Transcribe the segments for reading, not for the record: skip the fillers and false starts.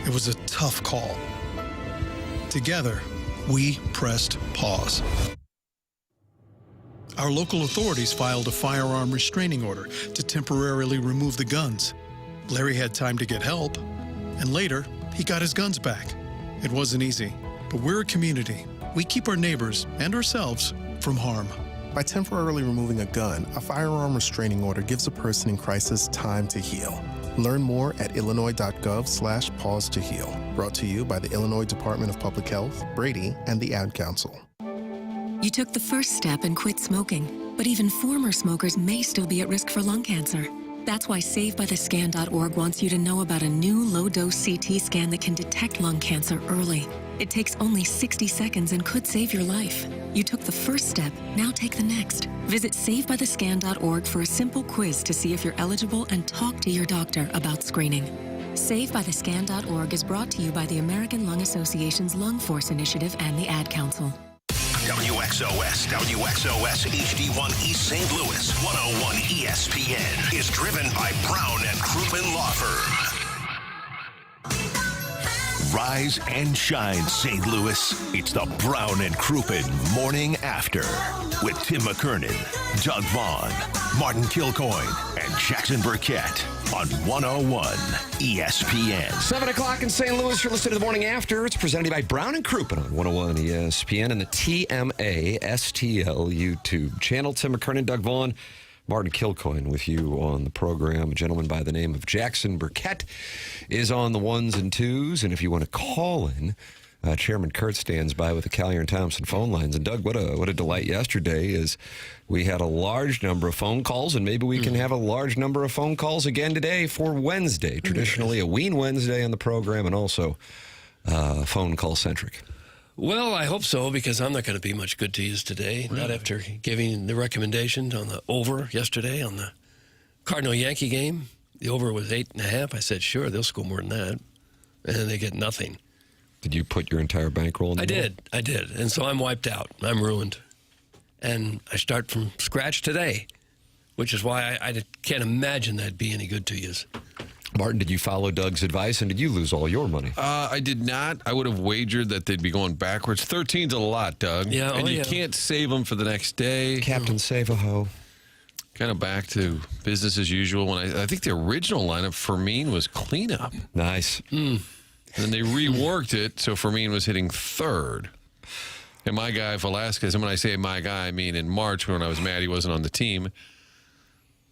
It was a tough call. Together, we pressed pause. Our local authorities filed a firearm restraining order to temporarily remove the guns. Larry had time to get help, and later, he got his guns back. It wasn't easy, but we're a community. We keep our neighbors and ourselves from harm. By temporarily removing a gun, a firearm restraining order gives a person in crisis time to heal. Learn more at illinois.gov/pause to heal. Brought to you by the Illinois Department of Public Health, Brady, and the Ad Council. You took the first step and quit smoking, but even former smokers may still be at risk for lung cancer. That's why SaveByTheScan.org wants you to know about a new low-dose CT scan that can detect lung cancer early. It takes only 60 seconds and could save your life. You took the first step, now take the next. Visit SaveByTheScan.org for a simple quiz to see if you're eligible and talk to your doctor about screening. SaveByTheScan.org is brought to you by the American Lung Association's Lung Force Initiative and the Ad Council. WXOS HD1 East St. Louis 101 ESPN is driven by Brown and Crouppen Law Firm. Rise and shine, St. Louis. It's the Brown and Crouppen Morning After with Tim McKernan, Doug Vaughn, Martin Kilcoyne, and Jackson Burkett on 101 ESPN. 7 o'clock in St. Louis. You're listening to the Morning After. It's presented by Brown and Crouppen on 101 ESPN and the TMA STL YouTube channel. Tim McKernan, Doug Vaughn, Martin Kilcoyne with you on the program. A gentleman by the name of Jackson Burkett is on the ones and twos. And if you want to call in, Chairman Kurt stands by with the Collier and Thompson phone lines. And Doug, what a delight yesterday is we had a large number of phone calls, and maybe we can have a large number of phone calls again today for Wednesday. Traditionally a Ween Wednesday on the program, and also phone call centric. Well, I hope so, because I'm not going to be much good to you today. Really? Not after giving the recommendation on the over yesterday on the Cardinal-Yankee game. The over was 8.5. I said, sure, they'll score more than that. And then they get nothing. Did you put your entire bankroll in the I did. And so I'm wiped out. I'm ruined. And I start from scratch today, which is why I can't imagine that'd be any good to you. Martin, did you follow Doug's advice, and did you lose all your money? I did not. I would have wagered that they'd be going backwards. 13's a lot, Doug. Yeah, and you can't save them for the next day. Captain Save-A-Ho. Kind of back to business as usual. When I think the original lineup, Fermin was cleanup. Nice. And then they reworked it, so Fermin was hitting third. And my guy, Velasquez, and when I say my guy, I mean in March when I was mad he wasn't on the team,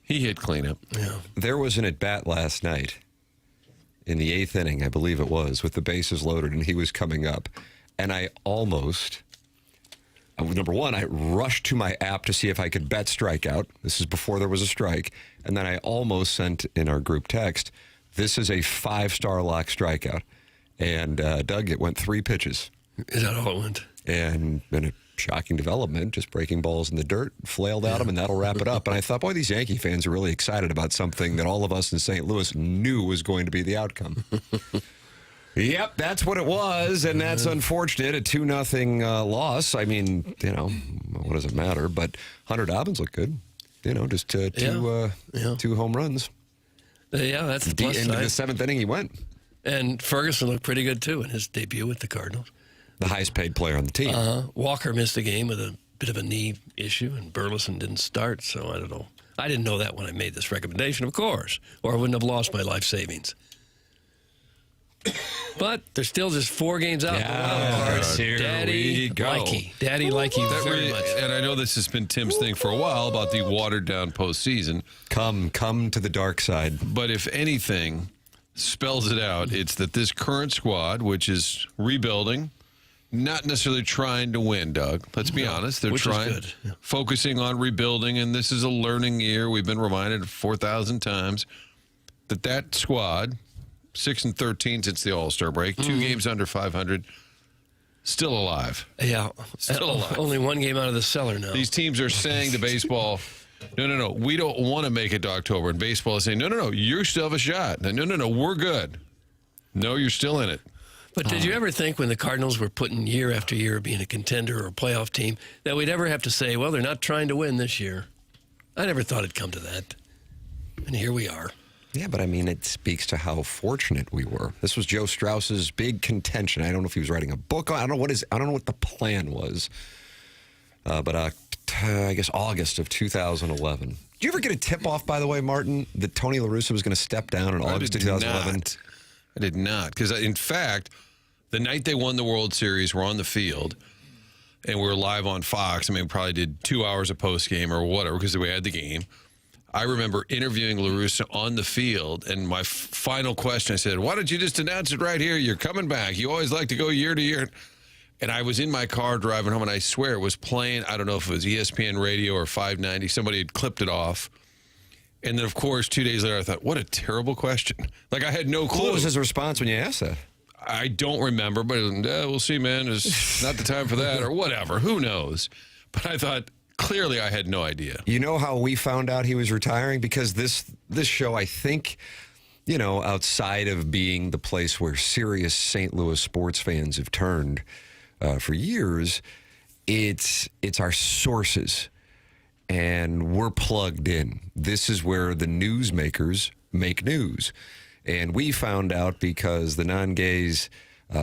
he hit cleanup. Yeah. There was an at-bat last night in the 8th inning, I believe it was, with the bases loaded, and he was coming up. And I almost, number one, I rushed to my app to see if I could bet strikeout. This is before there was a strike. And then I almost sent in our group text, this is a 5-star lock strikeout. And, Doug, it went 3 pitches. Is that all it went? And in a shocking development, just breaking balls in the dirt, flailed at him, and that'll wrap it up. And I thought, boy, these Yankee fans are really excited about something that all of us in St. Louis knew was going to be the outcome. Yep, that's what it was, and that's unfortunate. A 2-0 loss. I mean, what does it matter? But Hunter Dobbins looked good. Just two home runs. Yeah, that's the plus Into side. the 7th inning he went. And Ferguson looked pretty good, too, in his debut with the Cardinals. The highest paid player on the team. Walker missed the game with a bit of a knee issue, and Burleson didn't start, so I don't know. I didn't know that when I made this recommendation, of course, or I wouldn't have lost my life savings. But there's still just 4 games out. Here Daddy we go. Daddy like you very much. And I know this has been Tim's thing for a while about the watered-down postseason. Come to the dark side. But if anything spells it out, it's that this current squad, which is rebuilding, not necessarily trying to win, Doug. Let's be honest. They're trying, focusing on rebuilding, and this is a learning year. We've been reminded 4,000 times that squad, 6-13 since the All-Star break, 2 games under 500, still alive. Yeah. Still alive. Only 1 game out of the cellar now. These teams are saying to baseball, no, we don't want to make it to October. And baseball is saying, no, you still have a shot. No, we're good. No, you're still in it. But did you ever think when the Cardinals were putting year after year being a contender or a playoff team that we'd ever have to say, well, they're not trying to win this year? I never thought it'd come to that. And here we are. Yeah, but I mean, it speaks to how fortunate we were. This was Joe Strauss's big contention. I don't know if he was writing a book. I don't know what the plan was. But I guess August of 2011. Did you ever get a tip-off, by the way, Martin, that Tony La Russa was going to step down in August 2011? I did not. Because, in fact, the night they won the World Series, we're on the field, and we were live on Fox. I mean, we probably did 2 hours of postgame or whatever because we had the game. I remember interviewing La Russa on the field, and my final question, I said, why don't you just announce it right here? You're coming back. You always like to go year to year. And I was in my car driving home, and I swear it was playing, I don't know if it was ESPN Radio or 590. Somebody had clipped it off. And then, of course, 2 days later, I thought, what a terrible question. Like, I had no clue. What was his response when you asked that? I don't remember, but we'll see, man. It's not the time for that or whatever. Who knows? But I thought, clearly, I had no idea. You know how we found out he was retiring? Because this show, I think, you know, outside of being the place where serious St. Louis sports fans have turned for years, it's our sources, and we're plugged in. This is where the newsmakers make news. And we found out because the non-gay's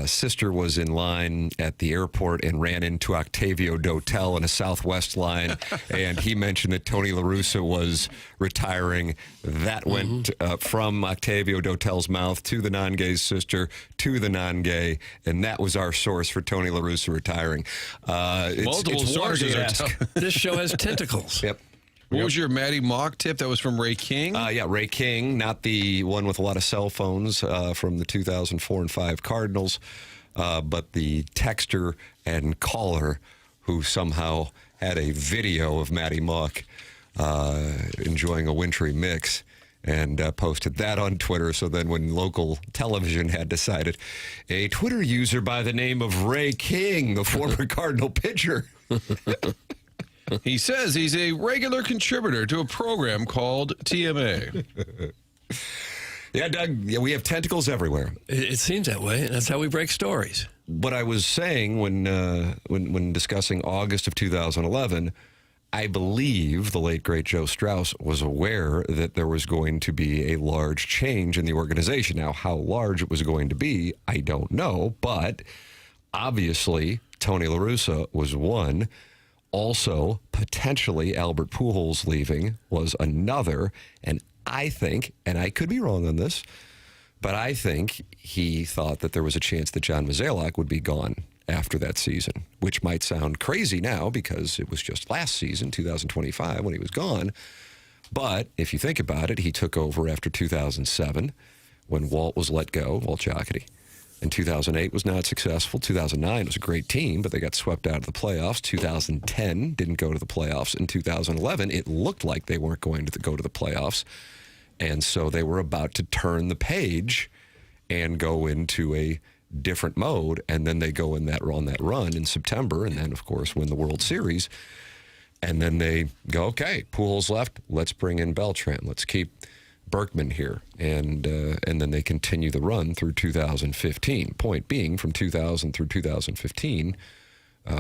sister was in line at the airport and ran into Octavio Dotel in a Southwest line, and he mentioned that Tony La Russa was retiring. That went from Octavio Dotel's mouth to the non-gay's sister to the non-gay, and that was our source for Tony La Russa retiring. Multiple sources. This show has tentacles. Yep. What was your Matty Mock tip? That was from Ray King? Yeah, Ray King, not the one with a lot of cell phones from the 2004 and 5 Cardinals, but the texter and caller who somehow had a video of Matty Mock enjoying a wintry mix and posted that on Twitter. So then when local television had decided, a Twitter user by the name of Ray King, the former Cardinal pitcher... He says he's a regular contributor to a program called TMA. Yeah, Doug, we have tentacles everywhere. It seems that way, and that's how we break stories. What I was saying when discussing August of 2011, I believe the late, great Joe Strauss was aware that there was going to be a large change in the organization. Now, how large it was going to be, I don't know, but obviously Tony La Russa was one. Also, potentially Albert Pujols leaving was another. And I think, and I could be wrong on this, but I think he thought that there was a chance that John Mozeliak would be gone after that season, which might sound crazy now because it was just last season, 2025, when he was gone. But if you think about it, he took over after 2007 when Walt was let go, Walt Jocketty. And 2008 was not successful. 2009 was a great team, but they got swept out of the playoffs. 2010 didn't go to the playoffs. In 2011, it looked like they weren't going to go to the playoffs. And so they were about to turn the page and go into a different mode. And then they go on that run in September and then, of course, win the World Series. And then they go, okay, Pujols left. Let's bring in Beltran. Let's keep Berkman here, and then they continue the run through 2015. Point being, from 2000 through 2015,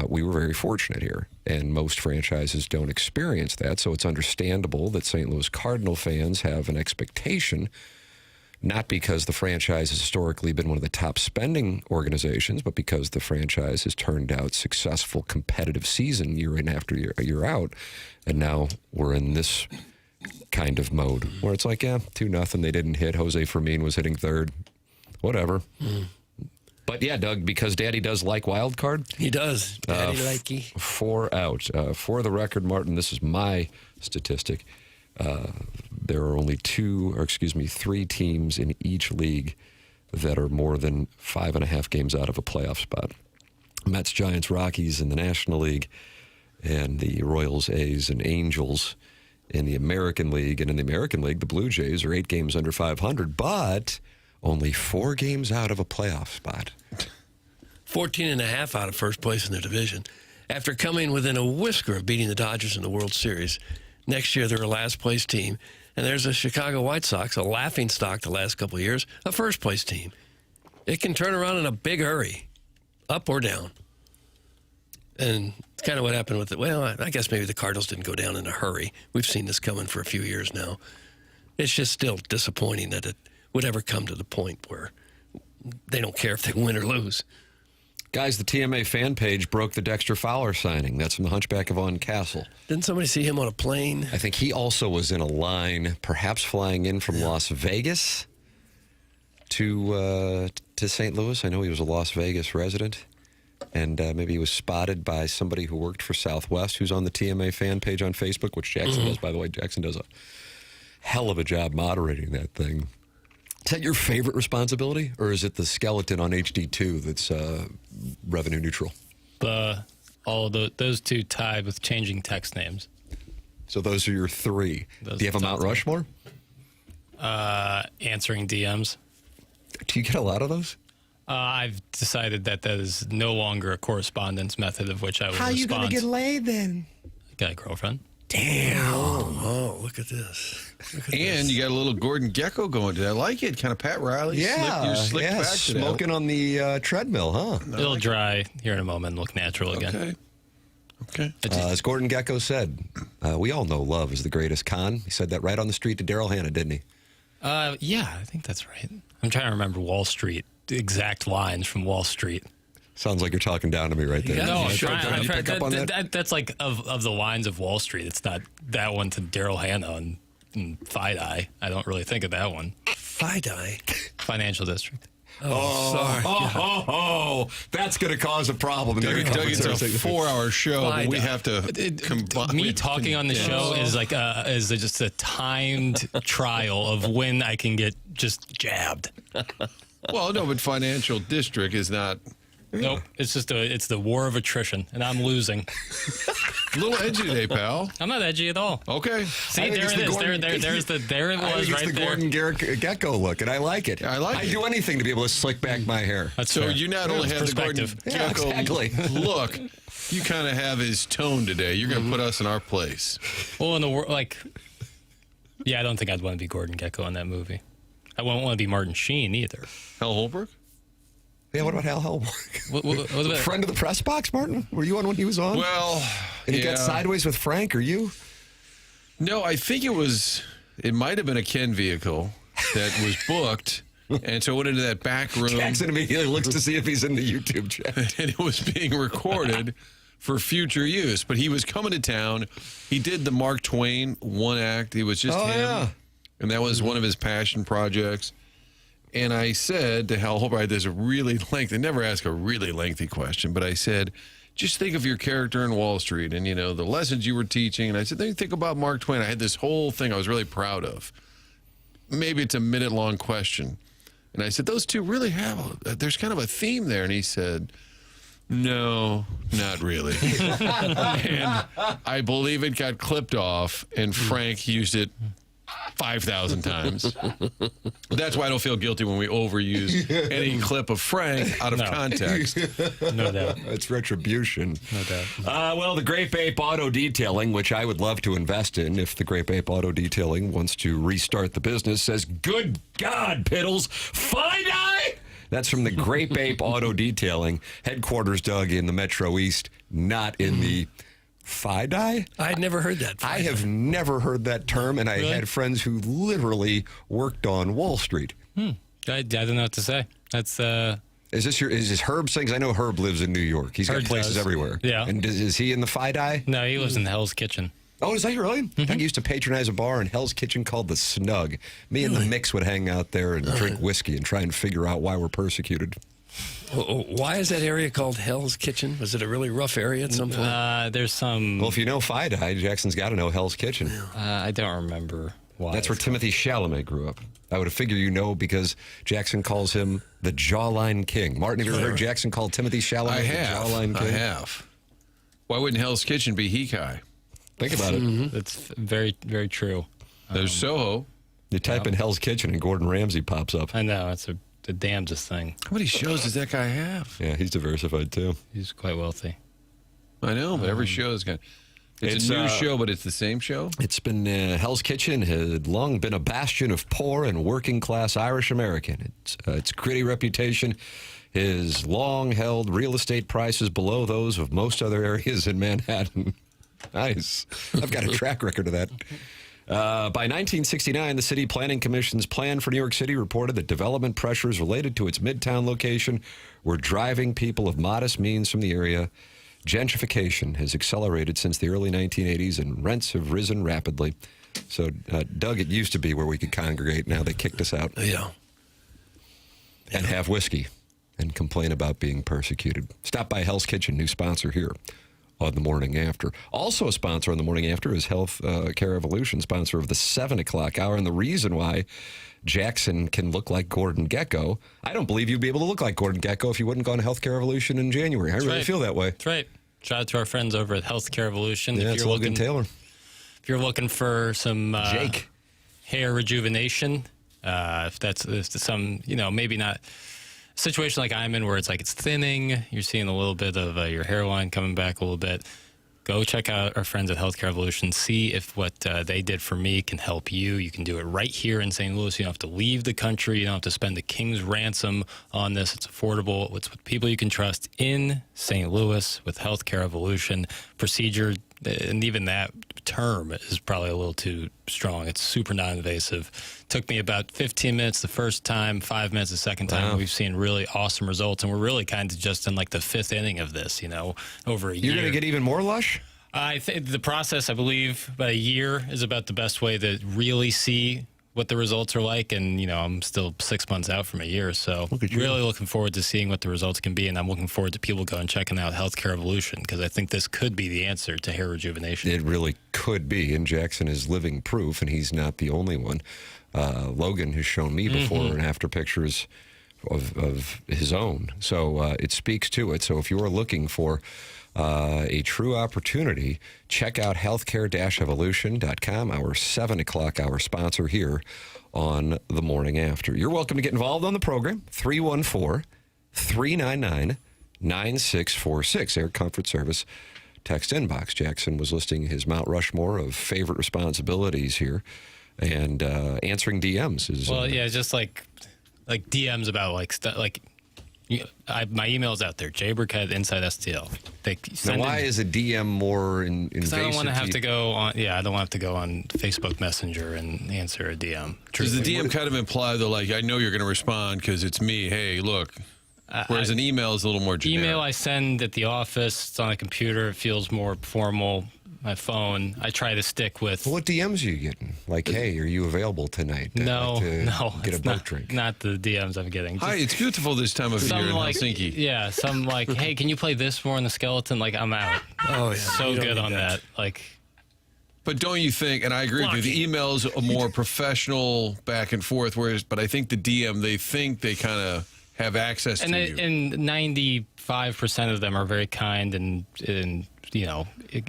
we were very fortunate here, and most franchises don't experience that, so it's understandable that St. Louis Cardinal fans have an expectation, not because the franchise has historically been one of the top spending organizations, but because the franchise has turned out successful competitive season year in after year out, and now we're in this kind of mode where it's like, yeah, 2-0. They didn't hit. Jose Fermin was hitting third. Whatever. But yeah, Doug, because Daddy does like wild card. He does. Daddy likey. 4 out. For the record, Martin, this is my statistic. There are only 3 teams in each league that are more than 5.5 games out of a playoff spot. Mets, Giants, Rockies in the National League, and the Royals, A's, and Angels in the American League. And in the American League, the Blue Jays are 8 games under 500, but only 4 games out of a playoff spot. 14.5 out of first place in their division. After coming within a whisker of beating the Dodgers in the World Series, next year they're a last-place team. And there's the Chicago White Sox, a laughingstock the last couple of years, a first-place team. It can turn around in a big hurry, up or down. And it's kind of what happened with it. Well, I guess maybe the Cardinals didn't go down in a hurry. We've seen this coming for a few years now. It's just still disappointing that it would ever come to the point where they don't care if they win or lose. Guys, the TMA fan page broke the Dexter Fowler signing. That's from the Hunchback of Von Castle. Didn't somebody see him on a plane? I think he also was in a line, perhaps flying in from Las Vegas to St. Louis. I know he was a Las Vegas resident. And maybe he was spotted by somebody who worked for Southwest, who's on the TMA fan page on Facebook, which Jackson does, by the way. Jackson does a hell of a job moderating that thing. Is that your favorite responsibility, or is it the skeleton on HD2 that's revenue neutral? Those two tied with changing text names. So those are your three. Do you have a Mount Rushmore? Answering DMs. Do you get a lot of those? I've decided that is no longer a correspondence method of which I will respond. How are you going to get laid then? Got a girlfriend. Damn. Oh, look at this. And you got a little Gordon Gekko going today. I like it. Kind of Pat Riley. Yeah. Slick back today. Smoking on the treadmill, huh? It'll dry here in a moment and look natural again. Okay. As Gordon Gekko said, we all know love is the greatest con. He said that right on the street to Daryl Hannah, didn't he? Yeah, I think that's right. I'm trying to remember Wall Street, the exact lines from Wall Street. Sounds like you're talking down to me right there. Yeah. No, I'm Sure, trying. Did you pick up on that? That's like of the lines of Wall Street. It's not that one to Daryl Hannah and Fide-Eye. I don't really think of that one. Fide-Eye? Financial District. Sorry. That's going to cause a problem. Doug, it's a 4-hour show, but we have to combine. Me talking on the show is like is just a timed trial of when I can get just jabbed. Well, no, but financial district is not. Nope, it's the war of attrition, and I'm losing. A little edgy today, pal. I'm not edgy at all. Okay. See, there it is. There it was right the there. Gordon Gekko look, and I like it. I'd do anything to be able to slick back my hair. That's So fair. you not only have the Gordon Gekko look, you kind of have his tone today. You're going to put us in our place. Well, in the world, yeah, I don't think I'd want to be Gordon Gekko in that movie. I won't want to be Martin Sheen either. Hal Holbrook? Yeah, what about Hal Hellborg? What about Friend of the press box, Martin? Were you on when he was on? Well, and he got sideways with Frank, are you? No, I think it might have been a Ken vehicle that was booked. And so I went into that back room. Jackson immediately looks to see if he's in the YouTube chat. And it was being recorded for future use. But he was coming to town. He did the Mark Twain one act. It was just him. Yeah. And that was one of his passion projects. And I said to Hal Holbrook, there's a really lengthy, I never ask a really lengthy question, but I said, just think of your character in Wall Street and, the lessons you were teaching. And I said, then think about Mark Twain. I had this whole thing I was really proud of. Maybe it's a minute-long question. And I said, those two really there's kind of a theme there. And he said, no, not really. And I believe it got clipped off, and Frank used it 5,000 times. That's why I don't feel guilty when we overuse any clip of Frank out of context. No doubt. It's retribution. No doubt. Well, the Great Ape Auto Detailing, which I would love to invest in if the Great Ape Auto Detailing wants to restart the business, says, good God, Piddles, Fide-Eye! That's from the Great Ape Auto Detailing, headquarters, Doug, in the Metro East, not in the Fide-Eye? I'd never heard that. I have never heard that term, and I had friends who literally worked on Wall Street. I don't know what to say. That's Is this Herb saying? 'Cause I know Herb lives in New York. He's got places everywhere. Yeah. And is he in the Fide-Eye? No, he lives in Hell's Kitchen. Oh, is that really? I used to patronize a bar in Hell's Kitchen called the Snug. Me and the Mix would hang out there and drink whiskey and try and figure out why we're persecuted. Why is that area called Hell's Kitchen? Was it a really rough area at some point? There's some. Well, if you know Fide-Eye, Jackson's got to know Hell's Kitchen. I don't remember why. That's where Timothy Chalamet grew up. I would have figured because Jackson calls him the Jawline King. Martin, have you ever heard Jackson call Timothy Chalamet the Jawline King? I have. Why wouldn't Hell's Kitchen be Hikai? Think about it. It's very, very true. There's Soho. You type in Hell's Kitchen and Gordon Ramsay pops up. I know. It's the damnedest thing. How many shows does that guy have? Yeah, he's diversified too. He's quite wealthy. I know, but every show is it's a new show, but it's the same show? It's been Hell's Kitchen had long been a bastion of poor and working class Irish American. Its gritty reputation is long held real estate prices below those of most other areas in Manhattan. Nice. I've got a track record of that. By 1969, the City Planning Commission's plan for New York City reported that development pressures related to its Midtown location were driving people of modest means from the area. Gentrification has accelerated since the early 1980s, and rents have risen rapidly. So, Doug, it used to be where we could congregate. Now they kicked us out. Yeah. And have whiskey and complain about being persecuted. Stop by Hell's Kitchen, new sponsor here on The Morning After. Also a sponsor on The Morning After is Health Care Evolution, sponsor of the 7 o'clock hour. And the reason why Jackson can look like Gordon Gekko, I don't believe you'd be able to look like Gordon Gekko if you wouldn't gone to Health Care Evolution in January. I really feel that way. That's right. Shout out to our friends over at Health Care Evolution. Yeah, it's Logan Taylor. If you're looking for some hair rejuvenation, if that's some, maybe not situation like I'm in where it's thinning, you're seeing a little bit of your hairline coming back a little bit, go check out our friends at Healthcare Evolution. See if what they did for me can help you. You can do it right here in St. Louis. You don't have to leave the country. You don't have to spend a king's ransom on this. It's affordable. It's with people you can trust in St. Louis with Healthcare Evolution. Procedure, and even that term is probably a little too strong. It's super non-invasive. Took me about 15 minutes the first time, 5 minutes the second time. Wow. We've seen really awesome results, and we're really kind of just in the fifth inning of this, over a year. You're going to get even more lush? I think the process, I believe, about a year is about the best way to really see what the results are like. And, I'm still 6 months out from a year. So really looking forward to seeing what the results can be. And I'm looking forward to people going and checking out Healthcare Evolution, because I think this could be the answer to hair rejuvenation. It really could be. And Jackson is living proof, and he's not the only one. Logan has shown me before and after pictures of his own. So it speaks to it. So if you are looking for a true opportunity, check out healthcare-evolution.com, our 7 o'clock hour sponsor here on The Morning After. You're welcome to get involved on the program. 314-399-9646. Air Comfort Service text inbox. Jackson was listing his Mount Rushmore of favorite responsibilities here, and answering DMs is just like DMs about my email's out there, Burkett Inside STL. Now, why is a DM more invasive? Because I don't want to have to go on. Yeah, I don't want to have to go on Facebook Messenger and answer a DM. Does the DM kind of imply though, I know you're going to respond because it's me? Hey, look. Whereas an email is a little more generic. Email I send at the office. It's on a computer. It feels more formal. My phone, I try to stick with. What DMs are you getting? Hey, are you available tonight? No, get a boat drink. Not the DMs I'm getting. Hi, it's beautiful this time of year in Helsinki. Yeah, some hey, can you play this more on the skeleton? I'm out. Oh yeah, so good on that. But don't you think? And I agree with you. The email is a more professional back and forth. But I think the DM, they think they kind of have access to you. And 95% of them are very kind and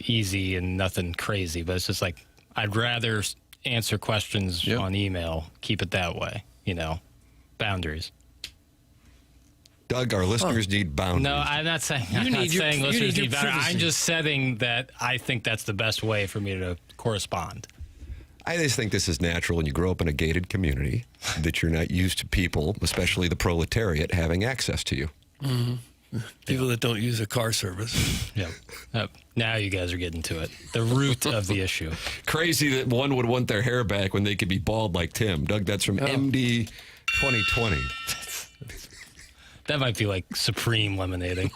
easy and nothing crazy, but it's just I'd rather answer questions on email, keep it that way, boundaries. Doug, our listeners need boundaries. No, I'm not saying listeners need boundaries. I'm just saying that I think that's the best way for me to correspond. I just think this is natural when you grow up in a gated community that you're not used to people, especially the proletariat, having access to you. Mm-hmm. People that don't use a car service. Yep. Now you guys are getting to it. The root of the issue. Crazy that one would want their hair back when they could be bald like Tim. Doug, that's from MD 2020. That might be supreme lemonading.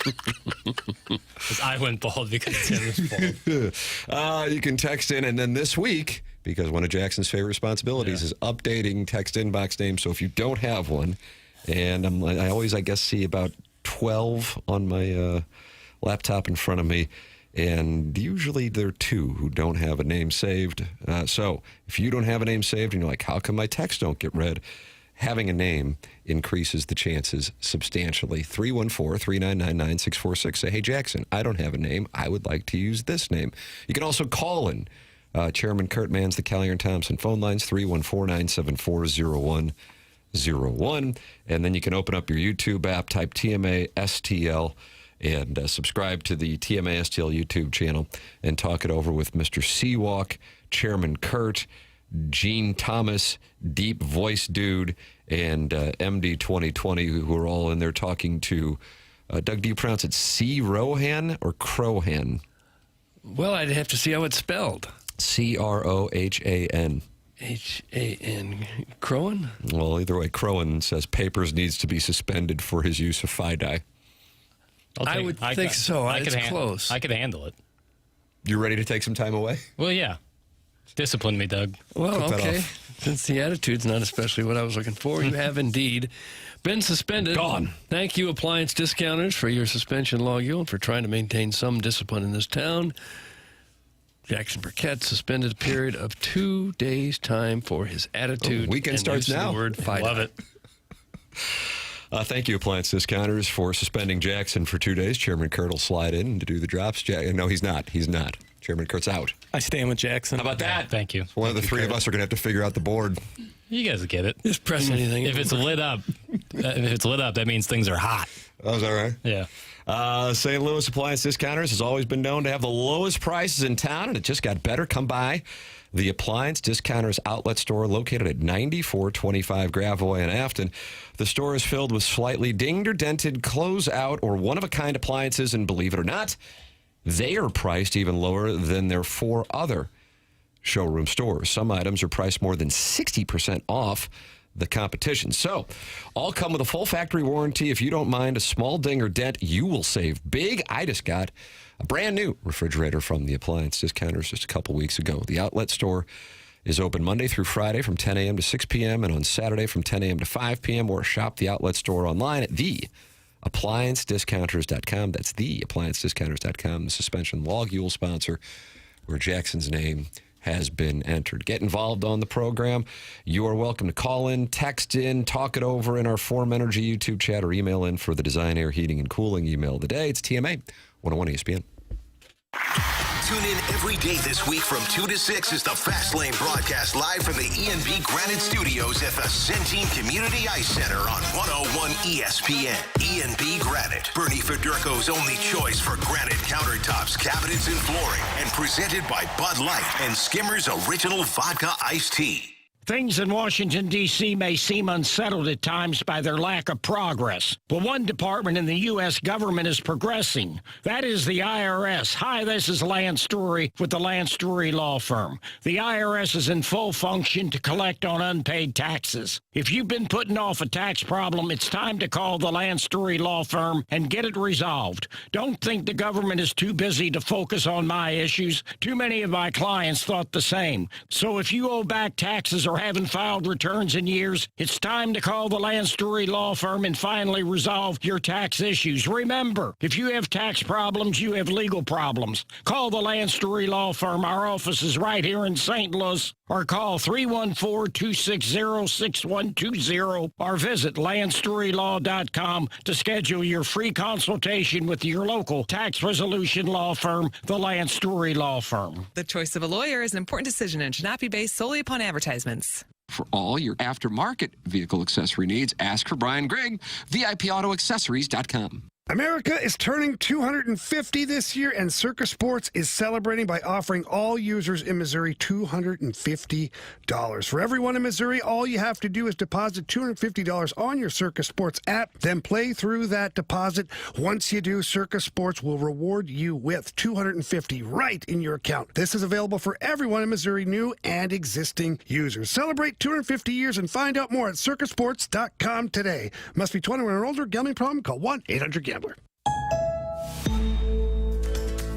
I went bald because Tim was bald. You can text in, and then this week, because one of Jackson's favorite responsibilities is updating text inbox names. So if you don't have one, and I always, see about 12 on my laptop in front of me, and usually there are 2 who don't have a name saved. So if you don't have a name saved and you're like, how come my text don't get read? Having a name increases the chances substantially. 314-399-9646. Say, hey, Jackson, I don't have a name. I would like to use this name. You can also call in. Chairman Kurt mans the Callier and Thompson phone lines, 314-974-0101. And then you can open up your YouTube app, type TMA STL, and subscribe to the TMA STL YouTube channel and talk it over with Mr. Seawalk, Chairman Kurt, Gene Thomas, Deep Voice Dude, and MD 2020, who are all in there talking to, Doug, do you pronounce it C. Rohan or Crohan? Well, I'd have to see how it's spelled. Crohan. H-A-N. Crowan? Well, either way, Crowan says Papers needs to be suspended for his use of FIDI. I would think so. It's close. I could handle it. You ready to take some time away? Well, yeah. Discipline me, Doug. Well, okay. Since the attitude's not especially what I was looking for, you have indeed been suspended. Gone. Thank you, appliance discounters, for your suspension log and for trying to maintain some discipline in this town. Jackson Burkett suspended a period of 2 days' time for his attitude. Weekend starts now. The word FIDI. Love it. Thank you, appliance discounters, for suspending Jackson for 2 days. Chairman Kurt will slide in to do the drops. No, he's not. He's not. Chairman Kurt's out. I stand with Jackson. How about that? Thank you. One of the three of us are going to have to figure out the board. You guys get it. Just press anything. If it's lit up, that means things are hot. Oh, is that right? Yeah. St. Louis Appliance Discounters has always been known to have the lowest prices in town, and it just got better. Come by the Appliance Discounters outlet store located at 9425 Gravois in Afton. The store is filled with slightly dinged or dented, close-out, or one-of-a-kind appliances, and believe it or not, they are priced even lower than their 4 other showroom stores. Some items are priced more than 60% off the competition. So, all come with a full factory warranty. If you don't mind a small ding or dent, you will save big. I just got a brand new refrigerator from the Appliance Discounters just a couple weeks ago. The outlet store is open Monday through Friday from 10 a.m. to 6 p.m. and on Saturday from 10 a.m. to 5 p.m. or shop the outlet store online at theappliancediscounters.com. That's theappliancediscounters.com. The suspension log you will sponsor, where Jackson's name has been entered. Get involved on the program. You are welcome to call in, text in, talk it over in our Form Energy YouTube chat, or email in for the Design, Air, Heating, and Cooling email of the day. It's TMA 101 ESPN. Tune in every day this week from 2 to 6 is the Fast Lane broadcast live from the E&B Granite Studios at the Centene Community Ice Center on 101 ESPN. E&B Granite, Bernie Federko's only choice for granite countertops, cabinets, and flooring, and presented by Bud Light and Skimmer's Original Vodka Iced Tea. Things in Washington, D.C. may seem unsettled at times by their lack of progress. But one department in the U.S. government is progressing. That is the IRS. Hi, this is Lance Story with the Lance Story Law Firm. The IRS is in full function to collect on unpaid taxes. If you've been putting off a tax problem, it's time to call the Lance Story Law Firm and get it resolved. Don't think the government is too busy to focus on my issues. Too many of my clients thought the same. So if you owe back taxes or haven't filed returns in years, it's time to call the Lance Story Law Firm and finally resolve your tax issues. Remember, if you have tax problems, you have legal problems. Call the Lance Story Law Firm. Our office is right here in St. Louis. Or call 314-260-6120 or visit LanceStoryLaw.com to schedule your free consultation with your local tax resolution law firm, the Lance Story Law Firm. The choice of a lawyer is an important decision and should not be based solely upon advertisements. For all your aftermarket vehicle accessory needs, ask for Brian Grigg, VIPAutoAccessories.com. America is turning 250 this year, and Circus Sports is celebrating by offering all users in Missouri $250. For everyone in Missouri, all you have to do is deposit $250 on your Circus Sports app, then play through that deposit. Once you do, Circus Sports will reward you with $250 right in your account. This is available for everyone in Missouri, new and existing users. Celebrate 250 years and find out more at circusports.com today. Must be 21 or older. Gambling problem? Call 1-800-GAMBLER.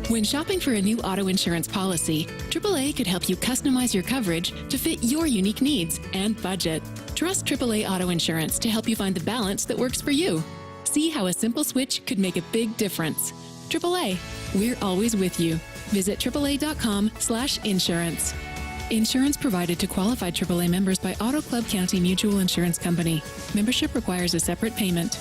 When shopping for a new auto insurance policy, AAA could help you customize your coverage to fit your unique needs and budget. Trust AAA Auto Insurance to help you find the balance that works for you. See how a simple switch could make a big difference. AAA, we're always with you. Visit AAA.com/insurance. Insurance provided to qualified AAA members by Auto Club County Mutual Insurance Company. Membership requires a separate payment.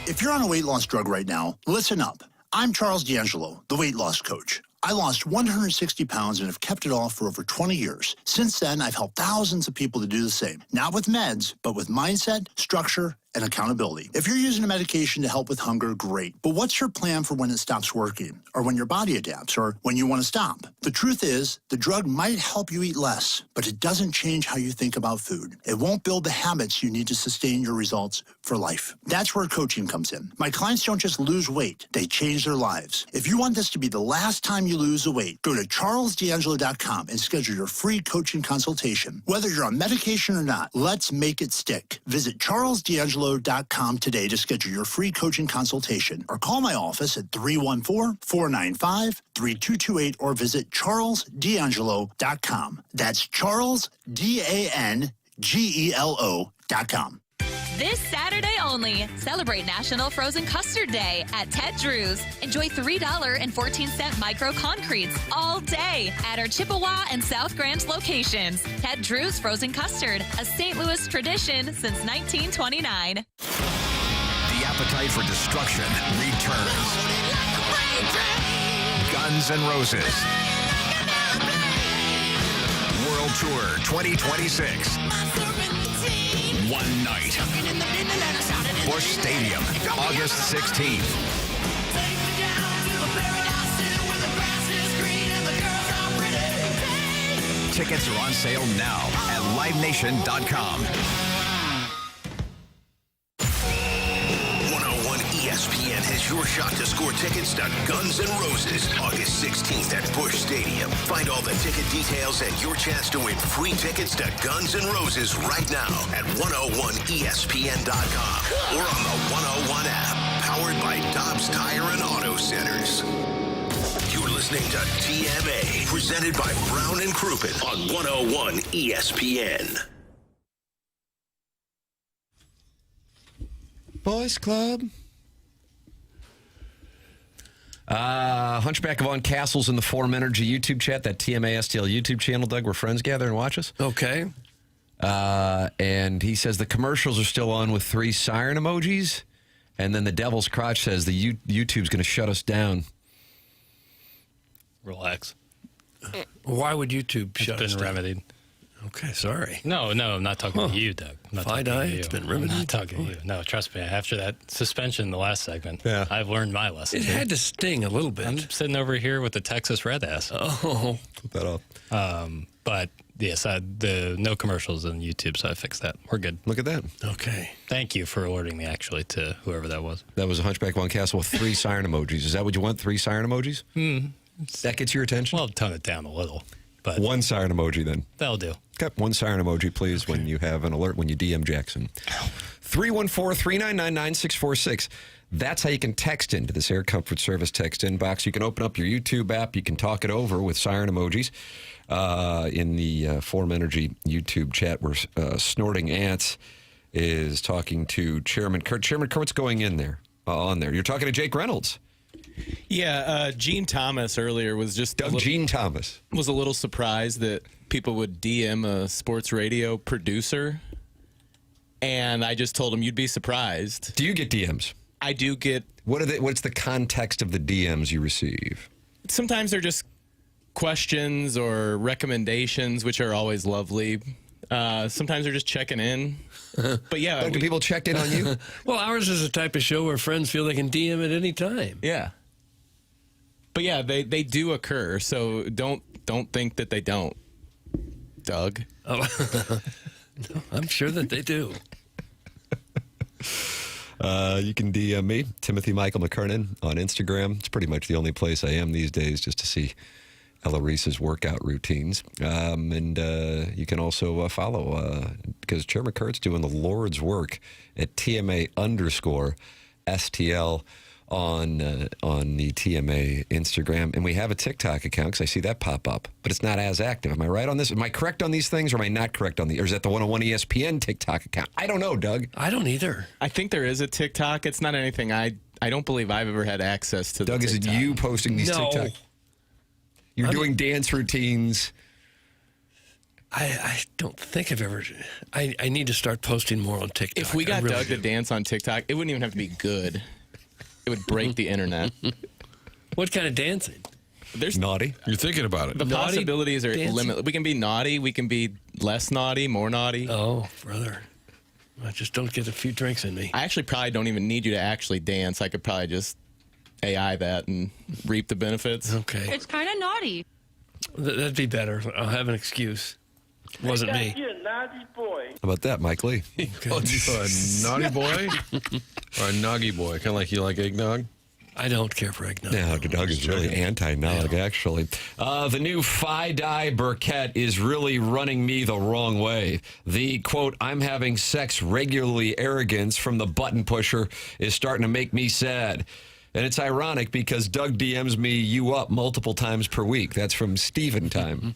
If you're on a weight loss drug right now, listen up. I'm Charles D'Angelo, the weight loss coach. I lost 160 pounds and have kept it off for over 20 years. Since then, I've helped thousands of people to do the same. Not with meds, but with mindset, structure, and accountability. If you're using a medication to help with hunger, great. But what's your plan for when it stops working, or when your body adapts, or when you want to stop? The truth is, the drug might help you eat less, but it doesn't change how you think about food. It won't build the habits you need to sustain your results for life. That's where coaching comes in. My clients don't just lose weight, they change their lives. If you want this to be the last time you lose the weight, go to charlesdangelo.com and schedule your free coaching consultation. Whether you're on medication or not, let's make it stick. Visit charlesdangelo.com today to schedule your free coaching consultation, or call my office at 314-495-3228, or visit charlesdangelo.com. That's charlesdangelo.com. This Saturday only, celebrate National Frozen Custard Day at Ted Drew's. Enjoy $3.14 micro concretes all day at our Chippewa and South Grand locations. Ted Drew's Frozen Custard, a St. Louis tradition since 1929. The appetite for destruction returns. Guns N' Roses World Tour 2026. One night. Busch Stadium, August 16th. Tickets are on sale now at livenation.com. 101 ESPN has your shot to score tickets to Guns N' Roses August 16th at Busch Stadium. Find all the ticket details and your chance to win free tickets to Guns N' Roses right now at 101ESPN.com or on the 101 app, powered by Dobbs Tire and Auto Centers. You're listening to TMA, presented by Brown and Crouppen on 101 ESPN. Boys Club. Hunchback of On Castles in the Forum Energy YouTube chat, that TMA STL YouTube channel, Doug, where friends gather and watch us. Okay. And he says the commercials are still on with 3 siren emojis. And then the Devil's Crotch says the YouTube's going to shut us down. Relax. Why would YouTube shut us It's been down? remedied. Okay, sorry. No, I'm not talking to you, Doug. I'm not talking to you. It's been remedied. I'm not talking to you. No, trust me. After that suspension in the last segment, I've learned my lesson. It had to sting a little bit. I'm sitting over here with the Texas Red Ass. Oh. Put that up. But yes, the no commercials on YouTube, so I fixed that. We're good. Look at that. Okay. Thank you for alerting me, actually, to whoever that was. That was a Hunchback of On Castle with 3 siren emojis. Is that what you want? 3 siren emojis? That gets your attention? Well, tone it down a little. But 1 siren emoji then. That'll do. Okay, 1 siren emoji, please, when you have an alert, when you DM Jackson. 314-399-9646. That's how you can text into this Air Comfort Service text inbox. You can open up your YouTube app. You can talk it over with siren emojis. In the Forum Energy YouTube chat, where Snorting Ants is talking to Chairman Kurt. Chairman Kurt's going in there, on there. You're talking to Jake Reynolds. Yeah, Gene Thomas earlier was just Gene Thomas was a little surprised that people would DM a sports radio producer, and I just told him you'd be surprised. Do you get DMs? I do get. What's the context of the DMs you receive? Sometimes they're just questions or recommendations, which are always lovely. Sometimes they're just checking in. But yeah, do people check in on you? Well, ours is a type of show where friends feel they can DM at any time. Yeah. But yeah, they do occur, so don't think that they don't, Doug. Oh, no, I'm sure that they do. You can DM me, Timothy Michael McKernan, on Instagram. It's pretty much the only place I am these days, just to see Ella Reese's workout routines. And you can also follow, because Chairman Kurt's doing the Lord's work at TMA_STL on the TMA Instagram. And we have a TikTok account, because I see that pop up, but it's not as active. Am I right on this? Am I correct on these things, or am I not correct on these? Or is that the 101 ESPN TikTok account? I don't know, Doug. I don't either. I think there is a TikTok. It's not anything I don't believe I've ever had access to. Doug, is it you posting these TikTok? You're doing dance routines. I don't think I've ever. I need to start posting more on TikTok. If we got Doug to dance on TikTok, it wouldn't even have to be good. It would break the internet. What kind of dancing? There's naughty. You're thinking about it. The Naughty possibilities are dancing? limitless. We can be naughty. We can be less naughty, more naughty. Oh, brother. I just don't get a few drinks in me. I actually probably don't even need you to actually dance. I could probably just AI that and reap the benefits. Okay. It's kind of naughty. That'd be better. I'll have an excuse. It wasn't me. You're a naughty boy. How about that, Mike Lee? Oh, a naughty boy or a noggy boy? Kind of like you like eggnog? I don't care for eggnog. No, Doug is really anti-nog, actually. The new Fi-Di Burkett is really running me the wrong way. The, quote, I'm having sex regularly arrogance from the button pusher is starting to make me sad. And it's ironic because Doug DMs me you up multiple times per week. That's from Steven time.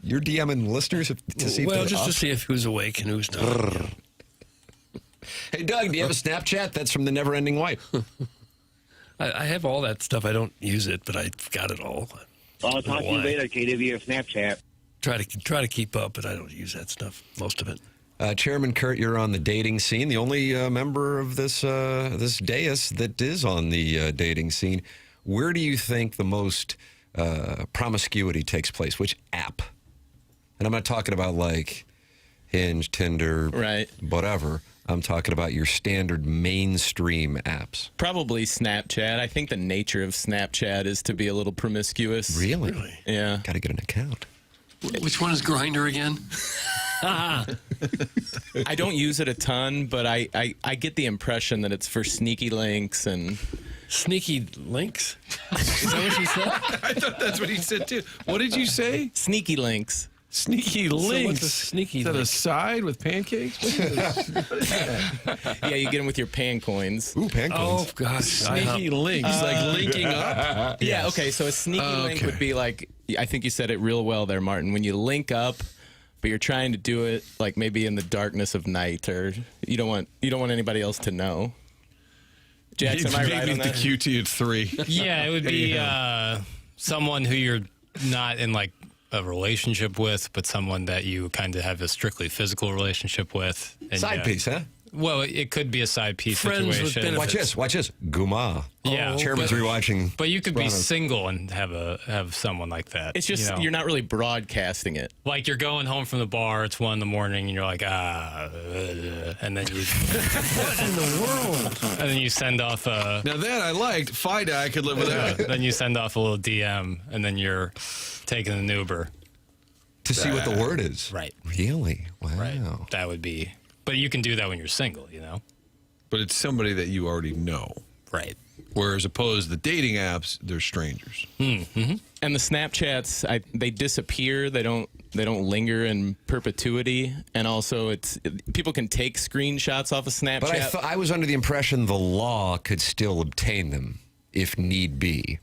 You're DMing listeners to see if well, they're just up? to see if who's awake and who's not. Hey, Doug, do you have a Snapchat? That's from the Never-Ending Wife. I have all that stuff. I don't use it, but I've got it all. I'll talk to you later, KW, Snapchat. Try to keep up, but I don't use that stuff, most of it. Chairman Kurt, you're on the dating scene, the only member of this dais that is on the dating scene. Where do you think the most promiscuity takes place? Which app? And I'm not talking about like Hinge, Tinder, right? Whatever. I'm talking about your standard mainstream apps. Probably Snapchat. I think the nature of Snapchat is to be a little promiscuous. Really? Yeah. Got to get an account. Which one is Grindr again? I don't use it a ton, but I get the impression that it's for sneaky links and... Sneaky links? Is that what you said? I thought that's what he said, too. What did you say? Sneaky links. Sneaky So links. what's a sneaky Is that link? a side with pancakes? Yeah, you get them with your pan coins. Ooh, pan Oh, gosh. Sneaky links, like linking up? Yeah, okay, so a sneaky link would be like, I think you said it real well there, Martin. When you link up, but you're trying to do it like maybe in the darkness of night, or you don't want anybody else to know. Jackson, am I right on the that? QT at 3. Yeah, it would be someone who you're not in like a relationship with, but someone that you kind of have a strictly physical relationship with. And Side piece, huh? Well, it could be a side piece Friends with situation. benefits. Watch this. Guma. Yeah. Chairman's rewatching. But you could be Sopranos. single and have someone like that. It's just you know? you're not really broadcasting it. Like you're going home from the bar, it's 1 a.m, and you're like, and then you What in the world? and then you send off a Now that I liked. Fi-Di I could live without. then you send off a little DM, and then you're taking an Uber. To see what the word is. Right. Really? Wow. Right. That would be. But you can do that when you're single, you know. But it's somebody that you already know. Right. Whereas opposed to the dating apps, they're strangers. Mm-hmm. And the Snapchats, they disappear. They don't linger in perpetuity. And also, people can take screenshots off of Snapchat. But I was under the impression the law could still obtain them if need be.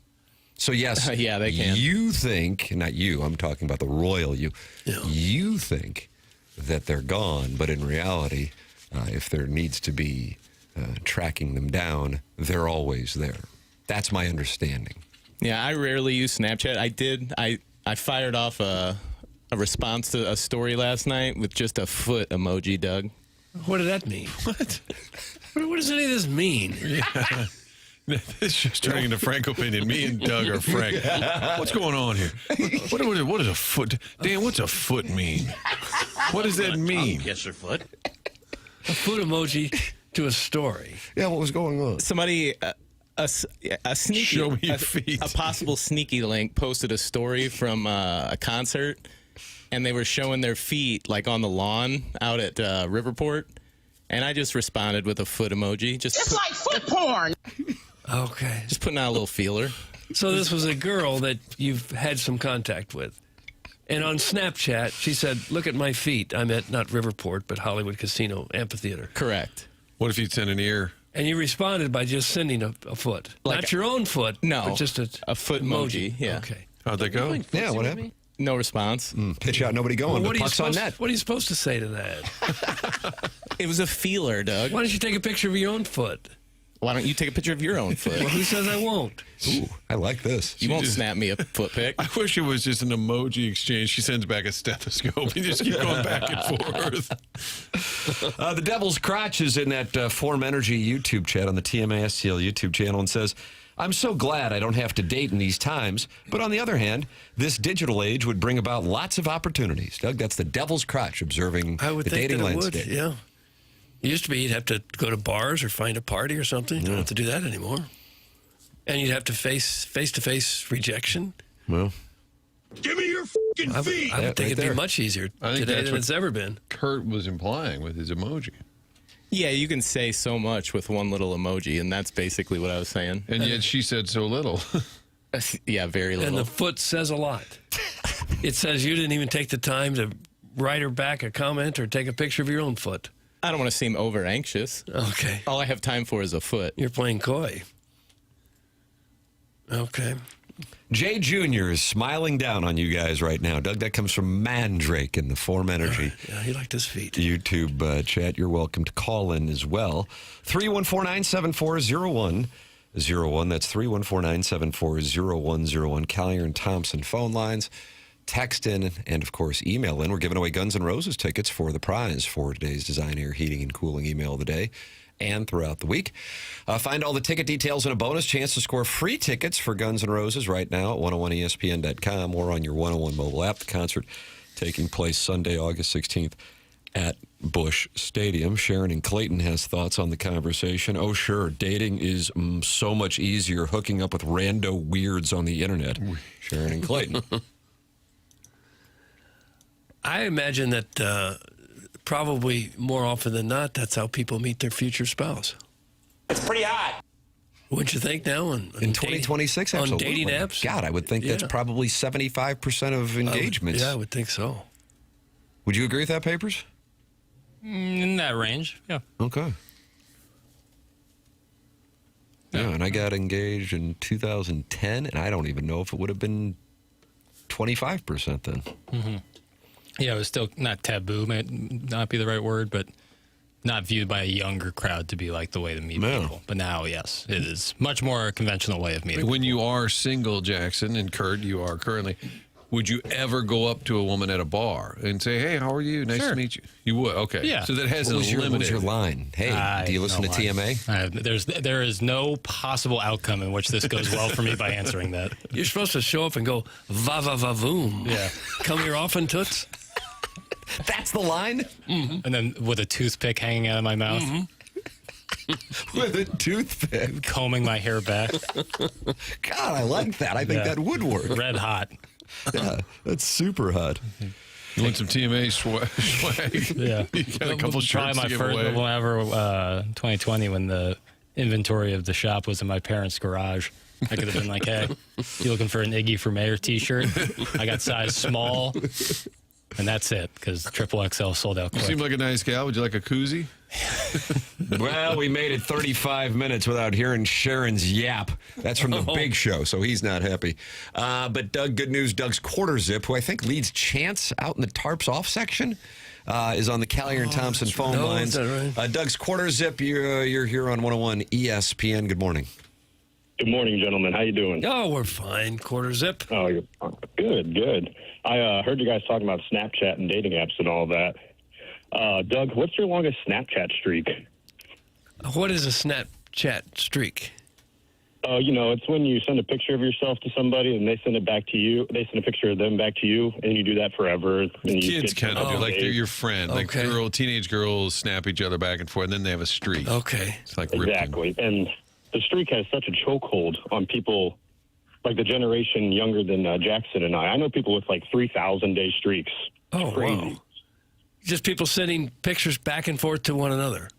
So yes, yeah, they can. You think, not you, I'm talking about the royal you. Yeah. You think that they're gone, but in reality, if there needs to be tracking them down, they're always there. That's my understanding. Yeah, I rarely use Snapchat. I fired off a response to a story last night with just a foot emoji, Doug. What did that mean? What does any of this mean? Yeah. It's just turning into Frank opinion. Me and Doug are Frank. What's going on here? What is a foot? Dan, what's a foot mean? What does that mean? Yes, sir, foot. A foot emoji to a story. Yeah, what was going on? Somebody, a sneaky, Show me your feet. A possible sneaky link posted a story from a concert, and they were showing their feet like on the lawn out at Riverport, and I just responded with a foot emoji. It's like foot porn. Okay. Just putting out a little feeler. So this was a girl that you've had some contact with. And on Snapchat, she said, look at my feet. I'm at not Riverport, but Hollywood Casino Amphitheater. Correct. What if you'd send an ear? And you responded by just sending a foot. Like not your own foot. No. But just a foot emoji. Yeah. Okay. How'd that go? Yeah, what happened? No response. Pitch out, nobody going, Well, but puck's on net. What are you supposed to say to that? It was a feeler, Doug. Why don't you take a picture of your own foot? Why don't you take a picture of your own foot? Well, who says I won't? Ooh, I like this. You won't snap me a foot pic. I wish it was just an emoji exchange. She sends back a stethoscope. You just keep going back and forth. The Devil's Crotch is in that Form Energy YouTube chat on the TMA STL YouTube channel and says, I'm so glad I don't have to date in these times. But on the other hand, this digital age would bring about lots of opportunities. Doug, that's the Devil's Crotch observing I would the think dating that it landscape. would, yeah. It used to be you'd have to go to bars or find a party or something. You don't have to do that anymore. And you'd have to face-to-face rejection. Well, give me your fucking feet. I would think it'd be much easier today than it's ever been. Kurt was implying with his emoji. Yeah, you can say so much with one little emoji, and that's basically what I was saying. And yet she said so little. Yeah, very little. And the foot says a lot. It says you didn't even take the time to write her back a comment or take a picture of your own foot. I don't want to seem over anxious. Okay. All I have time for is a foot. You're playing coy. Okay. Jay Jr. is smiling down on you guys right now. Doug, that comes from Mandrake in the Form Energy. Yeah, he liked his feet. YouTube chat. You're welcome to call in as well. 314-974-0101. That's 314-974-0101. Collier and Thompson phone lines. Text in and, of course, email in. We're giving away Guns N' Roses tickets for the prize for today's Design, Air, Heating, and Cooling email of the day and throughout the week. Find all the ticket details and a bonus chance to score free tickets for Guns N' Roses right now at 101ESPN.com or on your 101 mobile app. The concert taking place Sunday, August 16th at Busch Stadium. Sharon and Clayton has thoughts on the conversation. Oh, sure, dating is so much easier hooking up with rando weirds on the internet. Sharon and Clayton. I imagine that probably more often than not, that's how people meet their future spouse. It's pretty hot. Wouldn't you think now? In 2026, on absolutely. dating apps? God, I would think that's probably 75% of engagements. I would think so. Would you agree with that, Papers? In that range, yeah. Okay. Yeah, and I got engaged in 2010, and I don't even know if it would have been 25% then. Mm-hmm. Yeah, it was still not taboo, might not be the right word, but not viewed by a younger crowd to be like the way to meet people. But now, yes, it is much more a conventional way of meeting When you are single, Jackson, and Kurt, you are currently, would you ever go up to a woman at a bar and say, hey, how are you? Nice to meet you. You would? Okay. Yeah. So that has a What was limited. your line? Hey, do you listen to TMA? There is no possible outcome in which this goes well for me by answering that. You're supposed to show up and go, va-va-va-voom. Yeah. Come here often, toots. That's the line? Mm-hmm. And then with a toothpick hanging out of my mouth. Mm-hmm. With a toothpick. Combing my hair back. God, I like that. I think that would work. Red hot. Yeah, that's super hot. You want some TMA swag? Yeah. You got a couple shirts Probably my to give first away. one ever, 2020, when the inventory of the shop was in my parents' garage. I could have been like, hey, you looking for an Iggy for Mayor t-shirt? I got size small. And that's it, because XXL sold out You quick. seem like a nice gal. Would you like a koozie? Well, we made it 35 minutes without hearing Sharon's yap. That's from the Big Show, so he's not happy. But Doug, good news. Doug's quarter zip, who I think leads Chance out in the tarps off section, is on the Callier and Thompson phone lines. Right? Doug's quarter zip, you're here on 101 ESPN. Good morning. Good morning, gentlemen. How you doing? Oh, we're fine. Quarter zip. Oh, you're good. I heard you guys talking about Snapchat and dating apps and all that. Doug, what's your longest Snapchat streak? What is a Snapchat streak? It's when you send a picture of yourself to somebody and they send it back to you. They send a picture of them back to you, and you do that forever. And you Kids get kind of do. Like they're your friend. Like Okay. teenage girls snap each other back and forth, and then they have a streak. Okay. It's like Exactly. And the streak has such a chokehold on people, like the generation younger than Jackson and I. I know people with like 3,000-day streaks. Oh, crazy. wow. Just people sending pictures back and forth to one another.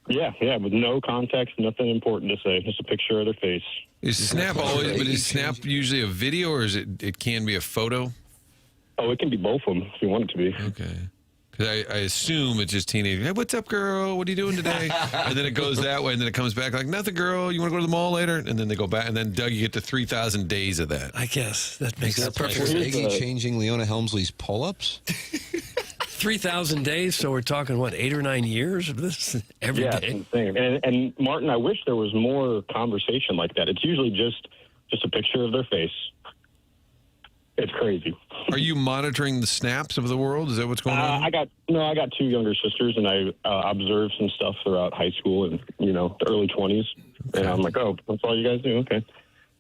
Yeah, with no context, nothing important to say. Just a picture of their face. Is Snap always? But is Snap usually a video, or is it can be a photo? Oh, it can be both of them if you want it to be. Okay. Because I assume it's just teenagers. Hey, what's up, girl? What are you doing today? And then it goes that way, and then it comes back like, nothing, girl. You want to go to the mall later? And then they go back, and then, Doug, you get to 3,000 days of that. I guess that makes Is that perfect for sense. Iggy changing Leona Helmsley's pull-ups? 3,000 days, so we're talking, 8 or 9 years of this every Yeah, day? it's insane. And Martin, I wish there was more conversation like that. It's usually just a picture of their face. It's crazy. Are you monitoring the snaps of the world? Is that what's going on? I got two younger sisters, and I observed some stuff throughout high school and the early 20s. And I'm like, oh, that's all you guys do? Okay.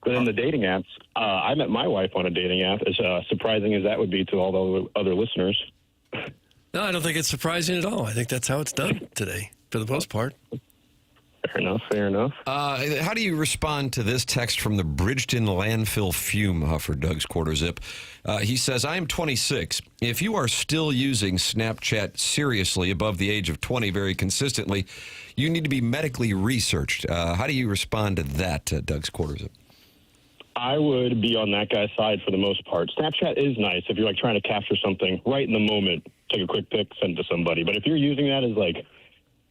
But in the dating apps, I met my wife on a dating app, as surprising as that would be to all the other listeners. No, I don't think it's surprising at all. I think that's how it's done today. for the most part. Fair enough, fair enough. How do you respond to this text from the Bridgeton landfill fume huffer, Doug's Quarter Zip? He says, I am 26. If you are still using Snapchat seriously above the age of 20 very consistently, you need to be medically researched. How do you respond to that, Doug's Quarter Zip? I would be on that guy's side for the most part. Snapchat is nice if you're like trying to capture something right in the moment, take a quick pic, send it to somebody. But if you're using that as like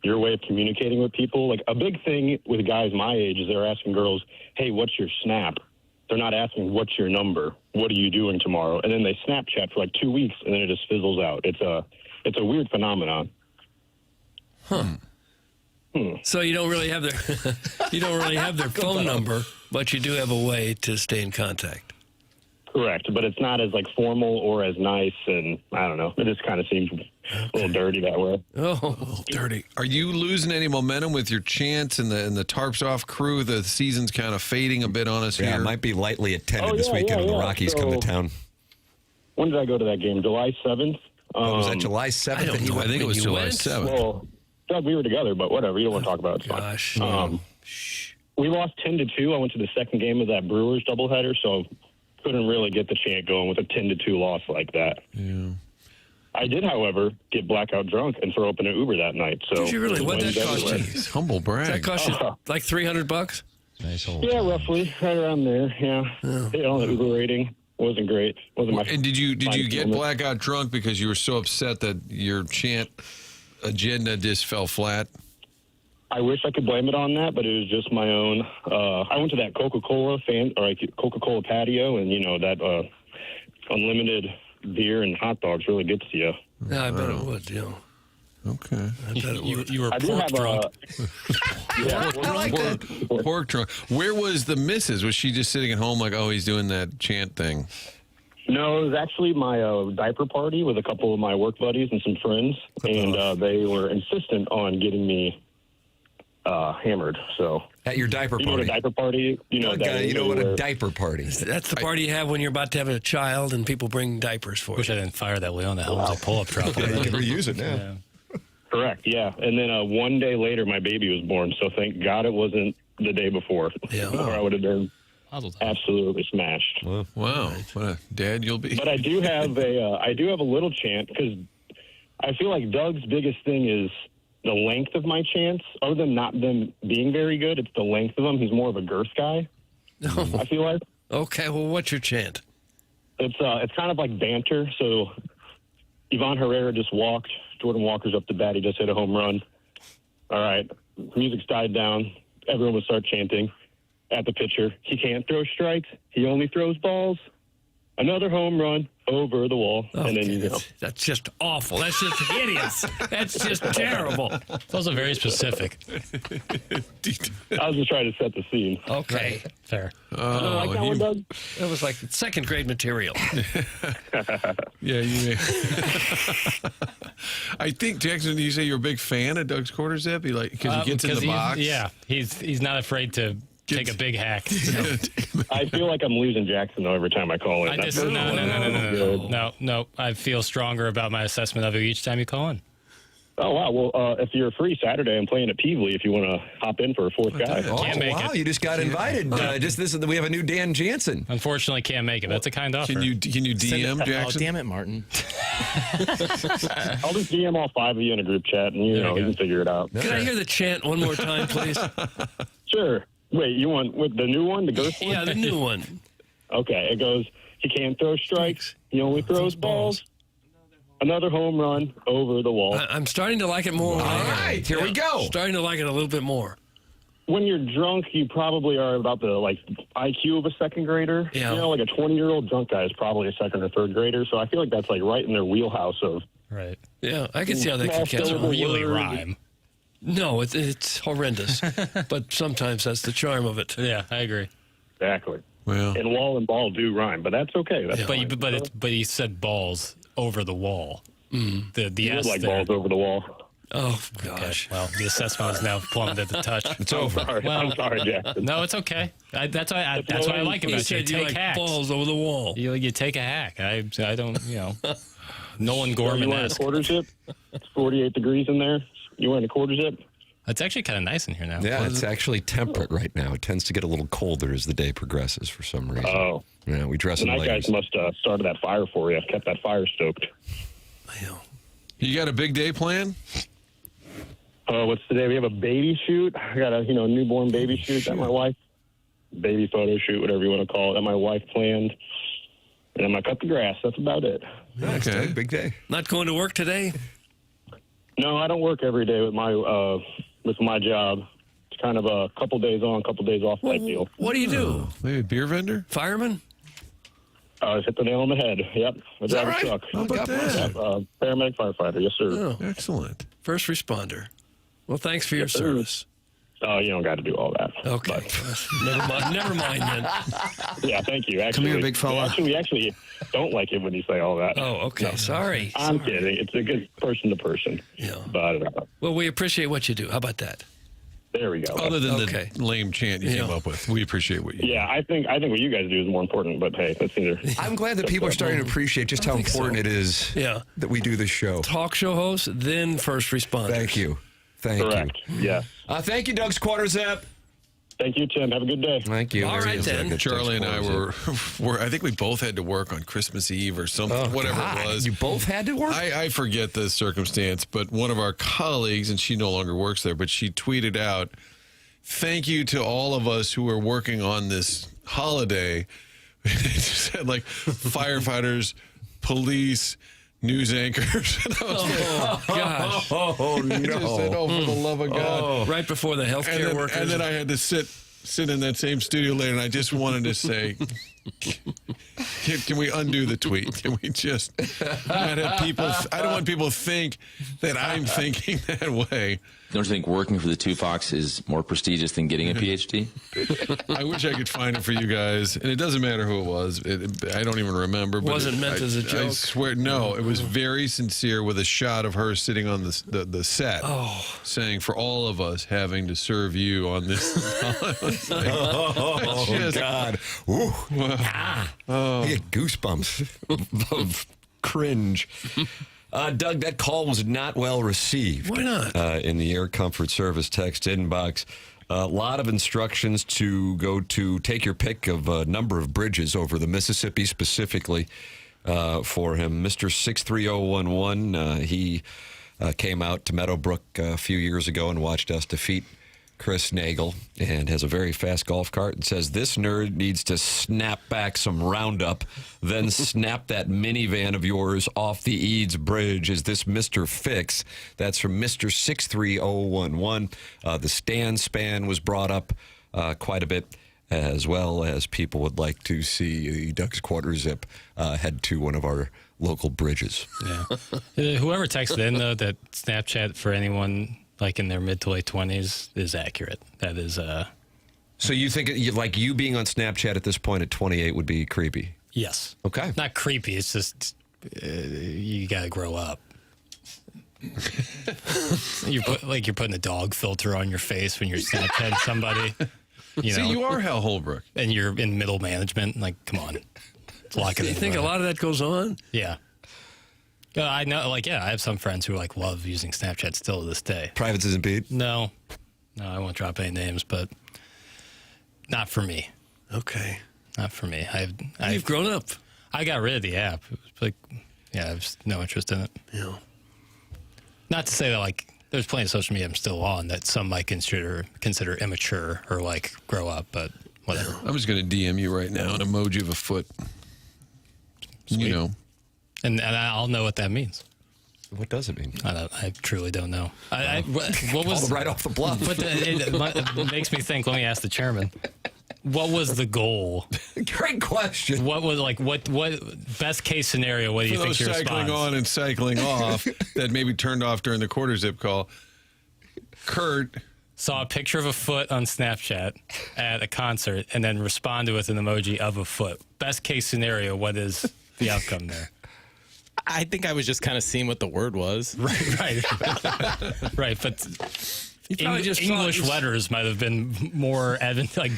your way of communicating with people, like a big thing with guys my age is they're asking girls, hey, what's your Snap? They're not asking, what's your number? What are you doing tomorrow? And then they Snapchat for like 2 weeks, and then it just fizzles out. It's a weird phenomenon. Huh. So you don't really have their phone number, but you do have a way to stay in contact. Correct, but it's not as like formal or as nice, and I don't know. It just kind of seems a little dirty that way. Oh, dirty. Are you losing any momentum with your chants and the Tarps Off crew? The season's kind of fading a bit on us here. It might be lightly attended this weekend when the Rockies come to town. When did I go to that game? July 7th? Was that July 7th? I think it was July 7th. Well, Doug, we were together, but whatever. You don't want to talk about it. It's fine. We lost 10-2. I went to the second game of that Brewers doubleheader, so couldn't really get the chant going with a 10-2 loss like that. Yeah. I did, however, get blackout drunk and throw up in an Uber that night. So did you really? What did that cost you? Humble brag. Does that cost you like $300? Nice old. Yeah, roughly, right around there. Yeah, the Uber rating wasn't great. Wasn't my. And did you get blackout drunk because you were so upset that your chant agenda just fell flat? I wish I could blame it on that, but it was just my own. I went to that Coca-Cola Coca-Cola patio, and that unlimited beer and hot dogs really gets to you. Yeah, I bet it would. Okay. I bet it would. You were pork drunk. Pork drunk. Where was the missus? Was she just sitting at home like, oh, he's doing that chant thing? No, it was actually my diaper party with a couple of my work buddies and some friends, and they were insistent on getting me hammered. So at your diaper party, what a diaper party? You know what a diaper party? That's the party you have when you're about to have a child and people bring diapers for you. Wish I didn't fire that Leona Helms pull-up truck. You can reuse it now. Yeah. Correct. Yeah, and then 1 day later, my baby was born. So thank God it wasn't the day before. Yeah, or I would have been absolutely smashed. Wow, what a dad you'll be. But I do have a little chant because I feel like Doug's biggest thing is the length of my chants. Other than not them being very good, it's the length of them. He's more of a girth guy. I feel like. Okay, well, what's your chant? It's kind of like banter. So Ivan Herrera just walked. Jordan Walker's up the bat. He just hit a home run. All right, music's died down. Everyone would start chanting at the pitcher. He can't throw strikes. He only throws balls. Another home run over the wall. Okay, and then that's just awful. That's just hideous. That's just terrible. It's also very specific. I was just trying to set the scene. Okay. Right. Fair. Like that one, Doug? It was like second grade material. Yeah, you. I think, Jackson, you say you're a big fan of Doug's Quarter Zip? Because he gets in the box. Yeah, he's not afraid to take a big hack. I feel like I'm losing Jackson, though, every time I call in. No. I feel stronger about my assessment of you each time you call in. Oh, wow. Well, if you're free Saturday, I'm playing at Peevely if you want to hop in for a fourth guy. Can't make it. You just got invited. We have a new Dan Jansen. Unfortunately, can't make it. That's a kind offer. Can you DM Jackson? Oh, damn it, Martin. I'll just DM all 5 of you in a group chat, and you can figure it out. Can I hear the chant one more time, please? Sure. Wait, you want with the new one, the ghost one? Yeah, the new one. Okay, it goes, he can't throw strikes, he only throws balls. Another home run over the wall. I'm starting to like it more. All right, here we go. Starting to like it a little bit more. When you're drunk, you probably are about the IQ of a second grader. Yeah. Like a 20-year-old drunk guy is probably a second or third grader. So I feel like that's right in their wheelhouse of. Right. Yeah, I can see how that can catch Doesn't really rhyme. No, it's horrendous. But sometimes that's the charm of it. Yeah, I agree. Exactly. Well, and wall and ball do rhyme, but that's okay. That's fine. But he said balls over the wall. Mm. The S like balls over the wall. Oh gosh. Okay. Well, the assessment is now plummeted the touch. It's over. I'm sorry, Jackson. No, it's okay. That's why I like it about you. You like hacks. Balls over the wall. You take a hack. I don't. Nolan Gorman-esque. You wearing a quarter zip? It's 48 degrees in there. You wearing a quarter zip? It's actually kind of nice in here now. Yeah, it's actually temperate right now. It tends to get a little colder as the day progresses for some reason. Oh. Yeah, we dress The in night layers. guys must have started that fire for you, kept that fire stoked. You got a big day planned? What's today? We have a baby shoot. I got a newborn baby shoot that my wife, baby photo shoot, whatever you want to call it, that my wife planned. And I'm going to cut the grass. That's about it. Okay, big day. Not going to work today? No, I don't work every day with my job. It's kind of a couple days on, couple days off type deal. What do you do? Maybe a beer vendor? Fireman? Hit the nail on the head. Yep. I drive a truck. How about that? Paramedic firefighter. Yes, sir. Oh, excellent. First responder. Well, thanks for your service. Oh, you don't got to do all that. Okay. Never mind then. Yeah, thank you. Actually, Come here, big fella. We actually don't like it when you say all that. Oh, okay. No. Sorry. I'm kidding. It's a good person to person. Yeah. But well, we appreciate what you do. How about that? There we go. Other than the lame chant you came up with, we appreciate what you do. Yeah, I think what you guys do is more important, but hey, that's either. I'm glad that people are starting to appreciate just how important it is that we do this show. Talk show host, then first responder. Thank you. Correct. Yeah. Thank you, Doug's Quarters App. Thank you, Tim. Have a good day. Thank you. All There he right, is, then. Doug. Charlie and I were, I think we both had to work on Christmas Eve or something, whatever God. it was. You both had to work? I forget the circumstance, but one of our colleagues, and she no longer works there, but she tweeted out, "Thank you to all of us who are working on this holiday." It just had like firefighters, police, news anchors. And I was like, gosh. Oh, no. I just said, oh, for the love of God. Right before the healthcare workers. And then I had to sit in that same studio later, and I just wanted to say, can we undo the tweet? Can we just not have people? I don't want people to think that I'm thinking that way. Don't you think working for the Tupacs is more prestigious than getting a PhD? I wish I could find it for you guys, and it doesn't matter who it was. I don't even remember. But Wasn't meant as a joke. I swear, no. It was very sincere, with a shot of her sitting on the set, saying, "For all of us having to serve you on this." God! Ooh. I get goosebumps of cringe. Doug, that call was not well received. Why not? In the Air Comfort Service text inbox. A lot of instructions to go to take your pick of a number of bridges over the Mississippi specifically for him. Mr. 63011, he came out to Meadowbrook a few years ago and watched us defeat Chris Nagel, and has a very fast golf cart, and says this nerd needs to snap back some Roundup, then snap that minivan of yours off the Eads Bridge. Is this Mr. Fix? That's from Mr. 63011. The stand span was brought up quite a bit, as well as people would like to see the Doug's Quarter Zip head to one of our local bridges. Yeah. Whoever texted in, though, that Snapchat for anyone like in their mid to late 20s is accurate. That is So you think like you being on Snapchat at this point at 28 would be creepy? Yes. Okay. Not creepy. It's just you got to grow up. You're putting a dog filter on your face when you're Snapchatting somebody. See, you are Hal Holbrook, and you're in middle management. Like, come on, lock it in. You think a lot of that goes on? Yeah. I know, I have some friends who love using Snapchat still to this day. Privates isn't beat? No, I won't drop any names, but not for me. Okay. Not for me. You've grown up. I got rid of the app. It was I have no interest in it. Yeah. Not to say that there's plenty of social media I'm still on that some might consider immature or grow up, but whatever. I'm just going to DM you right now an emoji of a foot. Sweet. You know. And I'll know what that means. What does it mean? I truly don't know. What was right off the bluff? But it makes me think. Let me ask the chairman. What was the goal? Great question. What was what best case scenario? What do you For think those your cycling response? on and cycling off that maybe turned off during the quarter zip call? Kurt saw a picture of a foot on Snapchat at a concert and then responded with an emoji of a foot. Best case scenario, what is the outcome there? I think I was just kind of seeing what the word was. Right. But English letters might have been more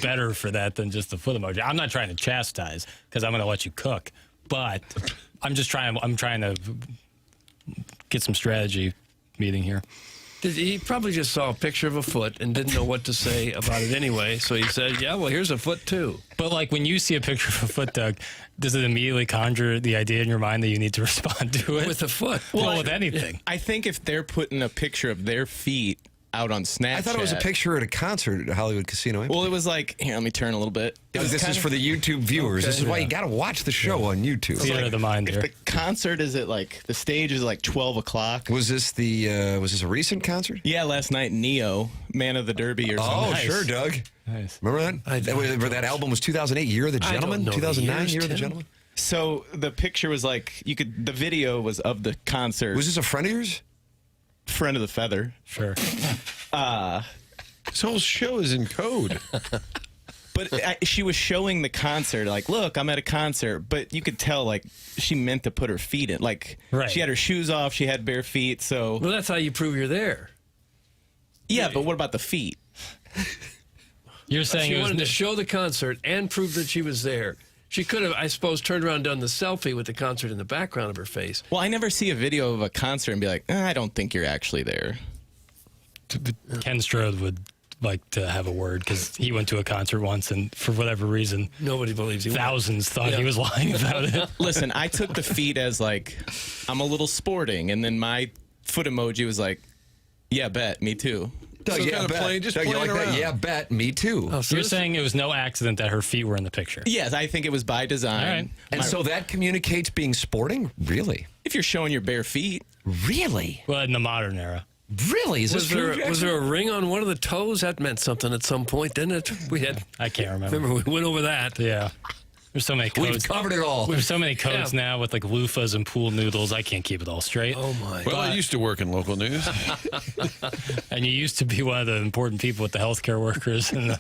better for that than just the foot emoji. I'm not trying to chastise because I'm going to let you cook, but I'm trying to get some strategy meeting here. He probably just saw a picture of a foot and didn't know what to say about it anyway. So he said, yeah, well, here's a foot, too. But, like, when you see a picture of a foot, Doug, does it immediately conjure the idea in your mind that you need to respond to it? With a foot. Well, with anything. I think if they're putting a picture of their feet out on Snapchat. I thought it was a picture at a concert at Hollywood Casino. Well, it was like, here, let me turn a little bit. This is for the YouTube viewers. This is why you got to watch the show on YouTube. Theater of the mind if there. the concert is at like, the stage is like 12 o'clock. Was this a recent concert? Yeah, last night, Neo, Man of the Derby or something. Oh, Nice. sure, Doug. Nice. Remember that? That album was 2008, Year of the Gentleman? 2009, Year of the Gentleman? So the picture was like, the video was of the concert. Was this a friend of yours? Friend of the feather. Sure. This whole show is in code. But she was showing the concert, like, look, I'm at a concert. But you could tell, like, she meant to put her feet in. Like, she had her shoes off, she had bare feet, so. Well, that's how you prove you're there. Yeah, but what about the feet? You're saying she it was wanted to show the concert and prove that she was there. She could have, I suppose, turned around and done the selfie with the concert in the background of her face. Well, I never see a video of a concert and be like, I don't think you're actually there. Ken Strode would like to have a word because he went to a concert once and for whatever reason, nobody believes he thousands thought he was lying about it. Listen, I took the feet as like, I'm a little sporting. And then my foot emoji was like, yeah, bet, me too. Doug, So yeah, kind of bet. playing- just Doug, you playing like that? around. Yeah, bet. Me too. Oh, so you're saying it was no accident that her feet were in the picture? Yes, I think it was by design. All right. And so that communicates being sporting? Really? If you're showing your bare feet. Really? Well, in the modern era. Really? Is this true, was there a ring on one of the toes? That meant something at some point, didn't it? We had. I can't remember. Remember, we went over that. Yeah. There's so many codes. We've covered it all. We have so many codes now with like loofahs and pool noodles. I can't keep it all straight. Oh, my. Well, I used to work in local news. And you used to be one of the important people with the healthcare workers and I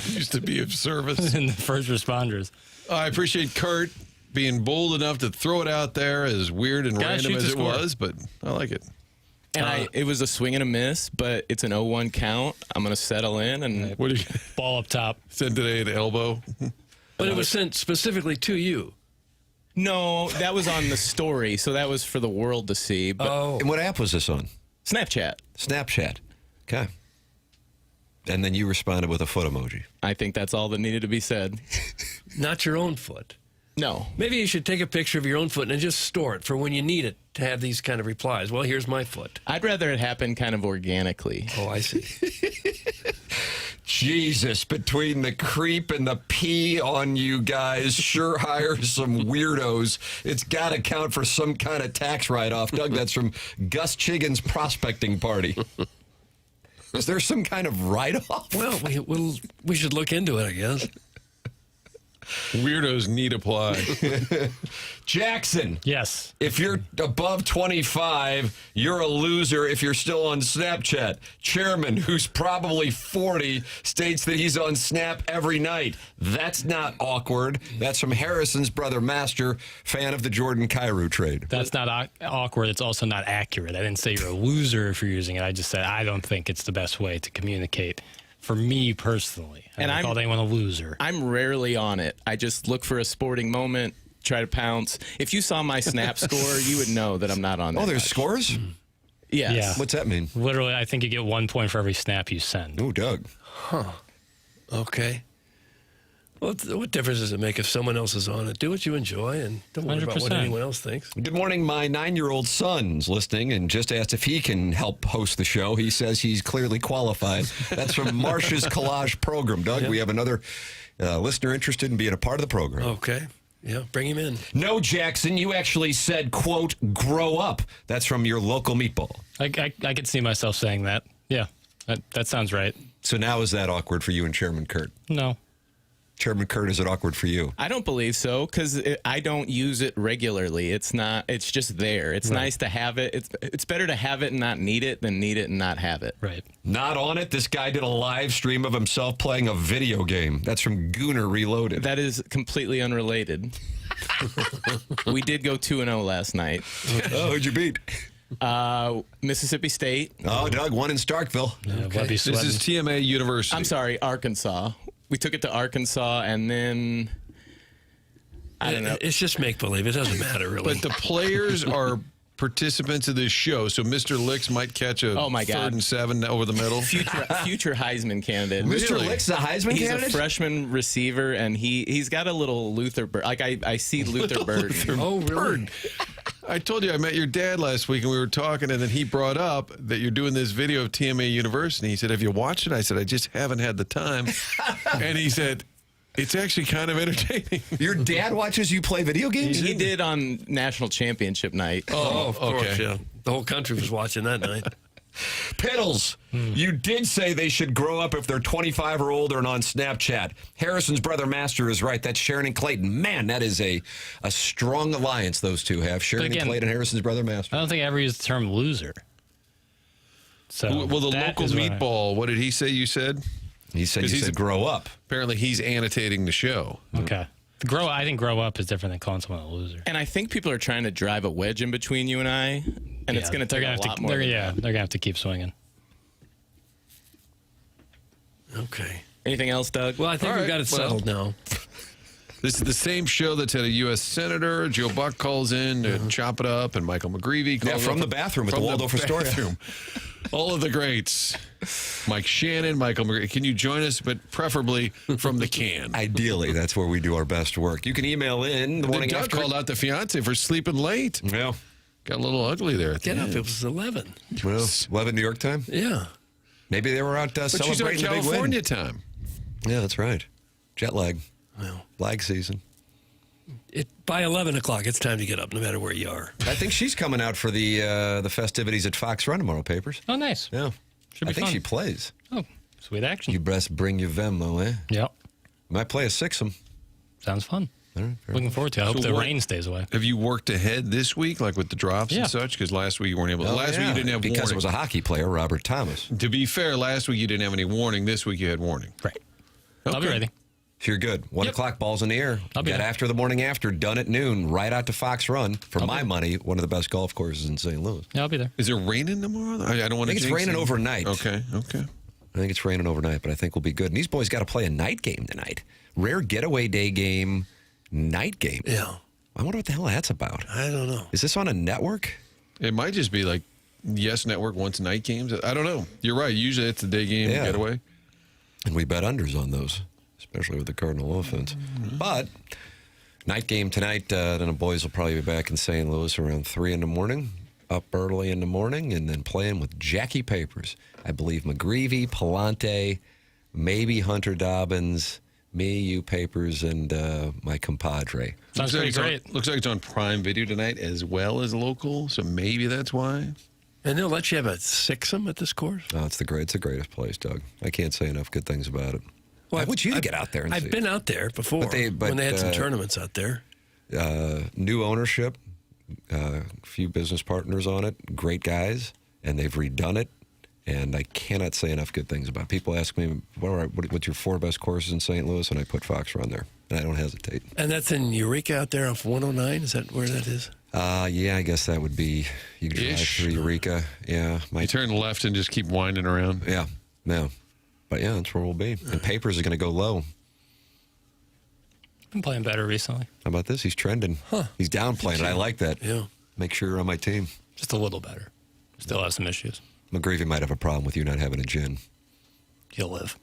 used to be of service. and the first responders. I appreciate Kurt being bold enough to throw it out there, as weird and Gotta random shoot as the it score. was, but I like it. And it was a swing and a miss, but it's an 0-1 count. I'm going to settle in and What do you Ball up top. said today at elbow? But it was sent specifically to you. No, that was on the story, so that was for the world to see. But And what app was this on? Snapchat. Snapchat. Okay. And then you responded with a foot emoji. I think that's all that needed to be said. Not your own foot. No. Maybe you should take a picture of your own foot and just store it for when you need it to have these kind of replies. Well, here's my foot. I'd rather it happen kind of organically. Oh, I see. Jesus, between the creep and the pee on you guys, sure hire some weirdos. It's got to count for some kind of tax write-off. Doug, that's from Gus Chiggin's prospecting party. Is there some kind of write-off? Well, we should look into it, I guess. Weirdos need apply. Jackson. Yes. If you're above 25, you're a loser if you're still on Snapchat. Chairman, who's probably 40, states that he's on Snap every night. That's not awkward. That's from Harrison's brother, Master, fan of the Jordan Cairo trade. That's not awkward. It's also not accurate. I didn't say you're a loser if you're using it. I just said I don't think it's the best way to communicate. For me personally, And I I'm- called anyone a loser. I'm rarely on it. I just look for a sporting moment, try to pounce. If you saw my Snap score, you would know that I'm not on that. Oh, there's scores? Yes. Yeah. What's that mean? Literally, I think you get 1 point for every snap you send. Oh, Doug. Okay. Well, what difference does it make if someone else is on it? Do what you enjoy and don't worry about what 100%. anyone else thinks. Good morning. My 9-year-old son's listening and just asked if he can help host the show. He says he's clearly qualified. That's from Marcia's Collage program. Doug, we have another listener interested in being a part of the program. Okay. Yeah, bring him in. No, Jackson, you actually said, quote, grow up. That's from your local meatball. I could see myself saying that. Yeah, that sounds right. So now is that awkward for you and Chairman Kurt? No. Chairman Kurt, is it awkward for you? I don't believe so because I don't use it regularly. It's not. It's just there. It's nice to have it. It's better to have it and not need it than need it and not have it. Right. Not on it. This guy did a live stream of himself playing a video game. That's from Gooner Reloaded. That is completely unrelated. We did go 2-0 last night. Oh, who'd you beat? Mississippi State. Oh, Doug, one in Starkville. Yeah, Webby This sweating. is TMA University. I'm sorry, Arkansas. We took it to Arkansas, and then I don't know. It's just make believe. It doesn't matter really. But the players are participants of this show. So Mr. Licks might catch a third and 7 over the middle. Future Heisman candidate. Mr. Licks is a Heisman candidate? He's a freshman receiver, and he's got a little Luther Bird. Like, I see Luther Bird. Oh, really? I told you I met your dad last week, and we were talking, and then he brought up that you're doing this video of TMA University. He said, have you watched it? I said, I just haven't had the time. And he said, it's actually kind of entertaining. Your dad watches you play video games? He did on National Championship night. Oh, of course, yeah. The whole country was watching that night. Piddles, you did say they should grow up if they're 25 or older and on Snapchat. Harrison's brother Master is right. That's Sharon and Clayton. Man, that is a strong alliance those two have. Sharon and Clayton, Harrison's brother Master. I don't think I ever used the term loser. So well, the local meatball, what did he say you said? He said you said grow up. Apparently he's annotating the show. Okay. I think grow up is different than calling someone a loser. And I think people are trying to drive a wedge in between you and I, and it's going to take a lot more. They're going to have to keep swinging. Okay. Anything else, Doug? Well, I think we've got it settled now. This is the same show that's had a U.S. Senator. Joe Buck calls in to chop it up, and Michael McGreevy calls from the bathroom at the Waldorf Astoria. All of the greats. Mike Shannon, Michael McGreevy. Can you join us, but preferably from the can? Ideally, that's where we do our best work. You can email in the morning Doug after. Called out the fiance for sleeping late. Yeah. Got a little ugly there. Get up. It was 11. Well, 11 New York time? Yeah. Maybe they were out celebrating the big win. California time. Yeah, that's right. Jet lag. Well, lag season. By 11 o'clock, it's time to get up, no matter where you are. I think she's coming out for the festivities at Fox Run tomorrow, Papers. Oh, nice. Yeah. Should be I think fun. she plays. Oh, sweet action. You best bring your Venmo, eh? Yep. Might play a six'em. Sounds fun. All right, looking forward to it. I hope the rain stays away. Have you worked ahead this week, like with the drops and such? Because last week you weren't able to. Last week you didn't have warning. Because it was a hockey player, Robert Thomas. To be fair, last week you didn't have any warning. This week you had warning. Right. Okay. I'll be ready. So you're good. 1 o'clock, balls in the air. I'll be Get there. after the morning after, done at noon, right out to Fox Run. For my money, one of the best golf courses in St. Louis. Yeah, I'll be there. Is it raining tomorrow? I don't want to. I think it's raining overnight. Okay. I think it's raining overnight, but I think we'll be good. And these boys got to play a night game tonight. Rare getaway day game, night game. Yeah. I wonder what the hell that's about. I don't know. Is this on a network? It might just be like Yes Network wants night games. I don't know. You're right. Usually it's the day game getaway. And we bet unders on those, especially with the Cardinal offense. Mm-hmm. But night game tonight, then the boys will probably be back in St. Louis around 3 in the morning, up early in the morning, and then playing with Jackie Papers. I believe McGreevy, Palante, maybe Hunter Dobbins, me, you Papers, and my compadre. Sounds pretty great. Looks like it's on Prime Video tonight as well as local, so maybe that's why. And they'll let you have a six'em at this course? Oh, it's the greatest place, Doug. I can't say enough good things about it. Well, I want you to get out there and see. I've been out there before when they had some tournaments out there. New ownership, a few business partners on it, great guys, and they've redone it. And I cannot say enough good things about it. People ask me, what's your 4 best courses in St. Louis? And I put Fox Run there. And I don't hesitate. And that's in Eureka out there off 109? Is that where that is? Yeah, I guess that would be, you can drive through Eureka. Yeah. You turn left and just keep winding around. Yeah. But yeah, that's where we'll be. And Papers is going to go low. Been playing better recently. How about this? He's trending. Huh. He's downplaying it. I like that. Yeah. Make sure you're on my team. Just a little better. Still have some issues. McGreevy might have a problem with you not having a gin. He'll live.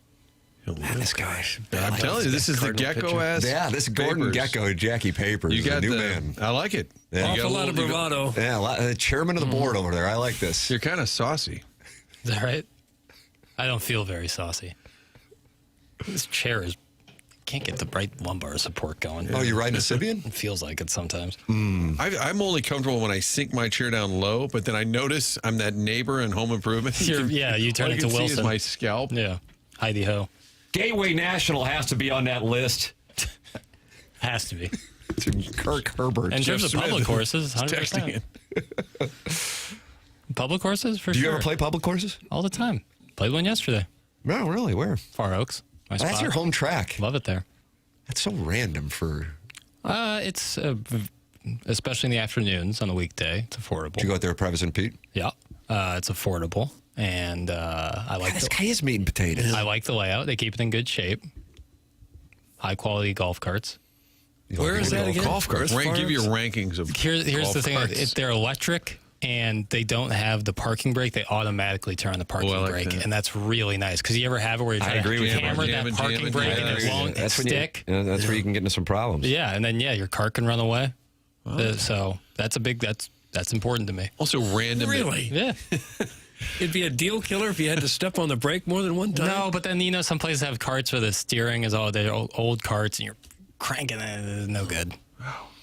Man, this guy. I'm telling you, this is the gecko-ass. Yeah, this Gordon Gecko, Jackie Papers. You got the new the man. I like it. Yeah. Awful lot of bravado. Yeah, chairman of the board over there. I like this. You're kind of saucy. Is that right? I don't feel very saucy. This chair can't get the right lumbar support going. Oh, you're riding a Sibian? It feels like it sometimes. I'm only comfortable when I sink my chair down low, but then I notice I'm that neighbor in Home Improvement. You turn all into you can see Wilson. is my scalp. Yeah, Heidi Ho. Gateway National has to be on that list. Has to be. Kirk Herbert. In terms of public courses, 100%. Public courses, for Do sure. you ever play public courses? All the time. Played one yesterday. No, really? Where? Far Oaks. My That's spot. your home track. Love it there. That's so random for... It's especially in the afternoons on a weekday. It's affordable. Did you go out there with Privacy and Pete? Yeah. It's affordable. And I like this guy is meat and potatoes. I like the layout. They keep it in good shape. High quality golf carts. Where is that again? Golf carts. Give your rankings of Here's golf the thing. carts. They're electric, and they don't have the parking brake, they automatically turn on the parking brake, and that's really nice. Because you ever have it where you try to hammer that parking brake and it won't stick? That's where you can get into some problems. Yeah, and then your car can run away. So that's that's important to me. Also, random. Really? Yeah. It'd be a deal killer if you had to step on the brake more than one time. No, but then some places have carts where the steering is all they're old carts, and you're cranking it. It's no good.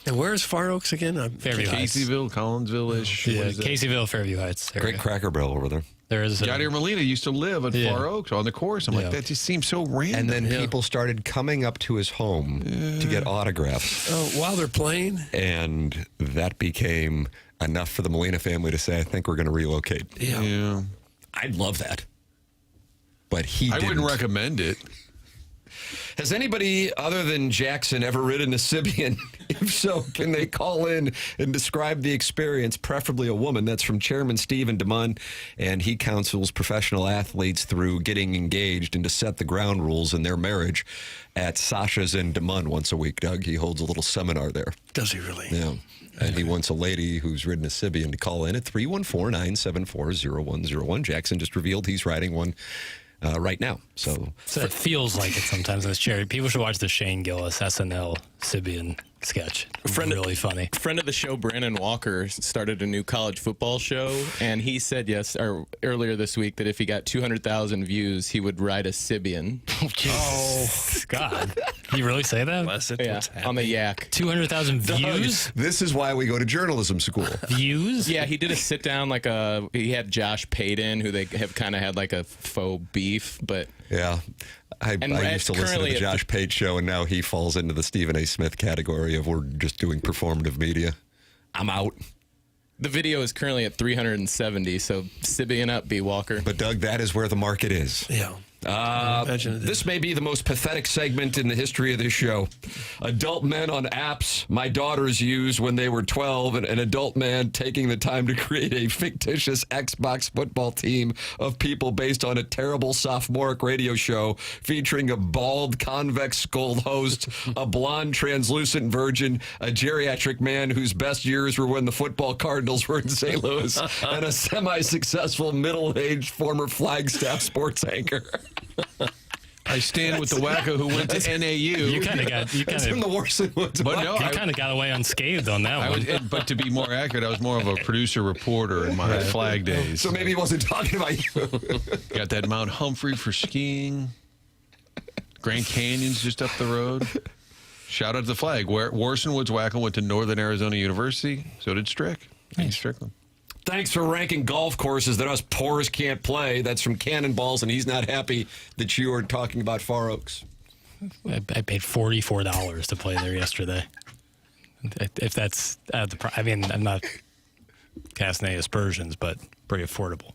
And where's Far Oaks again? Fairview Heights. Caseyville, Collinsville-ish. Yeah, Caseyville, Fairview Heights. Great Cracker Barrel over there. There is. Yadier Molina used to live at Far Oaks on the course. I'm like, that just seems so random. And then people started coming up to his home to get autographs. Oh, while they're playing? And that became enough for the Molina family to say, I think we're going to relocate. Yeah. I'd love that. But I wouldn't recommend it. Has anybody other than Jackson ever ridden a Sibian? If so, can they call in and describe the experience, preferably a woman? That's from Chairman Stephen DeMunn, and he counsels professional athletes through getting engaged and to set the ground rules in their marriage at Sasha's in DeMunn once a week. Doug, he holds a little seminar there. Does he really? Yeah. And he wants a lady who's ridden a Sibian to call in at 314-974-0101. Jackson just revealed he's riding one right now. So it feels like it sometimes in this charity. People should watch the Shane Gillis SNL Sibian sketch. Really funny. Friend of the show, Brandon Walker, started a new college football show, and he said earlier this week that if he got 200,000 views, he would ride a Sibian. Oh, God. You really say that? Yeah, on the Yak. 200,000 views? This is why we go to journalism school. Views? Yeah, he did a sit down he had Josh Payton, who they have kind of had like a faux beef, but yeah. I used to listen to the Josh Pate show, and now he falls into the Stephen A. Smith category of we're just doing performative media. I'm out. The video is currently at 370, so Sibian up, B. Walker. But, Doug, that is where the market is. Yeah. This may be the most pathetic segment in the history of this show. Adult men on apps my daughters used when they were 12, and an adult man taking the time to create a fictitious Xbox football team of people based on a terrible sophomoric radio show featuring a bald, convex-skulled host, a blonde, translucent virgin, a geriatric man whose best years were when the football Cardinals were in St. Louis, and a semi-successful, middle-aged former Flagstaff sports anchor. I stand with the wacko who went to NAU. You kind of got. You kind of got away unscathed on that one. But to be more accurate, I was more of a producer reporter in my flag days. So maybe he wasn't talking about you. Got that Mount Humphrey for skiing. Grand Canyon's just up the road. Shout out to the flag. Warson Woods Wacko went to Northern Arizona University. So did Strick. Thanks, Strickland. Thanks for ranking golf courses that us poors can't play. That's from Cannonballs, and he's not happy that you are talking about Far Oaks. I paid $44 to play there yesterday. If that's I mean, I'm not casting any aspersions, but pretty affordable.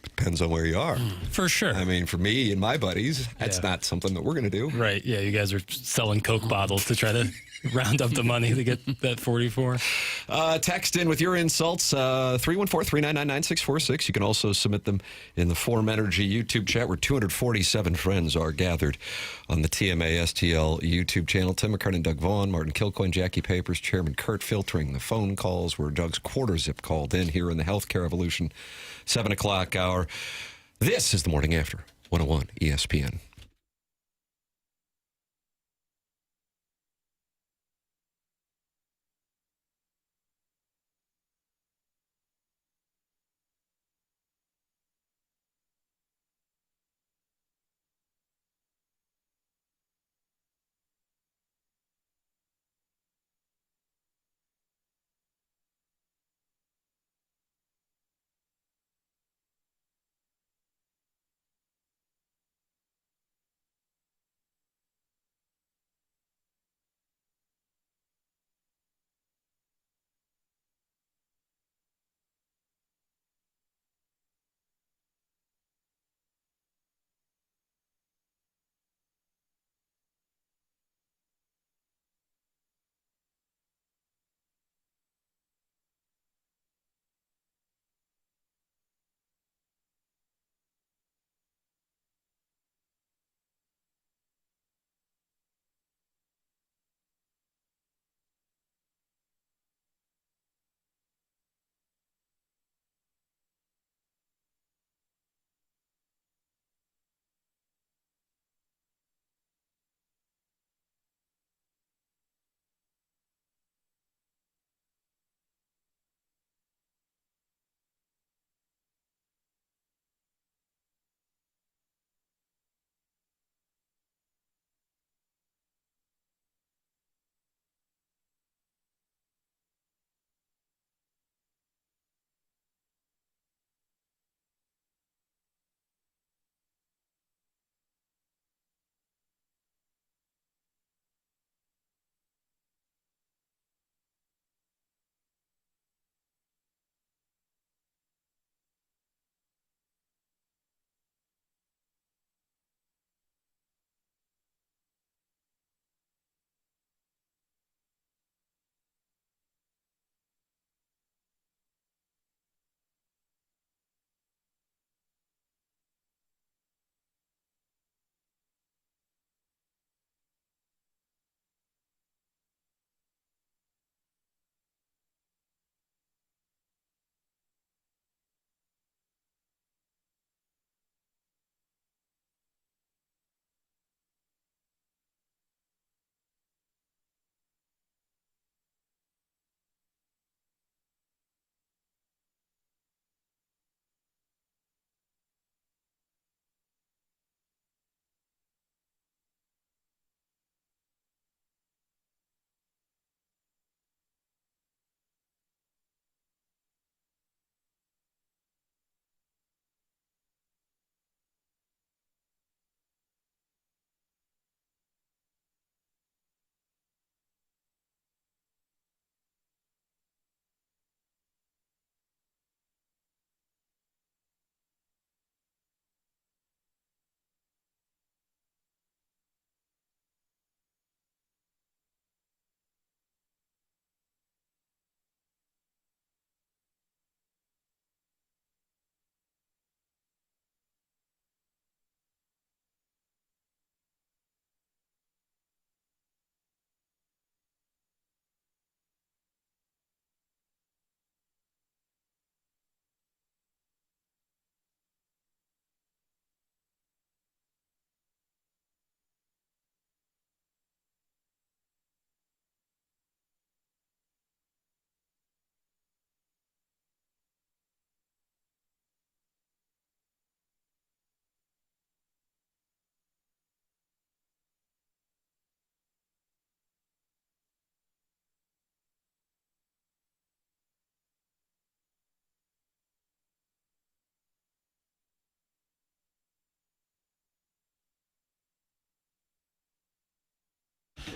Depends on where you are. For sure. I mean, for me and my buddies, that's not something that we're going to do. Right. Yeah, you guys are selling Coke bottles to try to round up the money to get that 44. Text in with your insults, 314-399-9646. You can also submit them in the Form Energy YouTube chat where 247 friends are gathered on the TMA STL YouTube channel. Tim McKernan, Doug Vaughn, Martin Kilcoyne, Jackie Papers, Chairman Kurt filtering the phone calls where Doug's quarter zip called in here in the Healthcare Revolution 7 o'clock hour. This is the Morning After 101 ESPN.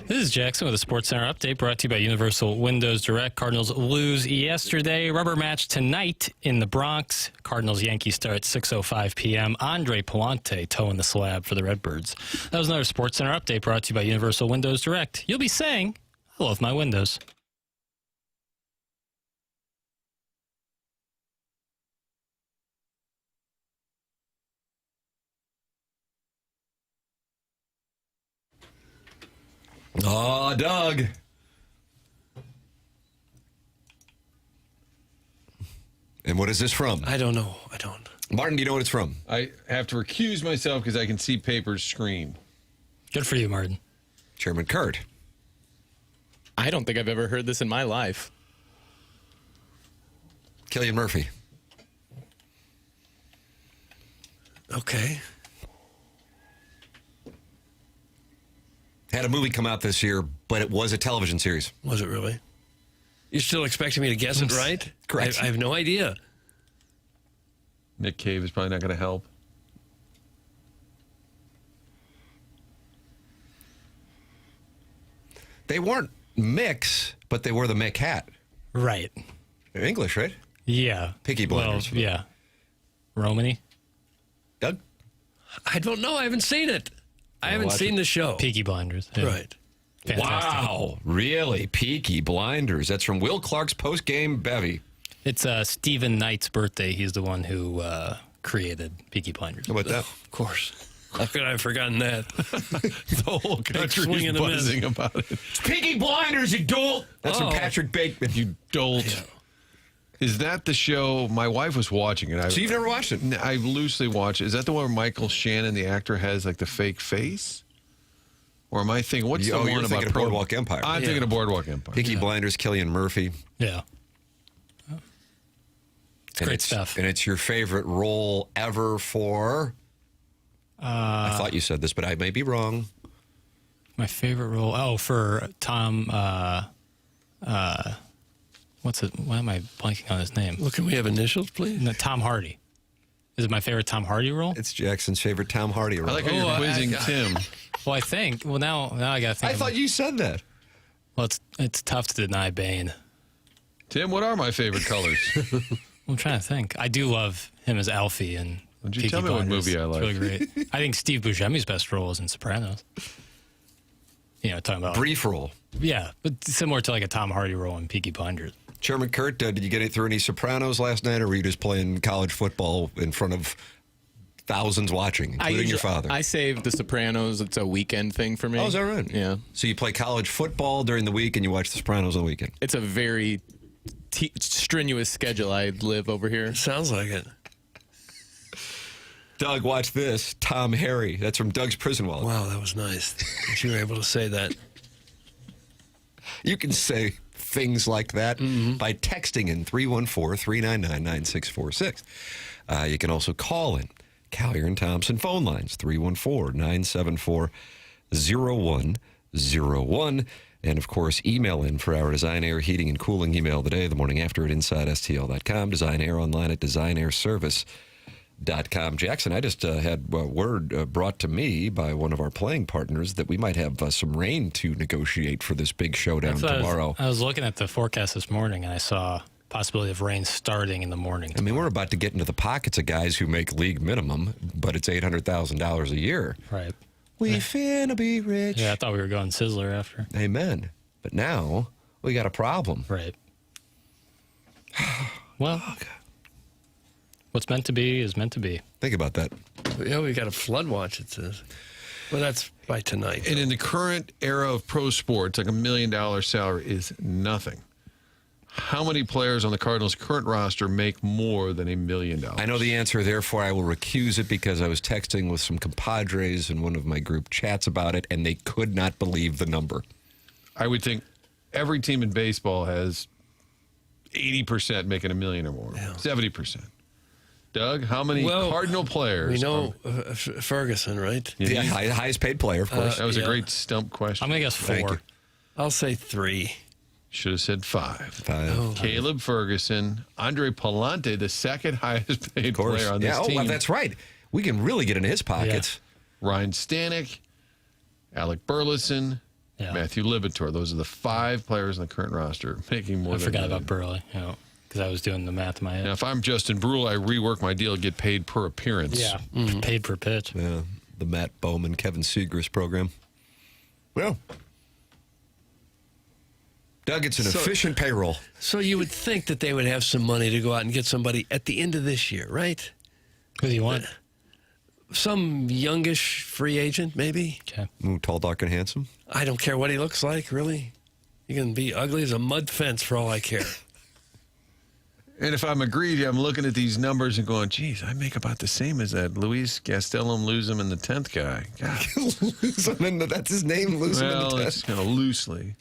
This is Jackson with a Sports Center update brought to you by Universal Windows Direct. Cardinals lose yesterday. Rubber match tonight in the Bronx. Cardinals-Yankees start at 6:05 p.m. Andre Palante toeing the slab for the Redbirds. That was another Sports Center update brought to you by Universal Windows Direct. You'll be saying, I love my windows. Oh, Doug. And what is this from? I don't know. I don't. Martin, do you know what it's from? I have to recuse myself because I can see Paper's screen. Good for you, Martin. Chairman Kurt. I don't think I've ever heard this in my life. Cillian Murphy. Okay. Had a movie come out this year, but it was a television series. Was it really? You're still expecting me to guess it right? Correct. I have no idea. Nick Cave is probably not going to help. They weren't Mix, but they were the Mick hat. Right. They're English, right? Yeah. Peaky Blinders. Well, yeah. Romany? Doug? I don't know. I haven't seen it. I haven't seen the show. Peaky Blinders. Yeah. Right. Fantastic. Wow. Really? Peaky Blinders. That's from Will Clark's post-game bevy. It's Stephen Knight's birthday. He's the one who created Peaky Blinders. How about that? Of course. How could I have forgotten that? The whole country swing is and a miss. buzzing about it. Peaky Blinders, you dolt! That's from Patrick Bateman. You dolt. Yeah. Is that the show? My wife was watching it. So you've never watched it? I loosely watched it. Is that the one where Michael Shannon, the actor, has like the fake face? Or am I thinking, what's the one you're about thinking of Boardwalk Empire. I'm thinking of Boardwalk Empire. Peaky Blinders, Cillian Murphy. Yeah. It's great stuff. And it's your favorite role ever for... I thought you said this, but I may be wrong. My favorite role? Oh, for Tom... what's it? Why am I blanking on his name? Well, can we have initials, please? No, Tom Hardy. Is it my favorite Tom Hardy role? It's Jackson's favorite Tom Hardy role. I like how you're quizzing Tim. Well, I think. Well, now I got to think. I thought you said that. Well, it's tough to deny Bane. Tim, what are my favorite colors? I'm trying to think. I do love him as Alfie and Would you Peaky tell me what Blinders. movie I like? It's really great. I think Steve Buscemi's best role is in Sopranos. You know, talking about Brief role. Yeah, but similar to like a Tom Hardy role in Peaky Blinders. Chairman Kurt, did you get it through any Sopranos last night, or were you just playing college football in front of thousands watching, including your father? I saved The Sopranos. It's a weekend thing for me. Oh, is that right? Yeah. So you play college football during the week and you watch The Sopranos on the weekend? It's a very strenuous schedule I live over here. Sounds like it. Doug, watch this. Tom Harry. That's from Doug's Prison Wallet. Wow, that was nice that you were able to say that. You can say things like that by texting in 314-399-9646. You can also call in Collier and Thompson phone lines, 314-974-0101. And, of course, email in for our Design Air Heating and Cooling email today, the morning after at InsideSTL.com, Design Air online at DesignAirService.com. Jackson, I just had word brought to me by one of our playing partners that we might have some rain to negotiate for this big showdown tomorrow. I was looking at the forecast this morning, and I saw possibility of rain starting in the morning. I mean, we're about to get into the pockets of guys who make league minimum, but it's $800,000 a year. Right. We finna be rich. Yeah, I thought we were going Sizzler after. Amen. But now we got a problem. Right. Well, what's meant to be is meant to be. Think about that. Yeah, we got a flood watch, it says. Well, that's by tonight. And in the current era of pro sports, like $1 million salary is nothing. How many players on the Cardinals' current roster make more than $1 million? I know the answer, therefore I will recuse it because I was texting with some compadres in one of my group chats about it, and they could not believe the number. I would think every team in baseball has 80% making $1 million or more, 70%. Doug, how many Cardinal players? We know Ferguson, right? Yeah, highest paid player, of course. That was a great stump question. I'm going to guess 4. I'll say 3. Should have said 5. Oh. Caleb Ferguson, Andre Palante, the second highest paid player on this team. Oh, well, that's right. We can really get into his pockets. Yeah. Ryan Stanek, Alec Burleson, Matthew Libator. Those are the 5 players in the current roster making more I than forgot about Burley, because I was doing the math in my head. Now, if I'm Justin Brule, I rework my deal, get paid per appearance. Yeah, paid per pitch. Yeah, the Matt Bowman, Kevin Segrist program. Well, Doug, it's an efficient payroll. So you would think that they would have some money to go out and get somebody at the end of this year, right? Who do you want? Some youngish free agent, maybe. Okay. Ooh, tall, dark, and handsome. I don't care what he looks like, really. He can be ugly as a mud fence for all I care. And if I'm McGreevy, I'm looking at these numbers and going, geez, I make about the same as that Luis Gastelum, lose him in the 10th guy. God. Lose him in that's his name, lose him in the 10th. It's kind of loosely.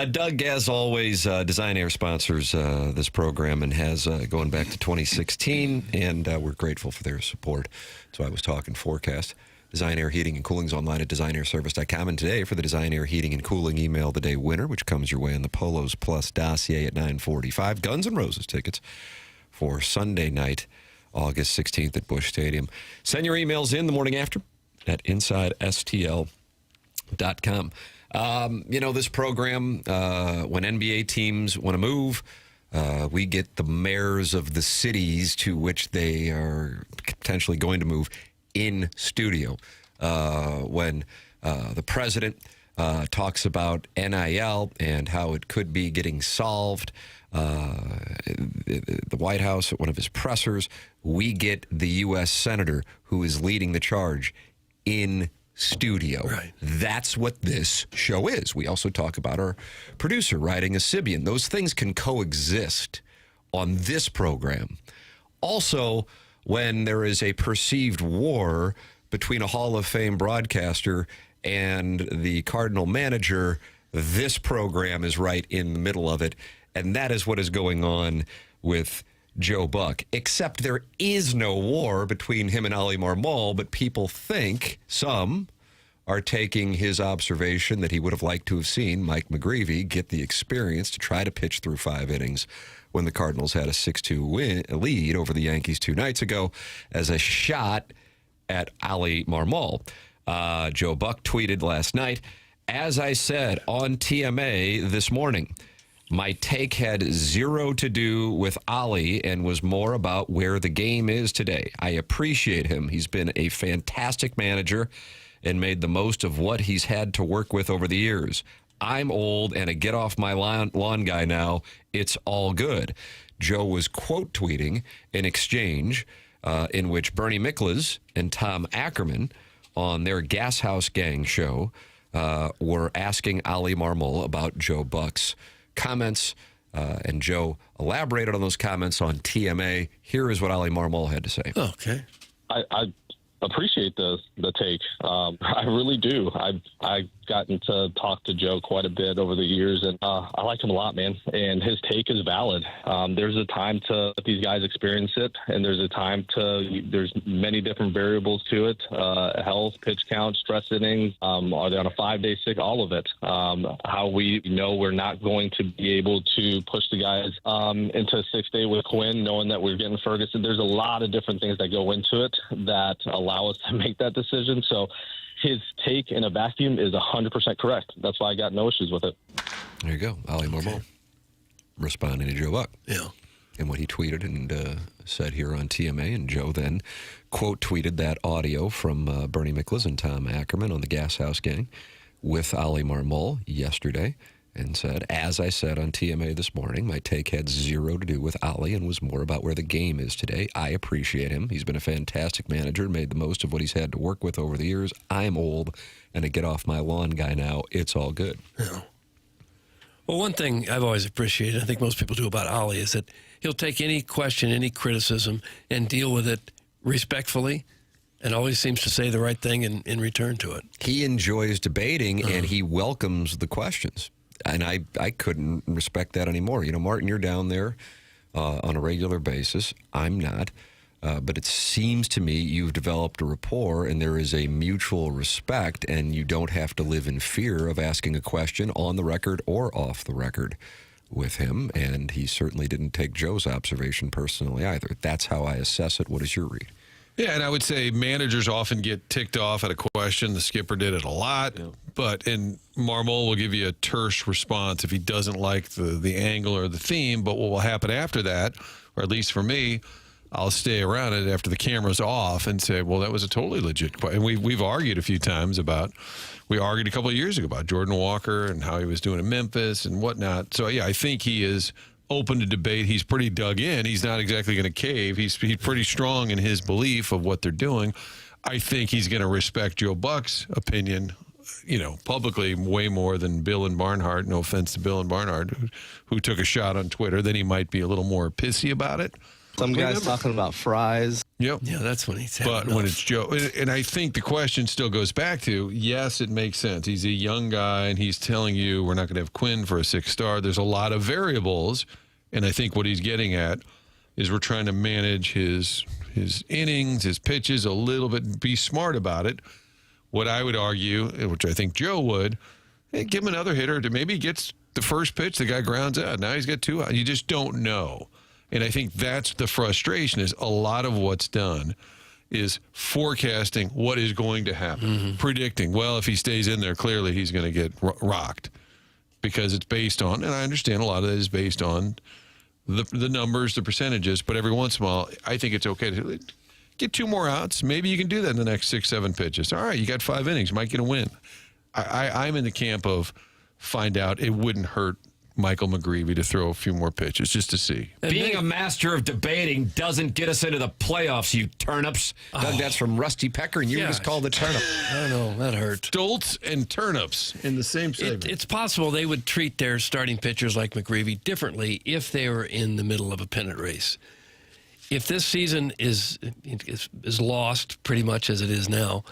Doug, as always, Design Air sponsors this program and has going back to 2016, and we're grateful for their support. So I was talking forecast. Design Air Heating and Cooling is online at designairservice.com. And today, for the Design Air Heating and Cooling Email of the Day winner, which comes your way in the Polos Plus dossier at 9:45, Guns N' Roses tickets for Sunday night, August 16th at Busch Stadium. Send your emails in the morning after at InsideSTL.com. This program, when NBA teams want to move, we get the mayors of the cities to which they are potentially going to move in studio. When the president talks about NIL and how it could be getting solved, the White House at one of his pressers, we get the U.S. senator who is leading the charge in studio. Right. That's what this show is. We also talk about our producer riding a Sibian. Those things can coexist on this program. Also, when there is a perceived war between a Hall of Fame broadcaster and the Cardinal manager, this program is right in the middle of it. And that is what is going on with Joe Buck, except there is no war between him and Oli Marmol, but people think, some are taking his observation that he would have liked to have seen Mike McGreevy get the experience to try to pitch through 5 innings when the Cardinals had a 6-2 lead over the Yankees 2 nights ago as a shot at Oli Marmol. Joe Buck tweeted last night, as I said on TMA this morning, my take had 0 to do with Oli and was more about where the game is today. I appreciate him. He's been a fantastic manager and made the most of what he's had to work with over the years. I'm old and a get off my lawn guy now. It's all good. Joe was quote tweeting an exchange in which Bernie Miklasz and Tom Ackerman on their Gas House Gang show were asking Oli Marmol about Joe Buck's comments, and Joe elaborated on those comments on TMA. Here is what Oli Marmol had to say. Okay. I appreciate the take. I really do. I've gotten to talk to Joe quite a bit over the years, and I like him a lot, man. And his take is valid. There's a time to let these guys experience it, and there's a time to. There's many different variables to it: health, pitch count, stress innings. Are they on a 5-day sick? All of it. How we know we're not going to be able to push the guys into a 6-day with Quinn, knowing that we're getting Ferguson. There's a lot of different things that go into it that allow us to make that decision. So his take in a vacuum is 100% correct. That's why I got no issues with it. There you go. Oli Marmol responding to Joe Buck. Yeah. And what he tweeted and said here on TMA. And Joe then quote tweeted that audio from Bernie Miklasz and Tom Ackerman on the Gas House Gang with Oli Marmol yesterday and said, as I said on TMA this morning, my take had 0 to do with Oli and was more about where the game is today. I appreciate him. He's been a fantastic manager and made the most of what he's had to work with over the years. I'm old and a get off my lawn guy now. It's all good. Yeah. Well, one thing I've always appreciated, I think most people do about Oli, is that he'll take any question, any criticism, and deal with it respectfully, and always seems to say the right thing in return to it. He enjoys debating, and he welcomes the questions. And I couldn't respect that anymore. You know, Martin, you're down there on a regular basis. I'm not. But it seems to me you've developed a rapport and there is a mutual respect, and you don't have to live in fear of asking a question on the record or off the record with him. And he certainly didn't take Joe's observation personally either. That's how I assess it. What is your read? Yeah, and I would say managers often get ticked off at a question. The skipper did it a lot. And Marmol will give you a terse response if he doesn't like the angle or the theme. But what will happen after that, or at least for me, I'll stay around it after the camera's off and say, well, that was a totally legit question. And we've argued a few times we argued a couple of years ago about Jordan Walker and how he was doing in Memphis and whatnot. So, yeah, I think he is open to debate. He's pretty dug in. He's not exactly going to cave. He's pretty strong in his belief of what they're doing. I think he's going to respect Joe Buck's opinion, publicly way more than Bill and Barnhart. No offense to Bill and Barnhart, who took a shot on Twitter. Then he might be a little more pissy about it. Some guys talking about fries. Yep. Yeah, that's when he's But when it's Joe, and I think the question still goes back to, yes, it makes sense. He's a young guy, and he's telling you we're not going to have Quinn for a 6-star. There's a lot of variables, and I think what he's getting at is we're trying to manage his innings, his pitches a little bit, be smart about it. What I would argue, which I think Joe would, give him another hitter. Maybe he gets the first pitch, the guy grounds out. Now he's got 2 out. You just don't know. And I think that's the frustration, is a lot of what's done is forecasting what is going to happen, predicting, well, if he stays in there, clearly he's going to get rocked, because it's based on, and I understand a lot of that is based on the numbers, the percentages, but every once in a while, I think it's okay to get 2 more outs. Maybe you can do that in the next 6-7 pitches. All right, you got 5 innings, you might get a win. I'm in the camp of find out. It wouldn't hurt Michael McGreevy to throw a few more pitches just to see. Being a master of debating doesn't get us into the playoffs, you turnips. Doug, that's from Rusty Pecker, and you were just called a turnip. I know, that hurt. Stoltz and turnips in the same segment. It's possible they would treat their starting pitchers like McGreevy differently if they were in the middle of a pennant race. If this season is lost pretty much as it is now,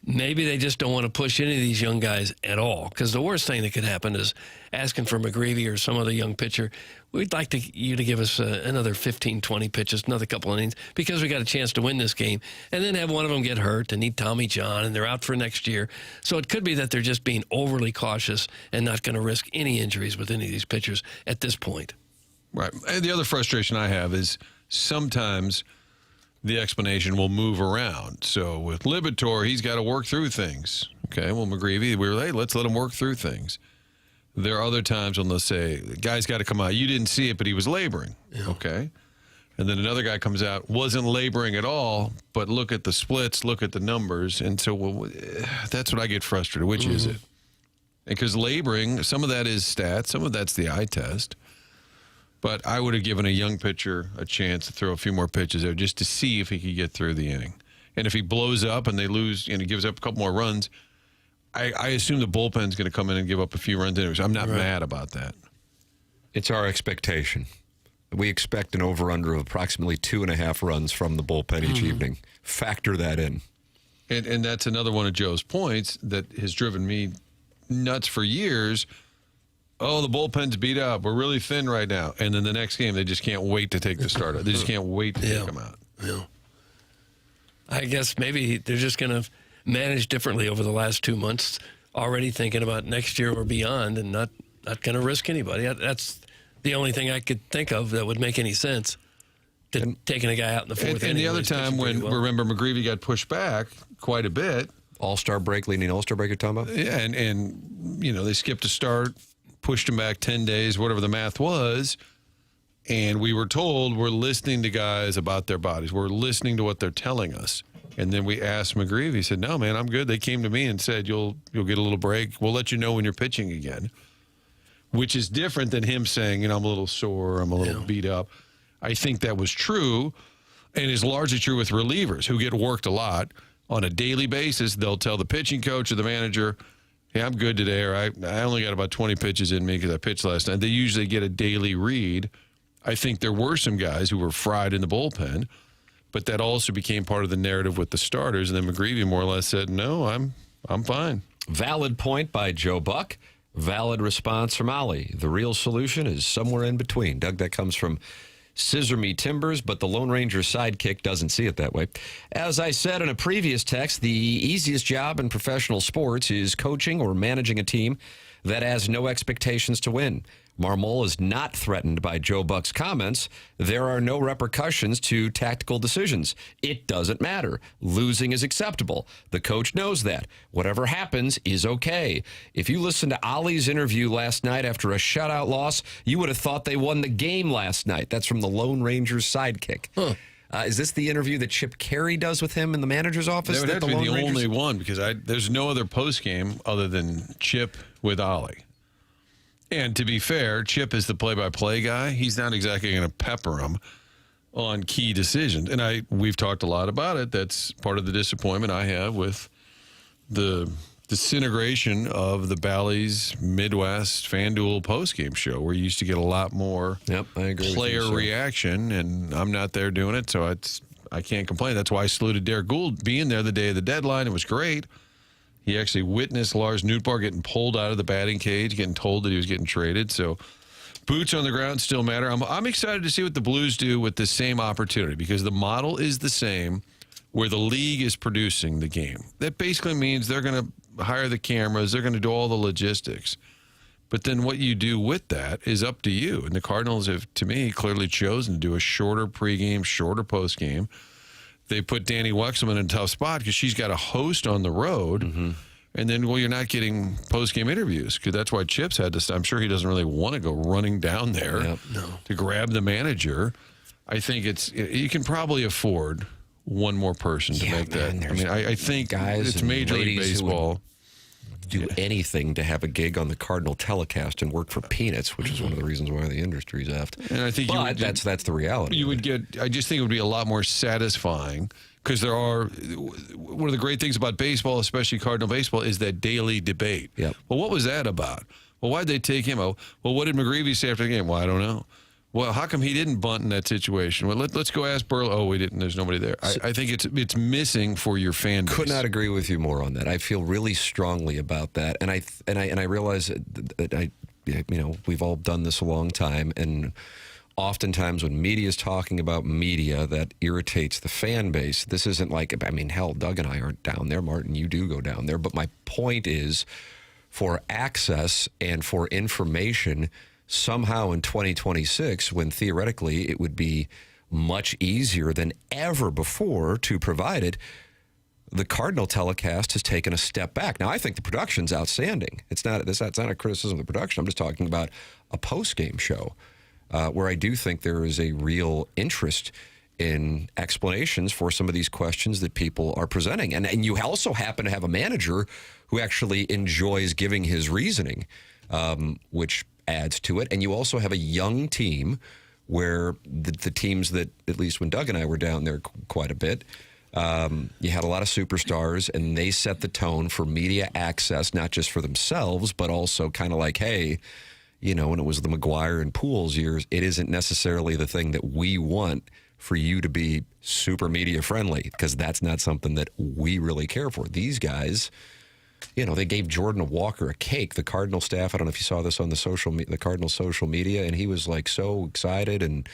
maybe they just don't want to push any of these young guys at all, because the worst thing that could happen is asking for McGreevy or some other young pitcher, we'd like you to give us another 15, 20 pitches, another couple innings, because we got a chance to win this game, and then have one of them get hurt and need Tommy John, and they're out for next year. So it could be that they're just being overly cautious and not going to risk any injuries with any of these pitchers at this point. Right. And the other frustration I have is sometimes the explanation will move around. So with Libator, he's got to work through things. Okay, well, McGreevy, we were like, hey, let's let him work through things. There are other times when they'll say, the guy's got to come out. You didn't see it, but he was laboring. Yeah. Okay. And then another guy comes out, wasn't laboring at all, but look at the splits, look at the numbers. And so that's what I get frustrated. Which is it? Because laboring, some of that is stats, some of that's the eye test. But I would have given a young pitcher a chance to throw a few more pitches there just to see if he could get through the inning. And if he blows up and they lose and he gives up a couple more runs, I assume the bullpen's going to come in and give up a few runs anyways. I'm not mad about that. It's our expectation. We expect an over-under of approximately 2.5 runs from the bullpen each evening. Factor that in. And that's another one of Joe's points that has driven me nuts for years. Oh, the bullpen's beat up. We're really thin right now. And then the next game, they just can't wait to take the starter. They just can't wait to take them out. Yeah. I guess maybe they're just going to manage differently over the last 2 months, already thinking about next year or beyond and not going to risk anybody. That's the only thing I could think of that would make any sense, taking a guy out in the fourth inning. And the other time when, remember, McGreevy got pushed back quite a bit. All-Star break, leading All-Star break you're talking about? Yeah, and they skipped a start, pushed him back 10 days, whatever the math was, and we were told we're listening to guys about their bodies. We're listening to what they're telling us. And then we asked McGreevy. He said, no, man, I'm good. They came to me and said, you'll get a little break. We'll let you know when you're pitching again, which is different than him saying, I'm a little sore, I'm a little beat up. I think that was true and is largely true with relievers who get worked a lot on a daily basis. They'll tell the pitching coach or the manager, hey, I'm good today, or I only got about 20 pitches in me because I pitched last night. They usually get a daily read. I think there were some guys who were fried in the bullpen, but that also became part of the narrative with the starters. And then McGreevy more or less said, no, I'm fine. Valid point by Joe Buck. Valid response from Oli. The real solution is somewhere in between. Doug, that comes from Scissor Me Timbers, but the Lone Ranger sidekick doesn't see it that way. As I said in a previous text, the easiest job in professional sports is coaching or managing a team that has no expectations to win. Marmol is not threatened by Joe Buck's comments. There are no repercussions to tactical decisions. It doesn't matter. Losing is acceptable. The coach knows that. Whatever happens is okay. If you listen to Oli's interview last night after a shutout loss, you would have thought they won the game last night. That's from the Lone Ranger's sidekick. Huh. Is this the interview that Chip Carey does with him in the manager's office? That would have to be the only one, because there's no other postgame other than Chip with Oli. And to be fair, Chip is the play-by-play guy. He's not exactly going to pepper him on key decisions. And we've talked a lot about it. That's part of the disappointment I have with the disintegration of the Bally's Midwest FanDuel postgame show, where you used to get a lot more I agree player with you, reaction, and I'm not there doing it, so I can't complain. That's why I saluted Derek Gould being there the day of the deadline. It was great. He actually witnessed Lars Nootbaar getting pulled out of the batting cage, getting told that he was getting traded. So boots on the ground still matter. I'm excited to see what the Blues do with the same opportunity, because the model is the same where the league is producing the game. That basically means they're going to hire the cameras. They're going to do all the logistics. But then what you do with that is up to you. And the Cardinals have, to me, clearly chosen to do a shorter pregame, shorter postgame. They put Danny Wexelman in a tough spot because she's got a host on the road. Mm-hmm. And then, you're not getting post-game interviews, because that's why Chip's had to. I'm sure he doesn't really want to go running down there to grab the manager. I think you can probably afford one more person to make that. I mean, I think it's Major League Baseball. Do anything to have a gig on the Cardinal telecast and work for peanuts, which is one of the reasons why the industry's effed. And I think that's the reality. You would get. I just think it would be a lot more satisfying, because there are one of the great things about baseball, especially Cardinal baseball, is that daily debate. Yep. Well, what was that about? Well, why'd they take him out? Well, what did McGreevy say after the game? Well, I don't know. Well, how come he didn't bunt in that situation? Well, let's go ask Burlow. Oh, we didn't. There's nobody there. I think it's missing for your fan base. Could not agree with you more on that. I feel really strongly about that, and I realize that we've all done this a long time, and oftentimes when media is talking about media, that irritates the fan base. This isn't like, hell, Doug and I aren't down there. Martin, you do go down there, but my point is, for access and for information, somehow in 2026, when theoretically it would be much easier than ever before to provide it, the Cardinal telecast has taken a step back. Now, I think the production's outstanding. It's not a criticism of the production. I'm just talking about a post-game show where I do think there is a real interest in explanations for some of these questions that people are presenting. And you also happen to have a manager who actually enjoys giving his reasoning, which adds to it. And you also have a young team where the teams that, at least when Doug and I were down there quite a bit, you had a lot of superstars, and they set the tone for media access, not just for themselves, but also kind of like, hey, when it was the McGuire and Pools years, it isn't necessarily the thing that we want for you to be super media friendly, because that's not something that we really care for. These guys, they gave Jordan Walker a cake. The Cardinal staff, I don't know if you saw this on the Cardinal social media, and he was like so excited and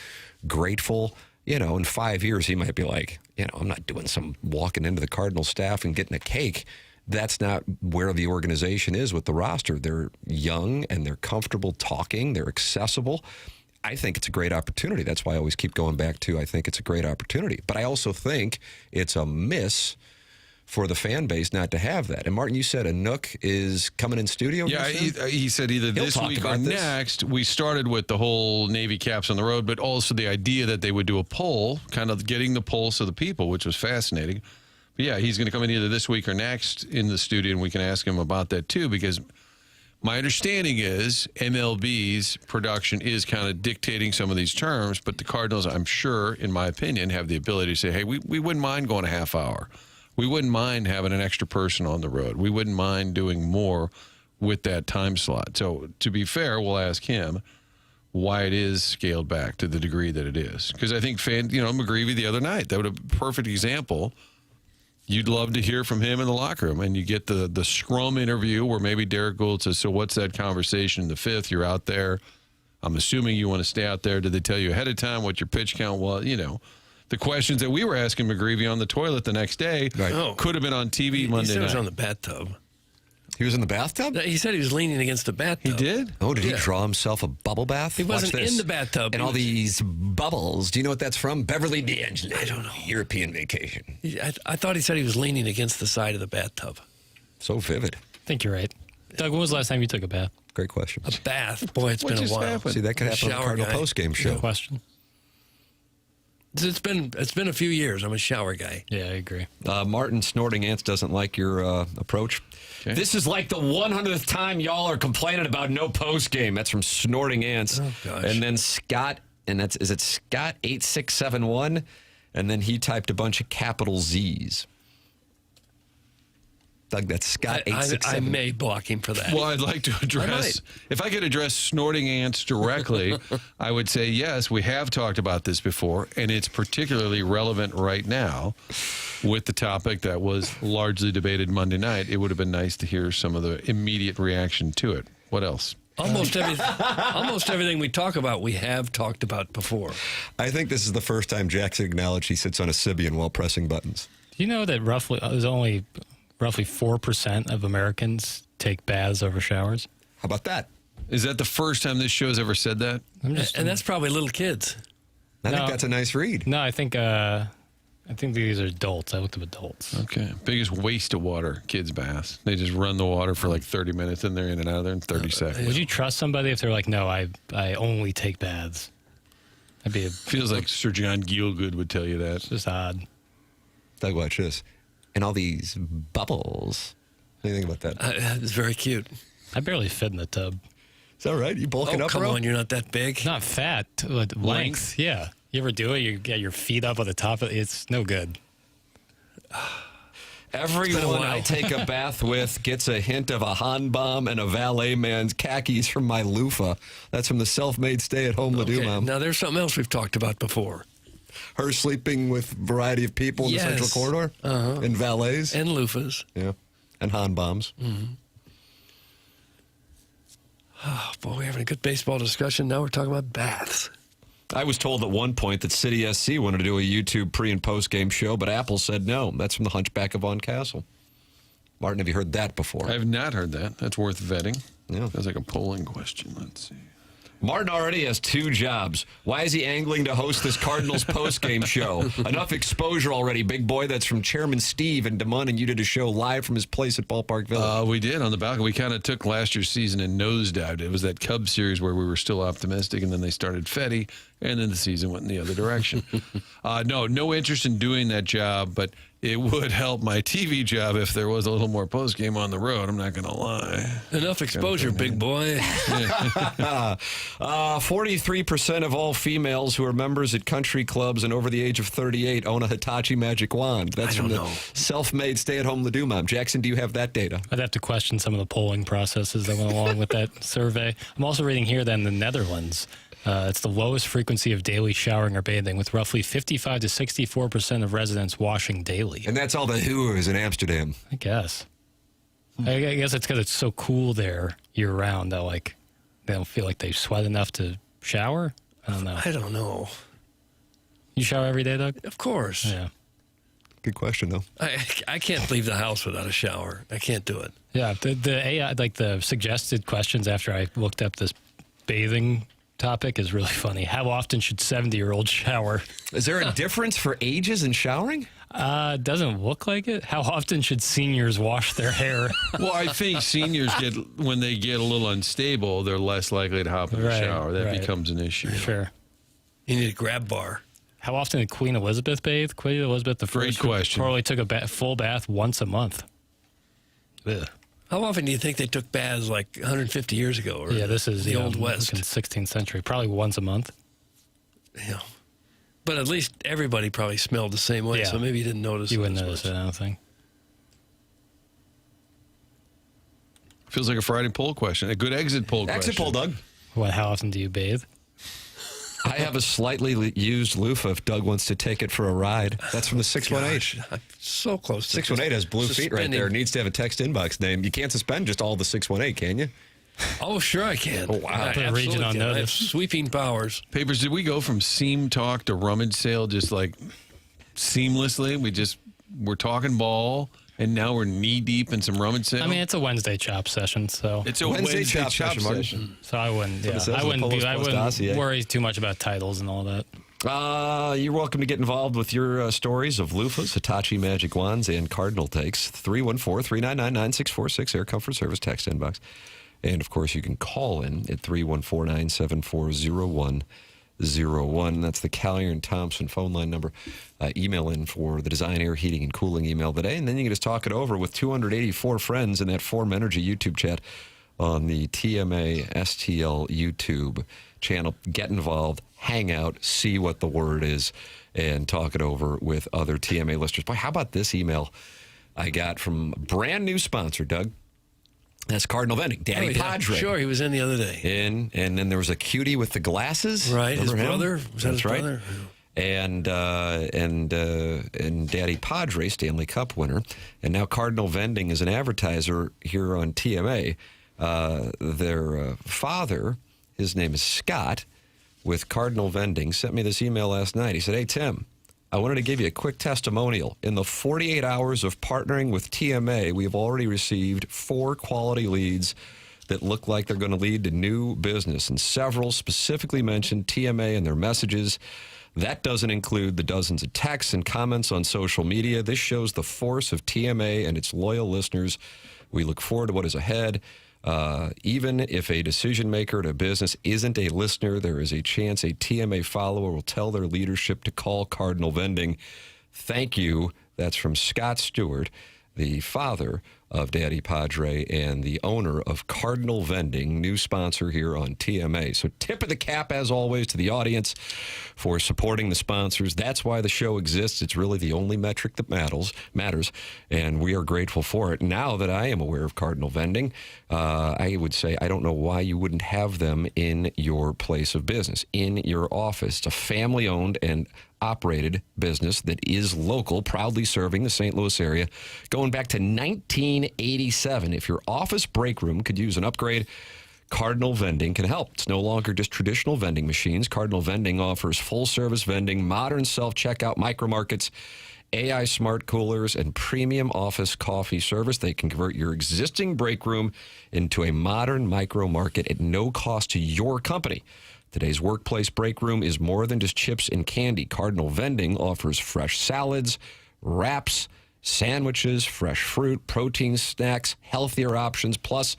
grateful. In 5 years, he might be like, I'm not doing some walking into the Cardinal staff and getting a cake. That's not where the organization is with the roster. They're young and they're comfortable talking. They're accessible. I think it's a great opportunity. That's why I always keep going back to, I think it's a great opportunity. But I also think it's a miss for the fan base not to have that. And Martin, you said Anook is coming in studio? Yeah, he said either this week or next. We started with the whole Navy caps on the road, but also the idea that they would do a poll, kind of getting the pulse of the people, which was fascinating. But yeah, he's going to come in either this week or next in the studio, and we can ask him about that too, because my understanding is MLB's production is kind of dictating some of these terms, but the Cardinals, I'm sure, in my opinion, have the ability to say, hey, we wouldn't mind going a half hour. We wouldn't mind having an extra person on the road. We wouldn't mind doing more with that time slot. So to be fair, we'll ask him why it is scaled back to the degree that it is. Because I think McGreevy the other night, that would have a perfect example. You'd love to hear from him in the locker room, and you get the scrum interview where maybe Derek Gould says, so what's that conversation in the fifth? You're out there. I'm assuming you want to stay out there. Did they tell you ahead of time what your pitch count was? The questions that we were asking McGreevy on the toilet the next day could have been on TV Monday night. He was on the bathtub. He was in the bathtub? He said he was leaning against the bathtub. He did? Oh, did he draw himself a bubble bath? He wasn't in the bathtub. And all these bubbles. Do you know what that's from? Beverly D'Angelo. I don't know. European Vacation. I thought he said he was leaning against the side of the bathtub. So vivid. I think you're right. Doug, when was the last time you took a bath? Great question. A bath? Boy, it's been a while. See, that could happen on the Cardinal post-game show. Good question. It's been a few years. I'm a shower guy. Yeah, I agree. Martin Snorting Ants doesn't like your approach. Okay. This is like the 100th time y'all are complaining about no post-game. That's from Snorting Ants. Oh, gosh. And then Scott, and is it Scott 8671? And then he typed a bunch of capital Z's. Doug, that's Scott 867. I may block him for that. Well, I'd like to address, if I could address Snorting Ants directly, I would say, yes, we have talked about this before, and it's particularly relevant right now with the topic that was largely debated Monday night. It would have been nice to hear some of the immediate reaction to it. What else? Almost everything we talk about, we have talked about before. I think this is the first time Jackson acknowledged he sits on a Sibian while pressing buttons. Do you know that there's only roughly 4% of Americans take baths over showers? How about that? Is that the first time this show's ever said that? And that's probably little kids. I think that's a nice read. No, I think these are adults. I looked up adults. Okay. Biggest waste of water, kids' baths. They just run the water for like 30 minutes and they're in and out of there in 30 seconds. Would you trust somebody if they're like, no, I only take baths? Feels like Sir John Gielgud would tell you that. It's just odd. Doug, watch this. And all these bubbles. What do you think about that? It's very cute. I barely fit in the tub. Is that right? You bulking up, come bro? on, you're not that big. Not fat. Length. Yeah. You ever do it? You get your feet up on the top of it. It's no good. Everyone I take a bath with gets a hint of a Han bomb and a valet man's khakis from my loofah. That's from the self-made stay-at-home Ladue mom. Now, there's something else we've talked about before. Her sleeping with a variety of people in the central corridor? And valets? And loofahs. Yeah. And Han bombs. Mm-hmm. Oh, boy, we're having a good baseball discussion. Now we're talking about baths. I was told at one point that City SC wanted to do a YouTube pre- and post-game show, but Apple said no. That's from the Hunchback of Vaughn Castle. Martin, have you heard that before? I have not heard that. That's worth vetting. Yeah. That's like a polling question. Let's see. Martin already has 2 jobs. Why is he angling to host this Cardinals post-game show? Enough exposure already, big boy. That's from Chairman Steve in Des Moines, and you did a show live from his place at Ballpark Village. We did on the balcony. We kind of took last year's season and nosedived. It was that Cubs series where we were still optimistic, and then they started Fetty, and then the season went in the other direction. No interest in doing that job, but it would help my TV job if there was a little more post-game on the road. I'm not going to lie. Enough exposure, big boy. 43% of all females who are members at country clubs and over the age of 38 own a Hitachi magic wand. That's from the self-made stay-at-home Ladue mom. Jackson, do you have that data? I'd have to question some of the polling processes that went along with that survey. I'm also reading here that in the Netherlands, it's the lowest frequency of daily showering or bathing, with roughly 55 to 64% of residents washing daily. And that's all the hooers in Amsterdam. I guess. I guess it's because it's so cool there year-round that, like, they don't feel like they sweat enough to shower? I don't know. I don't know. You shower every day, Doug? Of course. Yeah. Good question, though. I can't leave the house without a shower. I can't do it. Yeah, the AI, like the suggested questions after I looked up this bathing topic is really funny. How often should 70-year-olds shower? Is there a difference for ages in showering? Doesn't look like it. How often should seniors wash their hair? Well, I think seniors when they get a little unstable, they're less likely to hop in the shower. That becomes an issue. Sure. You need a grab bar. How often did Queen Elizabeth bathe? Queen Elizabeth the First. Great question. Probably took a full bath once a month. Ugh. How often do you think they took baths like 150 years ago? Or this is the Old West. In the 16th century. Probably once a month. Yeah. But at least everybody probably smelled the same way, so maybe you didn't notice. You wouldn't notice it, I don't think. Feels like a Friday poll question. A good exit poll question. Exit poll, Doug. What? How often do you bathe? I have a slightly used loofah if Doug wants to take it for a ride. That's from the 618. I'm so close to 618 has blue feet right there. Needs to have a text inbox name. You can't suspend just all the 618, can you? Oh, sure I can. Oh, wow. Put a region on I have notice. sweeping powers. Papers, did we go from seam talk to rummage sale just like seamlessly? We're talking ball, And now we're knee deep in some rummage sale. I mean, it's a Wednesday chop session, so it's a Wednesday chop session. So I wouldn't worry too much about titles and all that. You're welcome to get involved with your stories of loofahs, Hitachi Magic Wands, and Cardinal takes. 314-399-9646, Air Comfort Service text inbox. And, of course, you can call in at 314-974-0101. That's the Callier and Thompson phone line number. Email in for the Design, Air, Heating, and Cooling email today. And then you can just talk it over with 284 friends in that Form Energy YouTube chat on the TMA STL YouTube channel. Get involved, hang out, see what the word is, and talk it over with other TMA listeners. Boy, how about this email I got from a brand new sponsor, Doug? That's Cardinal Vending, Daddy Padre. Sure, he was in the other day. And then there was a cutie with the glasses. Right, Remember his him? brother. Was that his brother? And Daddy Padre, Stanley Cup winner, and now Cardinal Vending is an advertiser here on TMA. Their father, his name is Scott, with Cardinal Vending, sent me this email last night. He said, "Hey Tim, I wanted to give you a quick testimonial. In the 48 hours of partnering with TMA, we have already received 4 quality leads that look like they're going to lead to new business, and several specifically mentioned TMA in their messages. That doesn't include the dozens of texts and comments on social media. This shows the force of TMA and its loyal listeners. We look forward to what is ahead. Even if a decision maker at a business isn't a listener, there is a chance a TMA follower will tell their leadership to call Cardinal Vending. Thank you." That's from Scott Stewart, the father of Daddy Padre and the owner of Cardinal Vending, new sponsor here on TMA. So tip of the cap, as always, to the audience for supporting the sponsors. That's why the show exists. It's really the only metric that matters, and we are grateful for it. Now that I am aware of Cardinal Vending, I would say I don't know why you wouldn't have them in your place of business, in your office. It's a family-owned and operated business that is local, proudly serving the St. Louis area, going back to 1987. If your office break room could use an upgrade, Cardinal Vending can help. It's no longer just traditional vending machines. Cardinal Vending offers full-service vending, modern self-checkout micro markets, AI smart coolers, and premium office coffee service. They can convert your existing break room into a modern micro market at no cost to your company. Today's workplace break room is more than just chips and candy. Cardinal Vending offers fresh salads, wraps, sandwiches, fresh fruit, protein snacks, healthier options, plus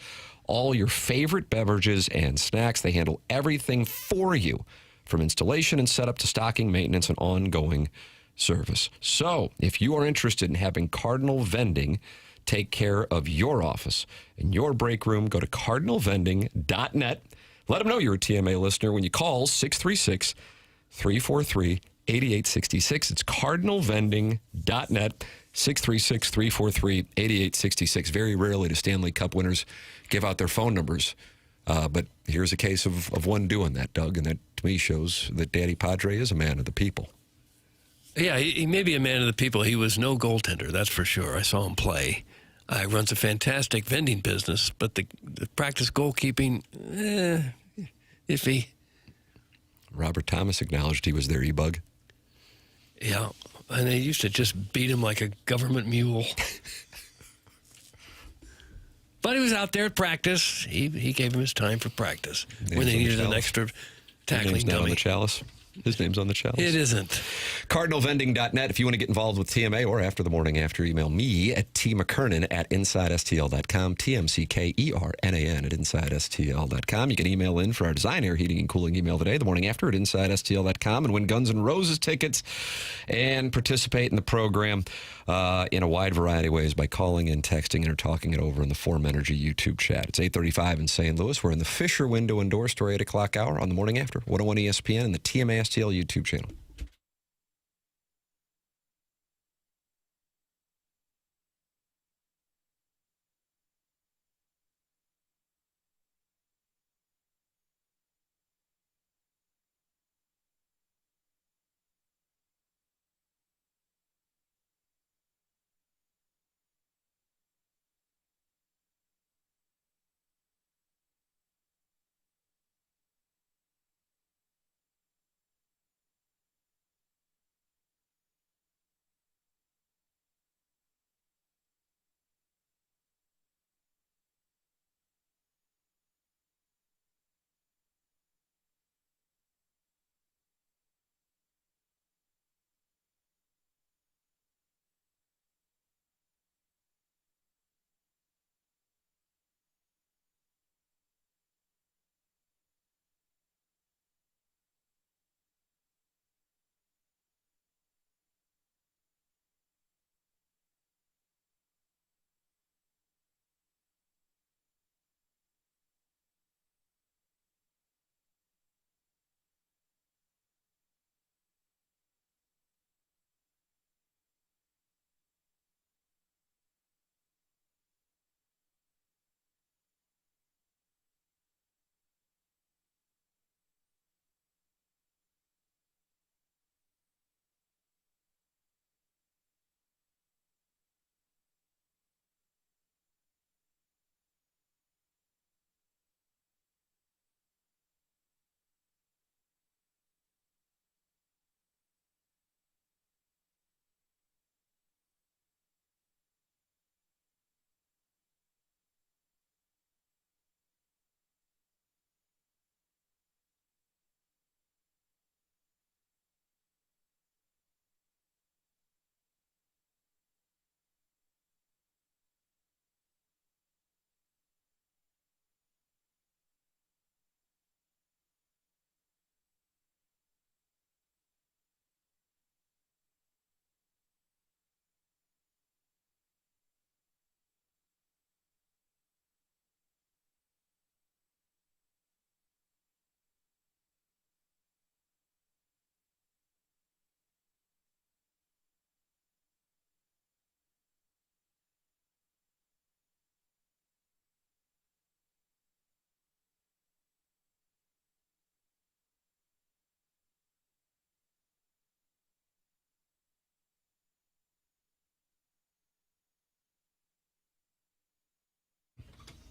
all your favorite beverages and snacks. They handle everything for you, from installation and setup to stocking, maintenance, and ongoing service. So if you are interested in having Cardinal Vending take care of your office and your break room, go to cardinalvending.net. Let them know you're a TMA listener when you call 636-343-8866. It's cardinalvending.net, 636-343-8866. Very rarely do Stanley Cup winners give out their phone numbers. But here's a case of one doing that, Doug, and that to me shows that Daddy Padre is a man of the people. Yeah, he may be a man of the people. He was no goaltender, that's for sure. I saw him play. He runs a fantastic vending business, but the practice goalkeeping, iffy. Robert Thomas acknowledged he was their e-bug. Yeah, and they used to just beat him like a government mule. But he was out there at practice. He gave him his time for practice when they needed an extra tackling His name's not dummy. on the chalice. His name's on the chalice. It isn't. Cardinalvending.net. If you want to get involved with TMA or After the Morning After, email me at tmckernan@InsideSTL.com, TMCKERNAN at InsideSTL.com. You can email in for our Design, Air, Heating, and Cooling email today, the morning after, at InsideSTL.com, and win Guns N' Roses tickets and participate in the program in a wide variety of ways by calling in, texting, and or talking it over in the Form Energy YouTube chat. It's 8:35 in St. Louis. We're in the Fisher Window and Door Store 8 o'clock hour on the Morning After, 101 ESPN and the TMA STL YouTube channel.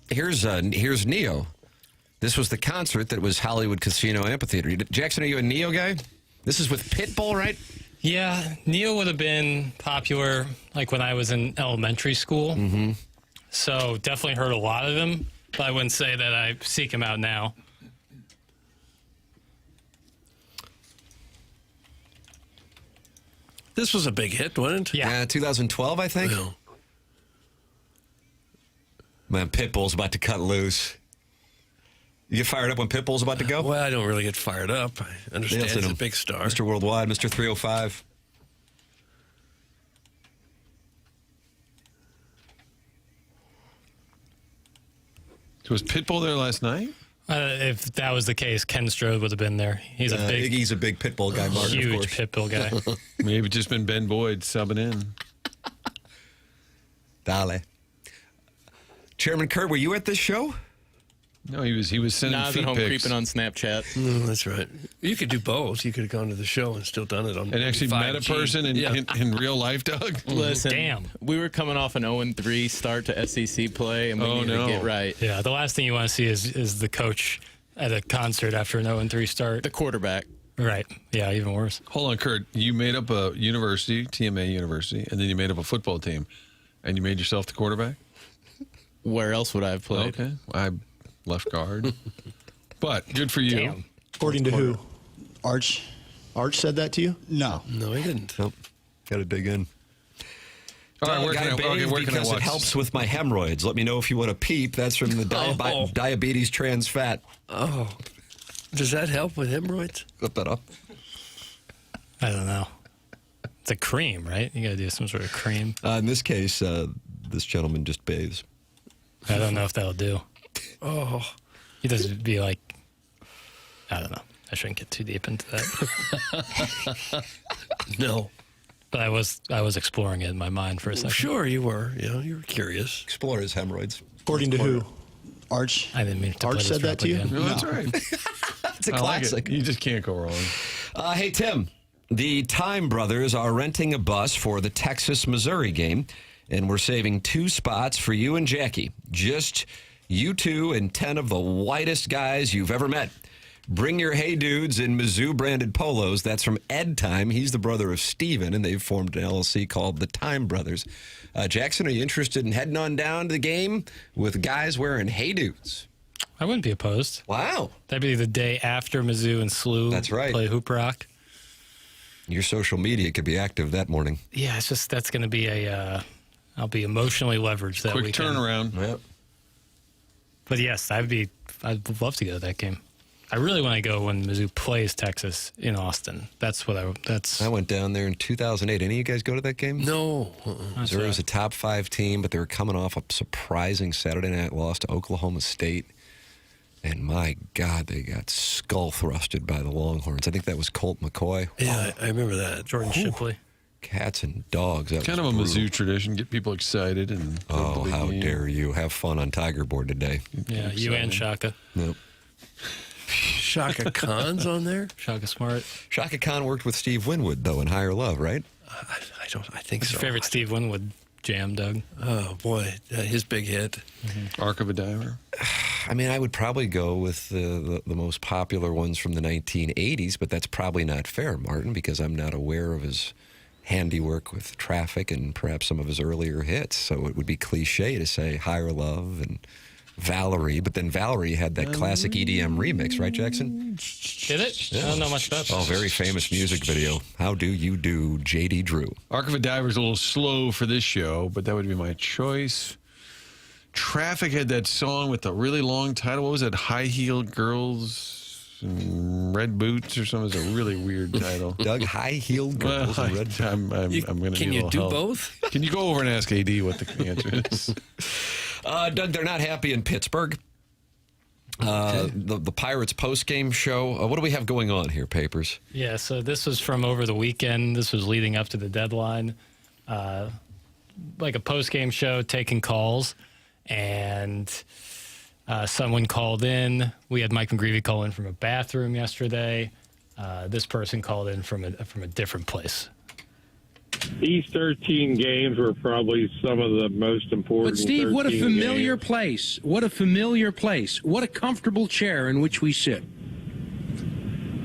Here's Neo. This was the concert that was Hollywood Casino Amphitheater. Jackson, are you a Neo guy? This is with Pitbull, right? Yeah, Neo would have been popular like when I was in elementary school. Mm-hmm. So definitely heard a lot of him, but I wouldn't say that I seek him out now. This was a big hit, wasn't it? Yeah, 2012, I think. Well. Man, Pitbull's about to cut loose. You get fired up when Pitbull's about to go? Well, I don't really get fired up. I understand he's a big star. Mr. Worldwide, Mr. 305. Was Pitbull there last night? If that was the case, Ken Strode would have been there. He's a big Pitbull guy, Martin, huge of course. Pitbull guy. Maybe just been Ben Boyd subbing in. Dale. Chairman Kurt, were you at this show? No, he was sending I was feet at home pics. creeping on Snapchat. No, that's right. You could do both. You could have gone to the show and still done it on And actually 5G. met a person in real life, Doug? Listen, Damn. we were coming off an 0-3 start to SEC play, and we needed to get right. Yeah, the last thing you want to see is the coach at a concert after an 0-3 start. The quarterback. Right. Yeah, even worse. Hold on, Kurt. You made up a university, TMA University, and then you made up a football team, and you made yourself the quarterback? Where else would I have played? Okay. I left guard. But good for you. Damn. According to who? Arch said that to you? No. No, he didn't. Nope. Got to dig in. All right, where Doug, can I bathe where can I because watch it helps with my hemorrhoids. Let me know if you want to peep. That's from the diabetes trans fat. Oh. Does that help with hemorrhoids? Look that up. I don't know. It's a cream, right? You got to do some sort of cream. In this case, this gentleman just bathes. I don't know if that'll do. Oh. He doesn't be like, I don't know. I shouldn't get too deep into that. No. But I was exploring it in my mind for a second. Sure, you were. Yeah, you were curious. Explore his hemorrhoids. According to who? Arch? I didn't mean to Arch play said this that to you? again. No, that's right. It's a I like it. classic. You just can't go wrong. Hey, Tim. The Time Brothers are renting a bus for the Texas-Missouri game, and we're saving 2 spots for you and Jackie. Just you two and 10 of the whitest guys you've ever met. Bring your Hey Dudes in Mizzou-branded polos. That's from Ed Time. He's the brother of Steven, and they've formed an LLC called the Time Brothers. Jackson, are you interested in heading on down to the game with guys wearing Hey Dudes? I wouldn't be opposed. Wow. That'd be the day after Mizzou and SLU That's right. play Hoop Rock. Your social media could be active that morning. Yeah, it's just that's going to be I'll be emotionally leveraged that Quick weekend. turnaround. Yep. But yes, I'd love to go to that game. I really want to go when Mizzou plays Texas in Austin. I went down there in 2008. Any of you guys go to that game? No. Missouri was a top 5 team, but they were coming off a surprising Saturday night loss to Oklahoma State. And my God, they got skull thrusted by the Longhorns. I think that was Colt McCoy. Yeah, I remember that. Jordan Shipley. Cats and dogs. That Kind was of a brutal. Mizzou tradition. Get people excited. And Oh, how dare you. Have fun on Tiger Board today. Yeah, you and Shaka. Nope. Shaka Khan's on there? Shaka Smart. Shaka Khan worked with Steve Winwood, though, in Higher Love, right? I think What's so. your favorite Steve Winwood jam, Doug? Oh, boy. His big hit. Arc of a Diver. I mean, I would probably go with the most popular ones from the 1980s, but that's probably not fair, Martin, because I'm not aware of his handiwork with Traffic and perhaps some of his earlier hits. So it would be cliche to say Higher Love and Valerie, but then Valerie had that classic EDM remix, right, Jackson? Did it? I don't know much about that. Oh, very famous music video. How Do You Do, J.D. Drew. Arc of a Diver is a little slow for this show, but that would be my choice. Traffic had that song with the really long title. What was it? High Heeled Girls in Red Boots or something? It was a really weird title. Doug, High Heeled Girls in Red Boots. I'm going to Can you do both? Can you go over and ask AD what the answer is? Doug, they're not happy in Pittsburgh. The Pirates post-game show. What do we have going on here, Papers? Yeah, so this was from over the weekend. This was leading up to the deadline. Like a post-game show, taking calls. And someone called in. We had Mike McGreevy call in from a bathroom yesterday. This person called in from a different place. these 13 games were probably some of the most important. But, Steve, what a 13 familiar games. place. What a familiar place. What a comfortable chair in which we sit.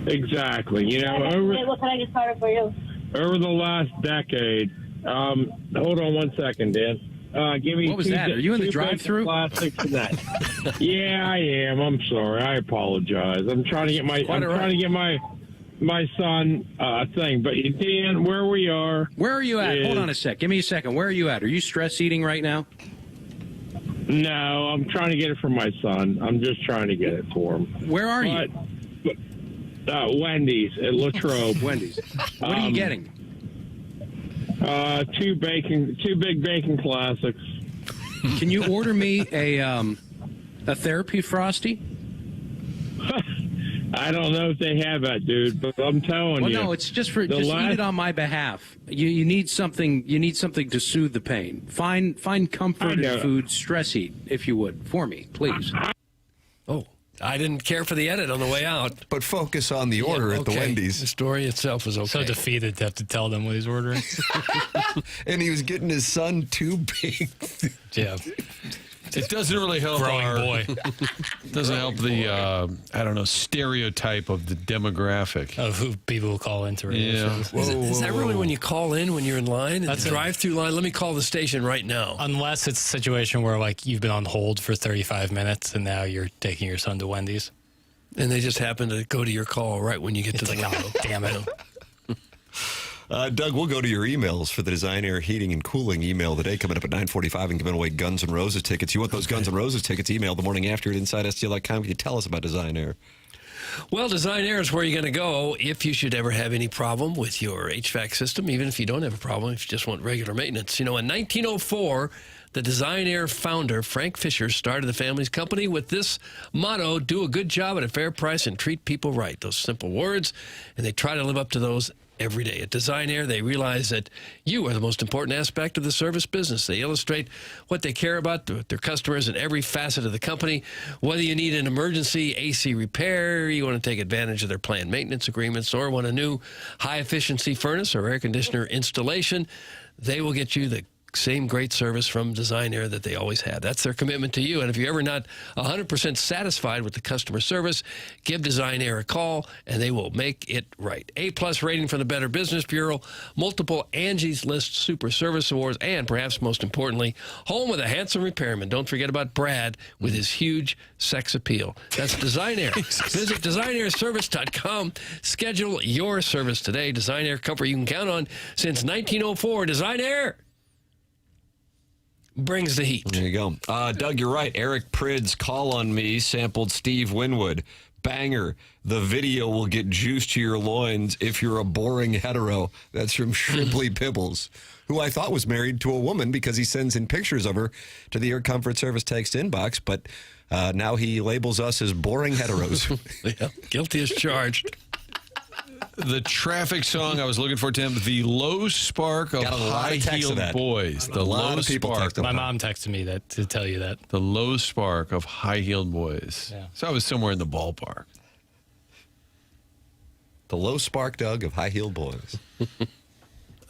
Exactly. You know, What can I get started for you? over the last decade. Hold on 1 second, Dan. Give me What was that? Are you in the drive-thru? Classics and that. Yeah, I am. I'm sorry. I apologize. I'm trying to get my. Trying to get my son thing. But Dan, where we are. Where are you at? Hold on a sec. Give me a second. Where are you at? Are you stress eating right now? No, I'm trying to get it for my son. I'm just trying to get it for him. Where are you? Wendy's at Latrobe. Wendy's. What are you getting? Two big bacon classics. Can you order me a therapy Frosty? I don't know if they have that, dude, but I'm telling you. Well, no, it's just for eat it on my behalf. You need something. You need something to soothe the pain. Find comfort in food. Stress eat, if you would, for me, please. Oh, I didn't care for the edit on the way out. But focus on the order at the Wendy's. The story itself was okay. So defeated to have to tell them what he's ordering. And he was getting his son too big. Yeah. It doesn't really help Growing boy. Doesn't help the stereotype of the demographic of who people call into radio shows. Is that really when you call in when you're in line? That's the drive-through line. Let me call the station right now. Unless it's a situation where like you've been on hold for 35 minutes and now you're taking your son to Wendy's, and they just happen to go to your call right when you get to the window. Oh, damn it. Doug, we'll go to your emails for the Design Air Heating and Cooling email today, coming up at 9:45 and giving away Guns N' Roses tickets. You want those Guns N' Roses tickets? Email the morning after at InsideSTL.com. Can you tell us about Design Air? Well, Design Air is where you're going to go if you should ever have any problem with your HVAC system, even if you don't have a problem, if you just want regular maintenance. You know, in 1904, the Design Air founder, Frank Fisher, started the family's company with this motto: do a good job at a fair price and treat people right. Those simple words, and they try to live up to those every day. At Design Air, they realize that you are the most important aspect of the service business. They illustrate what they care about with their customers in every facet of the company. Whether you need an emergency AC repair, you want to take advantage of their planned maintenance agreements, or want a new high-efficiency furnace or air conditioner installation, they will get you the same great service from Design Air that they always had. That's their commitment to you. And if you're ever not 100% satisfied with the customer service, give Design Air a call, and they will make it right. A-plus rating from the Better Business Bureau, multiple Angie's List Super Service Awards, and perhaps most importantly, home with a handsome repairman. Don't forget about Brad with his huge sex appeal. That's Design Air. Visit DesignAirService.com. Schedule your service today. Design Air, comfort you can count on since 1904. Design Air brings the heat. There you go. Doug, you're right. Eric Prid's Call on Me sampled Steve Winwood. Banger. The video will get juice to your loins if you're a boring hetero. That's from Shrimply Pibbles, who I thought was married to a woman because he sends in pictures of her to the Air Comfort Service text inbox, but now he labels us as boring heteros. Yeah, guilty as charged. The traffic song I was looking for, Tim, the low spark of high-heeled boys. The low spark. My mom texted me that to tell you that. The low spark of high-heeled boys. Yeah. So I was somewhere in the ballpark. The low spark, Doug, of high-heeled boys.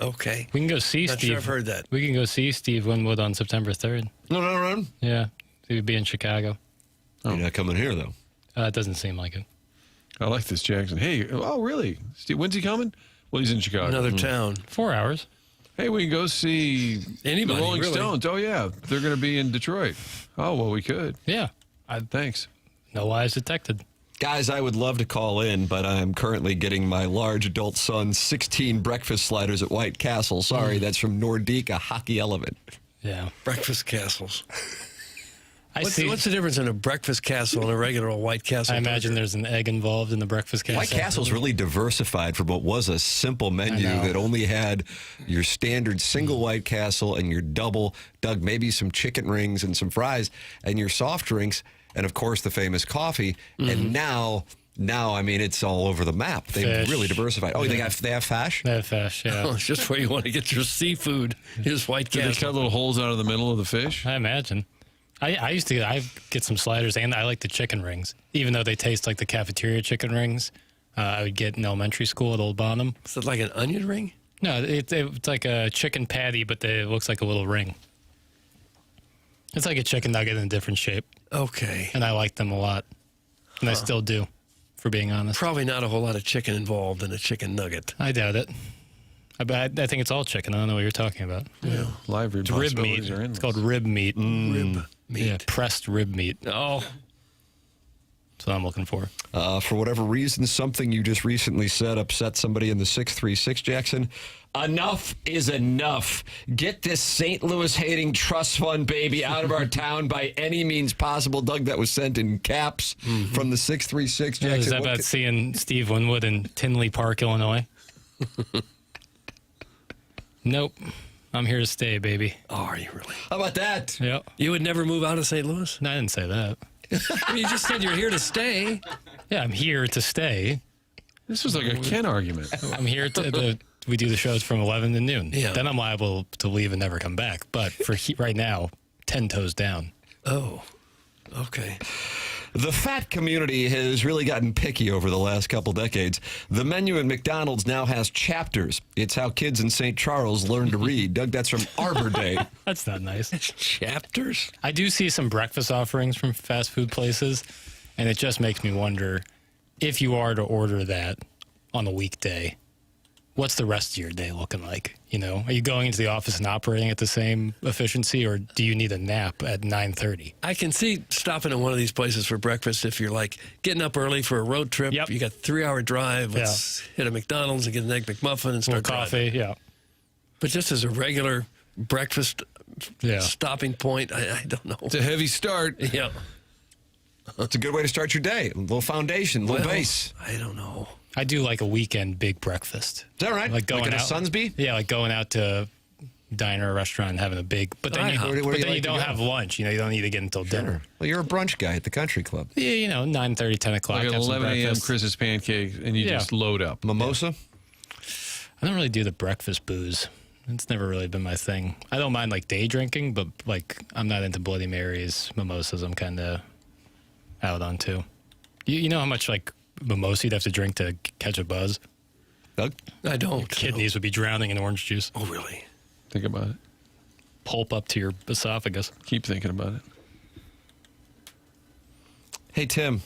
Okay. We can go see Not Steve. sure I've heard that. We can go see Steve Winwood on September 3rd. No. Yeah. He would be in Chicago. You're not coming here, though. It doesn't seem like it. I like this, Jackson. Hey, oh, really? Steve, when's he coming? Well, he's in Chicago. Another town. 4 hours. Hey, we can go see anybody, the Rolling really. Stones. Oh, yeah. They're going to be in Detroit. Oh, well, we could. Yeah. Thanks. No lies detected. Guys, I would love to call in, but I'm currently getting my large adult son's 16 breakfast sliders at White Castle. Sorry, that's from Nordique, a hockey element. Yeah. Breakfast castles. What's the difference in a breakfast castle and a regular White Castle? I imagine there's an egg involved in the breakfast castle. White Castle's really diversified from what was a simple menu that only had your standard single White Castle and your double, Doug, maybe some chicken rings and some fries, and your soft drinks, and of course the famous coffee. And now, I mean, it's all over the map. They've really diversified. Oh, they have fish? They have fish, yeah. Oh, it's just where you want to get your seafood. Here's White Castle. Do they cut little holes out of the middle of the fish? I imagine. I get some sliders, and I like the chicken rings. Even though they taste like the cafeteria chicken rings, I would get in elementary school at Old Bonham. Is it like an onion ring? No, it's like a chicken patty, but it looks like a little ring. It's like a chicken nugget in a different shape. Okay. And I like them a lot. And I still do, for being honest. Probably not a whole lot of chicken involved in a chicken nugget. I doubt it. I think it's all chicken. I don't know what you're talking about. Yeah. Live rib rib meat. It's called rib meat. Rib meat. Yeah, pressed rib meat. Oh. That's what I'm looking for. For whatever reason, something you just recently said upset somebody in the 636, Jackson. Enough is enough. Get this St. Louis hating trust fund baby out of our town by any means possible. Doug, that was sent in caps from the 636, Jackson. Is that about seeing Steve Winwood in Tinley Park, Illinois? Nope. I'm here to stay, baby. Oh, are you really? How about that? Yep. You would never move out of St. Louis? No, I didn't say that. You just said you're here to stay. Yeah, I'm here to stay. This was like a Ken argument. I'm here we do the shows from 11 to noon. Yeah. Then I'm liable to leave and never come back. But for right now, 10 toes down. Oh, okay. The fat community has really gotten picky over the last couple decades. The menu at McDonald's now has chapters. It's how kids in St. Charles learn to read. Doug, that's from Arbor Day. That's not nice. Chapters? I do see some breakfast offerings from fast food places, and it just makes me wonder, if you are to order that on a weekday, what's the rest of your day looking like? You know, are you going into the office and operating at the same efficiency, or do you need a nap at 9:30? I can see stopping at one of these places for breakfast if you're like getting up early for a road trip. Yep. You got a 3-hour drive. Let's hit a McDonald's and get an egg McMuffin and start coffee. driving. Yeah. But just as a regular breakfast stopping point, I don't know. It's a heavy start. Yeah. It's a good way to start your day. A little foundation, a little base. I don't know. I do like a weekend big breakfast. Is that right? Like going at out, a Sunsby? Yeah, like going out to a diner or restaurant and having a big. But then you don't have lunch. You know, you don't need to get until dinner. Well, you're a brunch guy at the country club. Yeah, you know, 9:30, 10 o'clock. Like at 11 a.m. Chris's pancakes, and you just load up. Mimosa? I don't really do the breakfast booze. It's never really been my thing. I don't mind like day drinking, but like I'm not into Bloody Marys, mimosas. I'm kind of out on too. You know how much like mimosa you'd have to drink to catch a buzz? Doug? I don't. Your kidneys would be drowning in orange juice. Oh, really? Think about it. Pulp up to your esophagus. Keep thinking about it. Hey, Tim.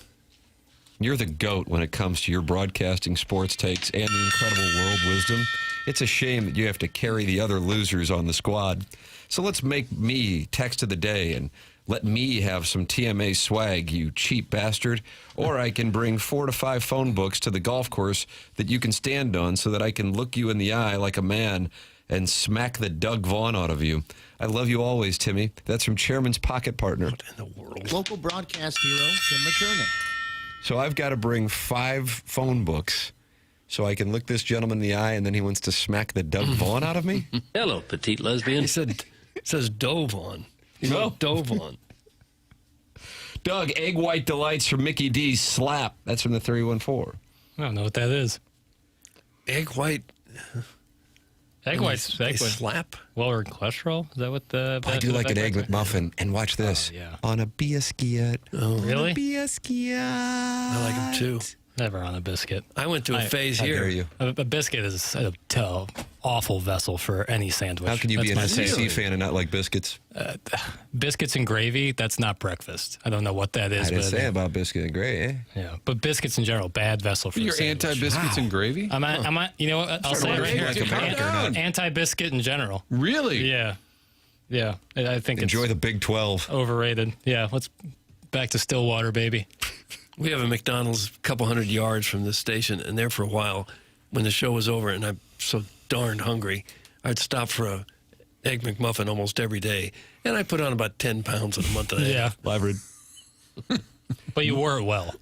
You're the GOAT when it comes to your broadcasting, sports takes, and the incredible world wisdom. It's a shame that you have to carry the other losers on the squad. So let's make me text of the day and let me have some TMA swag, you cheap bastard. Or I can bring 4 to 5 phone books to the golf course that you can stand on so that I can look you in the eye like a man and smack the Doug Vaughn out of you. I love you always, Timmy. That's from Chairman's Pocket Partner. What in the world? Local broadcast hero, Tim McKernan. So I've got to bring 5 phone books so I can look this gentleman in the eye, and then he wants to smack the Doug Vaughn out of me? Hello, petite lesbian. He says dove on. No, dove on. Doug, egg white delights from Mickey D's Slap. That's from the 314. I don't know what that is. Egg white. Egg whites. Slap? Lower cholesterol? Is that what the... I do like an egg McMuffin. And watch this. Yeah. On a biscuit. Oh, really? Biscuit. I like them too. Never on a biscuit. I went to a phase here. Dare you. A biscuit is an awful vessel for any sandwich. How can you be an SEC fan and not like biscuits? Biscuits and gravy, that's not breakfast. I don't know what that is. I didn't say about biscuit and gravy. Yeah, but biscuits in general, bad vessel for You're anti-biscuits and gravy? You know what? I'll say it right here. Anti-biscuit in general. Really? Yeah. Yeah. I think Enjoy the Big 12. Overrated. Yeah, let's back to Stillwater, baby. We have a McDonald's a couple 100 yards from this station, and there for a while, when the show was over and I'm so darned hungry, I'd stop for a Egg McMuffin almost every day, and I put on about 10 pounds in a month and a half. Leverage. But you wore it well.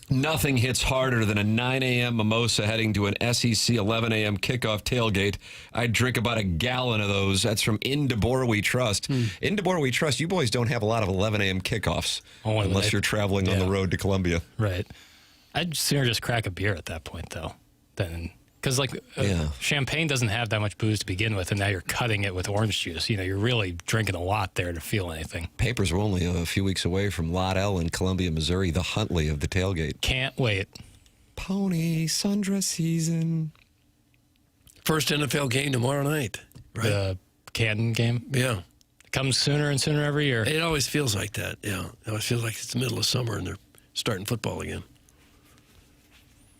Nothing hits harder than a 9 a.m. mimosa heading to an SEC 11 a.m. kickoff tailgate. I'd drink about a gallon of those. That's from In DeBoer We Trust. In DeBoer We Trust, you boys don't have a lot of 11 a.m. kickoffs unless you're traveling on the road to Columbia. Right. I'd sooner just crack a beer at that point, though, than... Because, champagne doesn't have that much booze to begin with, and now you're cutting it with orange juice. You know, you're really drinking a lot there to feel anything. Papers are only a few weeks away from Lot L in Columbia, Missouri, the Huntley of the tailgate. Can't wait. Pony sundress season. First NFL game tomorrow night, right? The Canton game? Yeah. It comes sooner and sooner every year. It always feels like that, yeah. It always feels like it's the middle of summer and they're starting football again.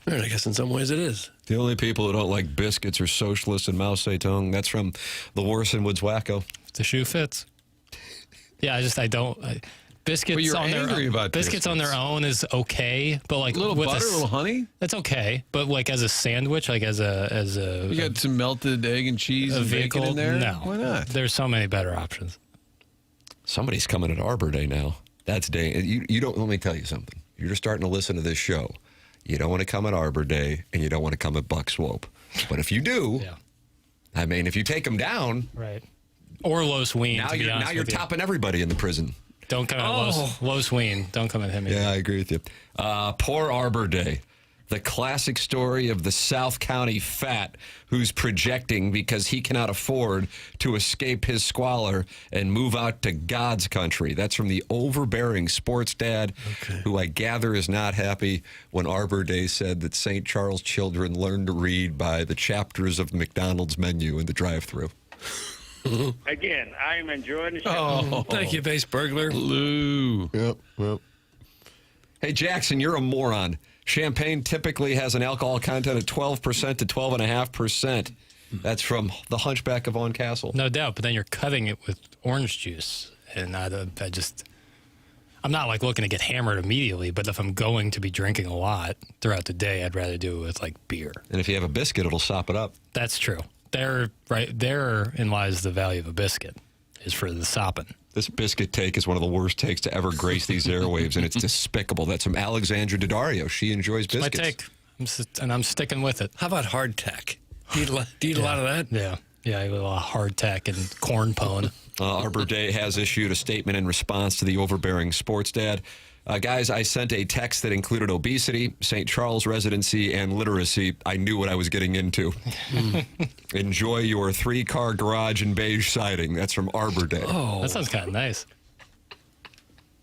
And I guess in some ways it is. The only people who don't like biscuits are socialists and Mao Zedong. That's from the Warson Woods Wacko. The shoe fits. Yeah, biscuits But you're on angry their about biscuits on their own is okay, but like a little with butter, a little honey. That's okay, but like as a sandwich, like as a You got some melted egg and cheese and vehicle bacon in there. No, Why not? There's so many better options. Somebody's coming at Arbor Day now. That's day. You don't. Let me tell you something. You're just starting to listen to this show. You don't want to come at Arbor Day, and you don't want to come at Buck Swope. But if you do, I mean, if you take them down, right, or Los Ween. Now you're topping everybody in the prison. Don't come at Los Ween. Don't come at him. Yeah, I agree with you. Poor Arbor Day. The classic story of the South County fat who's projecting because he cannot afford to escape his squalor and move out to God's country. That's from the overbearing sports dad, who I gather is not happy when Arbor Day said that St. Charles children learn to read by the chapters of the McDonald's menu in the drive-thru. Again, I'm enjoying the show. Oh, thank you, base burglar. Lou. Yep. Hey, Jackson, you're a moron. Champagne typically has an alcohol content of 12% to 12.5%. That's from the Hunchback of Vaughn Castle. No doubt, but then you're cutting it with orange juice, and I'm not like looking to get hammered immediately, but if I'm going to be drinking a lot throughout the day, I'd rather do it with like beer. And if you have a biscuit, it'll sop it up. That's true. Therein lies the value of a biscuit, is for the sopping. This biscuit take is one of the worst takes to ever grace these airwaves, and it's despicable. That's from Alexandra Daddario. She enjoys biscuits. My take, and I'm sticking with it. How about hardtack? Do you eat a lot of that? Yeah, I eat a lot of hardtack and corn pone. Arbor Day has issued a statement in response to the overbearing sports dad. Guys, I sent a text that included obesity, St. Charles residency, and literacy. I knew what I was getting into. Enjoy your 3-car garage and beige siding. That's from Arbor Day. Oh, that sounds kind of nice.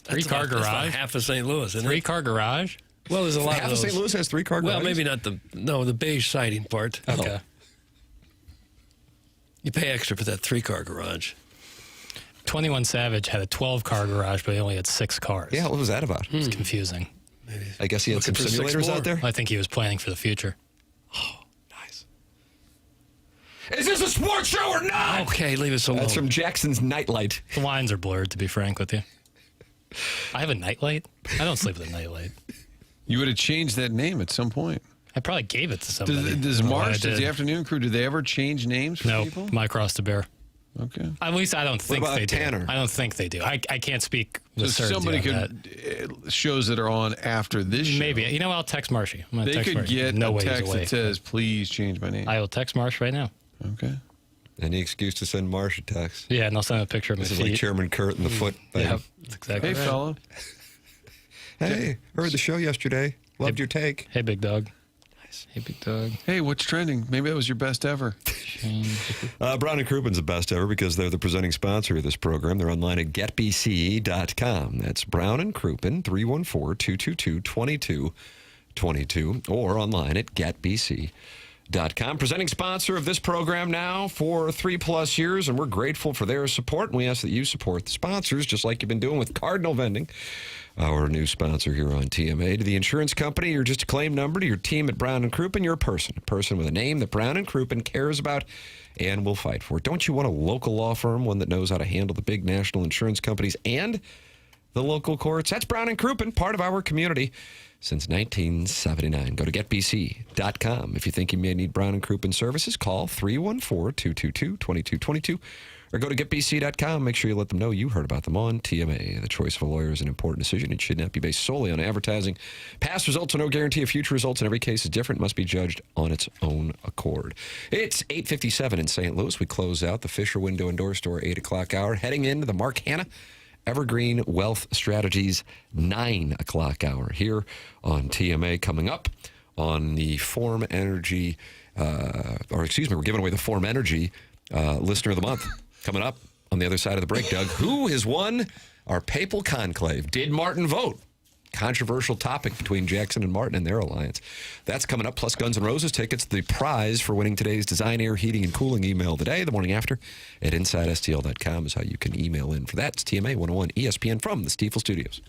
3-car garage? That's about half of St. Louis, isn't it? 3-car garage? Well, there's a lot half of those. St. Louis has 3-car garages? Well, maybe not the beige siding part. Okay. You pay extra for that 3-car garage. 21 Savage had a 12-car garage, but he only had 6 cars. Yeah, what was that about? It's confusing. Maybe. I guess he had some simulators out there? I think he was planning for the future. Oh, nice. Is this a sports show or not? Okay, leave us alone. That's from Jackson's Nightlight. The lines are blurred, to be frank with you. I have a nightlight? I don't sleep with a nightlight. You would have changed that name at some point. I probably gave it to somebody. Does the afternoon crew, do they ever change names for people? No, my cross to bear. Okay. At least I don't think they Tanner? do. I don't think they do. I can't speak with So certainty somebody on could, shows that are on after this show. Maybe. You know, I'll text Marshy. They could get a text that says, please change my name. I will text Marsh right now. Okay. Any excuse to send Marsh a text. Yeah, and I'll send a picture of my This is feet. like Chairman Kurt and the foot thing. Yeah, that's exactly Hey, right. fella. Hey, heard the show yesterday. Loved your take. Hey, big dog. Nice. Hey, big dog. Hey, what's trending? Maybe that was your best ever. Brown and Croupen's the best ever because they're the presenting sponsor of this program. They're online at getbce.com. That's Brown and Croupen, 314-222-2222, or online at getbc.com. Presenting sponsor of this program now for 3+ years, and we're grateful for their support, and we ask that you support the sponsors, just like you've been doing with Cardinal Vending, our new sponsor here on TMA. To the insurance company, you're just a claim number. To your team at Brown and Croupen, you're a person with a name that Brown and Croupen cares about and will fight for. Don't you want a local law firm, one that knows how to handle the big national insurance companies and the local courts? That's Brown and Croupen, part of our community since 1979. Go to getbc.com. If you think you may need Brown and Croupen services, call 314-222-2222. Or go to getbc.com. Make sure you let them know you heard about them on TMA. The choice of a lawyer is an important decision. It should not be based solely on advertising. Past results are no guarantee of future results, and every case is different. Must be judged on its own accord. It's 8:57 in St. Louis. We close out the Fisher Window and Door Store 8 o'clock hour, heading into the Mark Hanna Evergreen Wealth Strategies 9 o'clock hour here on TMA. Coming up on the Form Energy, we're giving away the Form Energy Listener of the Month. Coming up on the other side of the break, Doug, who has won our papal conclave? Did Martin vote? controversial topic between Jackson and Martin and their alliance. That's coming up, plus Guns N' Roses tickets. The prize for winning today's Design Air Heating and Cooling email today, the morning after, at InsideSTL.com is how you can email in for that. It's TMA 101 ESPN from the Stiefel Studios.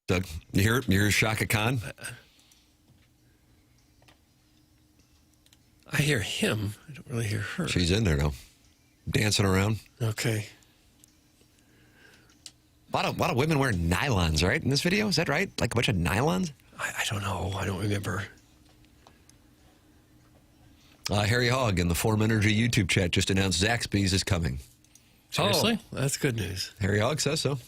Doug, you hear Shaka Khan? I hear him. I don't really hear her. She's in there now, dancing around. Okay. A lot of women wearing nylons, right, in this video? Is that right? Like a bunch of nylons? I don't know. I don't remember. Harry Hogg in the Form Energy YouTube chat just announced Zaxby's is coming. Seriously? Oh, that's good news. Harry Hogg says so.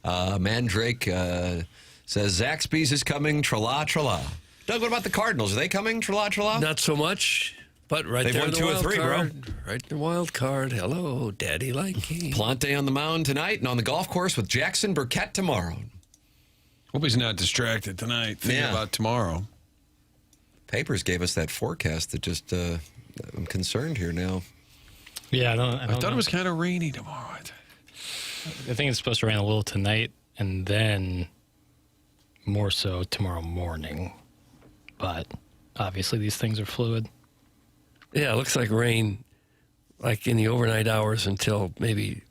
Mandrake says Zaxby's is coming, tra-la, tra-la. Doug, what about the Cardinals? Are they coming, tra-la, tra-la? Not so much, but right They've there won in the 2 or wild 3, card. bro. Right in the wild card. Hello, Daddy like he. Plante on the mound tonight and on the golf course with Jackson Burkett tomorrow. Hope he's not distracted tonight thinking about tomorrow. Papers gave us that forecast that just, I'm concerned here now. Yeah, I thought it was kind of rainy tomorrow. I think it's supposed to rain a little tonight and then more so tomorrow morning. But obviously these things are fluid. Yeah, it looks like rain like in the overnight hours until maybe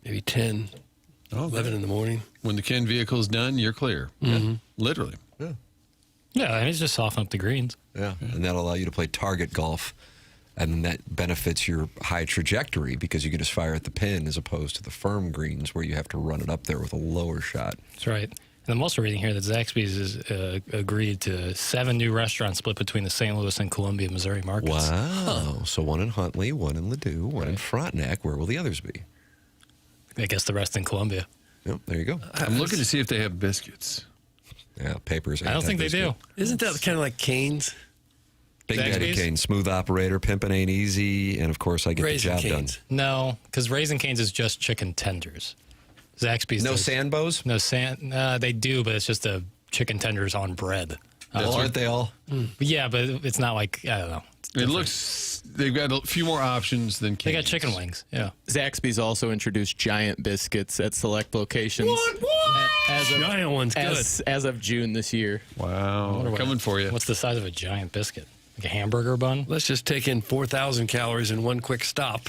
10, 11 in the morning. When the Ken vehicle's done, you're clear. Mm-hmm. Yeah. Literally. Yeah. Yeah, and it's just soften up the greens. Yeah, and that'll allow you to play target golf, and that benefits your high trajectory because you can just fire at the pin as opposed to the firm greens where you have to run it up there with a lower shot. That's right. And I'm also reading here that Zaxby's has agreed to 7 new restaurants split between the St. Louis and Columbia, Missouri markets. Wow. So one in Huntley, one in Ladue, one in Frontenac. Where will the others be? I guess the rest in Columbia. Yep, there you go. I'm looking to see if they have biscuits. Yeah, Papers. I don't think they do. Isn't that kind of like Cane's? Big Daddy Kane, smooth operator, pimpin' ain't easy, and of course I get Raisin the job Cane's. done. No, because Raising Cane's is just chicken tenders. Zaxby's No does- Sandbows? No, they do, but it's just the chicken tenders on bread. Aren't they all? Yeah, but it's not like, I don't know. It looks, they've got a few more options than They Cane's. got chicken wings, yeah. Zaxby's also introduced giant biscuits at select locations. Giant one's as of June this year. Wow. We're coming for you. What's the size of a giant biscuit? Like a hamburger bun? Let's just take in 4,000 calories in one quick stop.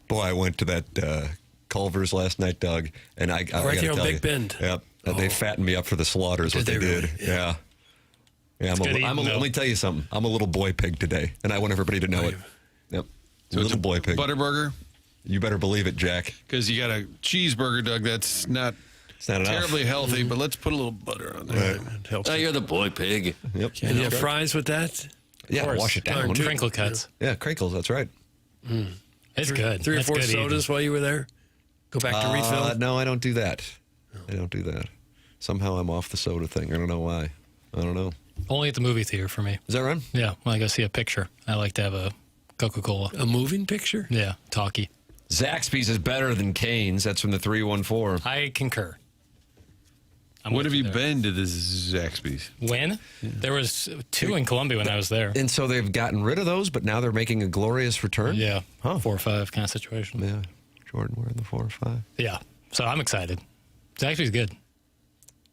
Boy, I went to that Culver's last night, Doug, and I Right gotta there on tell Big you, Bend. Yep, they fattened me up for the slaughters. What they did, yeah. It's good eating, let me tell you something. I'm a little boy pig today, and I want everybody to know it. Yep, So little boy pig. Butterburger? You better believe it, Jack. Because you got a cheeseburger, Doug, that's not not enough. terribly healthy, but let's put a little butter on there. It helps. Oh, you're the boy pig. Yep. And you have fries with that? Yeah, wash it down. Crinkle cuts. Yeah, crinkles. That's right. It's good. Three That's or four good eating. sodas while you were there? Go back to refill? No, I don't do that. I don't do that. Somehow I'm off the soda thing. I don't know why. I don't know. Only at the movie theater for me. Is that right? Yeah, when I go see a picture, I like to have a Coca-Cola. A moving picture? Yeah, talkie. Zaxby's is better than Cane's. That's from the 314. I concur. What have you been to this Zaxby's? When? There was 2 in Columbia when I was there. And so they've gotten rid of those, but now they're making a glorious return? Yeah, 4 or 5 kind of situation. Yeah, Jordan, we're in the 4 or 5. Yeah, so I'm excited. Zaxby's good.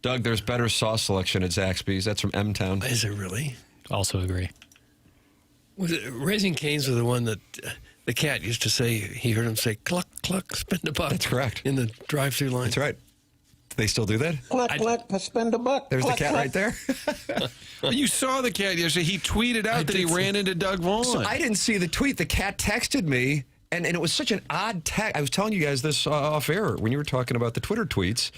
Doug, there's better sauce selection at Zaxby's. That's from M-Town. Is it really? Also agree. Was it Raising Cane's was the one that the cat used to say, he heard him say, cluck, cluck, spend a buck. That's correct. In the drive-through line. That's right. Do they still do that? Cluck, cluck, spend a buck. There's cluck, the cat cluck. right there. Well, you saw the cat yesterday. He tweeted out that he ran into Doug Vaughn. So I didn't see the tweet. The cat texted me, and it was such an odd text. I was telling you guys this off air when you were talking about the Twitter tweets,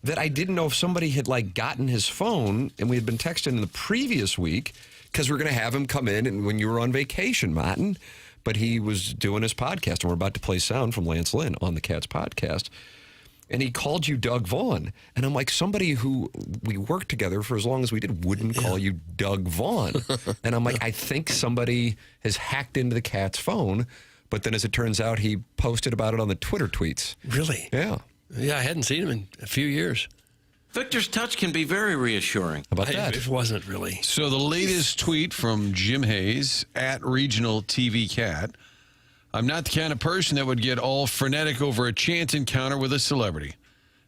that I didn't know if somebody had gotten his phone, and we had been texting in the previous week because we're going to have him come in and when you were on vacation, Martin. But he was doing his podcast, and we're about to play sound from Lance Lynn on the Cat's podcast. And he called you Doug Vaughn. And I'm like, somebody who we worked together for as long as we did wouldn't call you Doug Vaughn. And I'm like, I think somebody has hacked into the Cat's phone. But then as it turns out, he posted about it on the Twitter tweets. Really? Yeah. Yeah, I hadn't seen him in a few years. Victor's touch can be very reassuring. How about that? It wasn't really. So the latest tweet from Jim Hayes at Regional TV Cat. I'm not the kind of person that would get all frenetic over a chance encounter with a celebrity.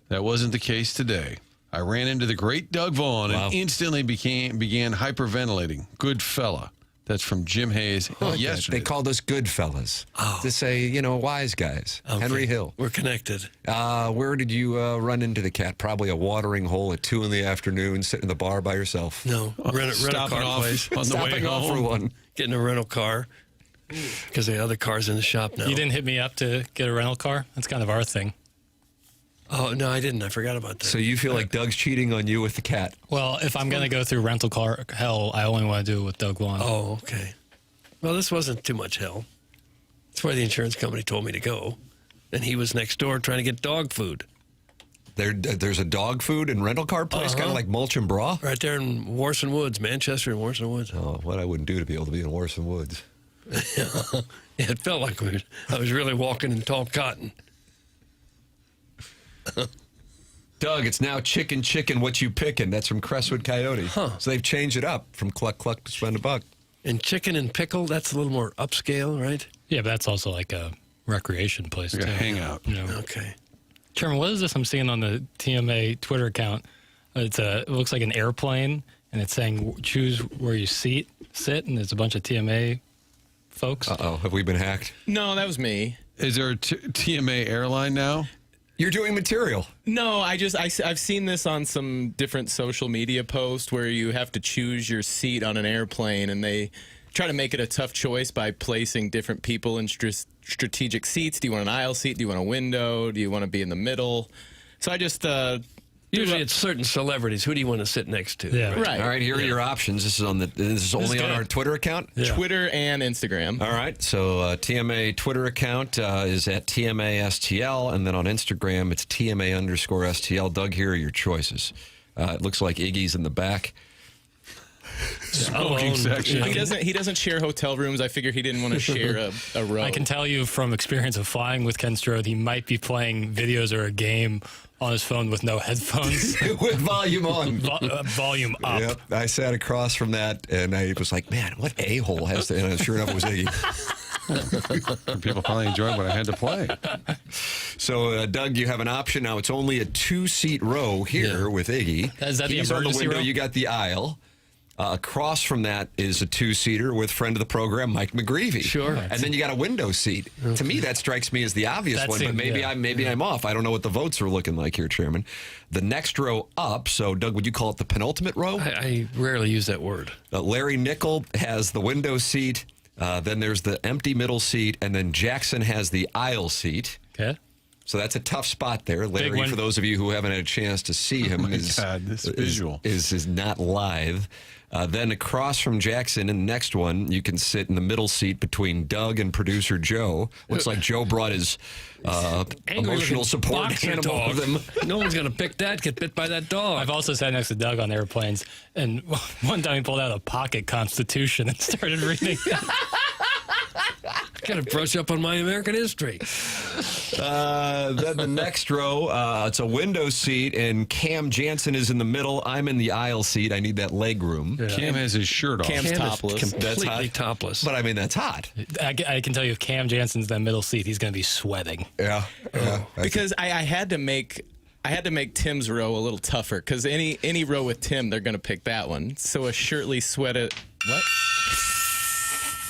That wasn't the case today. I ran into the great Doug Vaughn and instantly began hyperventilating. Good fella. That's from Jim Hayes yesterday. They called us good fellas. To say, wise guys. Okay. Henry Hill. We're connected. Where did you run into the cat? Probably a watering hole at 2 p.m, sitting in the bar by yourself. No, rent a car place on the way home. For one. Getting a rental car because the other car's in the shop now. You didn't hit me up to get a rental car? That's kind of our thing. Oh, no, I didn't. I forgot about that. So you feel like Doug's cheating on you with the cat? Well, if I'm going to go through rental car hell, I only want to do it with Doug Vaughn. Oh, okay. Well, this wasn't too much hell. That's why the insurance company told me to go. And he was next door trying to get dog food. There's a dog food and rental car place, kind of like Mulch and Bra? Right there in Warson Woods, Manchester and Warson Woods. Oh, what I wouldn't do to be able to be in Warson Woods. Yeah, it felt like I was really walking in tall cotton. Doug, it's now chicken, what you picking? That's from Crestwood Coyote. So they've changed it up from cluck to spend a buck. And chicken and pickle, that's a little more upscale, right? Yeah, but that's also like a recreation place, like too. a hangout. Okay. Chairman, what is this I'm seeing on the TMA Twitter account? It looks like an airplane, and it's saying choose where you sit, and there's a bunch of TMA folks. Uh-oh, have we been hacked? No, that was me. Is there a TMA airline now? You're doing material. No, I've seen this on some different social media posts where you have to choose your seat on an airplane, and they try to make it a tough choice by placing different people in strategic seats. Do you want an aisle seat? Do you want a window? Do you want to be in the middle? So I just usually it's certain celebrities. Who do you want to sit next to? Yeah, right. All right, here are your options. This is only on our Twitter account? Yeah. Twitter and Instagram. All right, so TMA Twitter account is at TMA STL, and then on Instagram it's TMA_STL. Doug, here are your choices. It looks like Iggy's in the back. Smoking section. He doesn't share hotel rooms. I figure he didn't want to share a row. I can tell you from experience of flying with Ken Strode, he might be playing videos or a game on his phone with no headphones. With volume on. Volume up. Yep, I sat across from that, and I was like, man, what a-hole has to... And sure enough, it was Iggy. People finally enjoyed what I had to play. So, Doug, you have an option now. It's only a 2-seat row here with Iggy. Is that the He's on the emergency window. row? You got the aisle. Across from that is a 2-seater with friend of the program, Mike McGreevy. Sure. And then you got a window seat. Okay. To me, that strikes me as the obvious one, but maybe I'm off. I don't know what the votes are looking like here, Chairman. The next row up, so Doug, would you call it the penultimate row? I rarely use that word. Larry Nickel has the window seat. Then there's the empty middle seat, and then Jackson has the aisle seat. Okay. So that's a tough spot there. Larry, for those of you who haven't had a chance to see him, this visual is not live. Then across from Jackson in the next one, you can sit in the middle seat between Doug and producer Joe. Looks like Joe brought his emotional support animal with him. No one's going to pick that, get bit by that dog. I've also sat next to Doug on airplanes, and one time he pulled out a pocket Constitution and started reading. Got to brush up on my American history. Then the next row, it's a window seat, and Cam Jansen is in the middle. I'm in the aisle seat. I need that leg room. Yeah. Cam has his shirt off. Cam's topless. Completely topless. But I mean, that's hot. I can tell you, if Cam Jansen's in the middle seat, he's going to be sweating. Yeah. Because I had to make Tim's row a little tougher, because any row with Tim, they're going to pick that one. So a shirtless,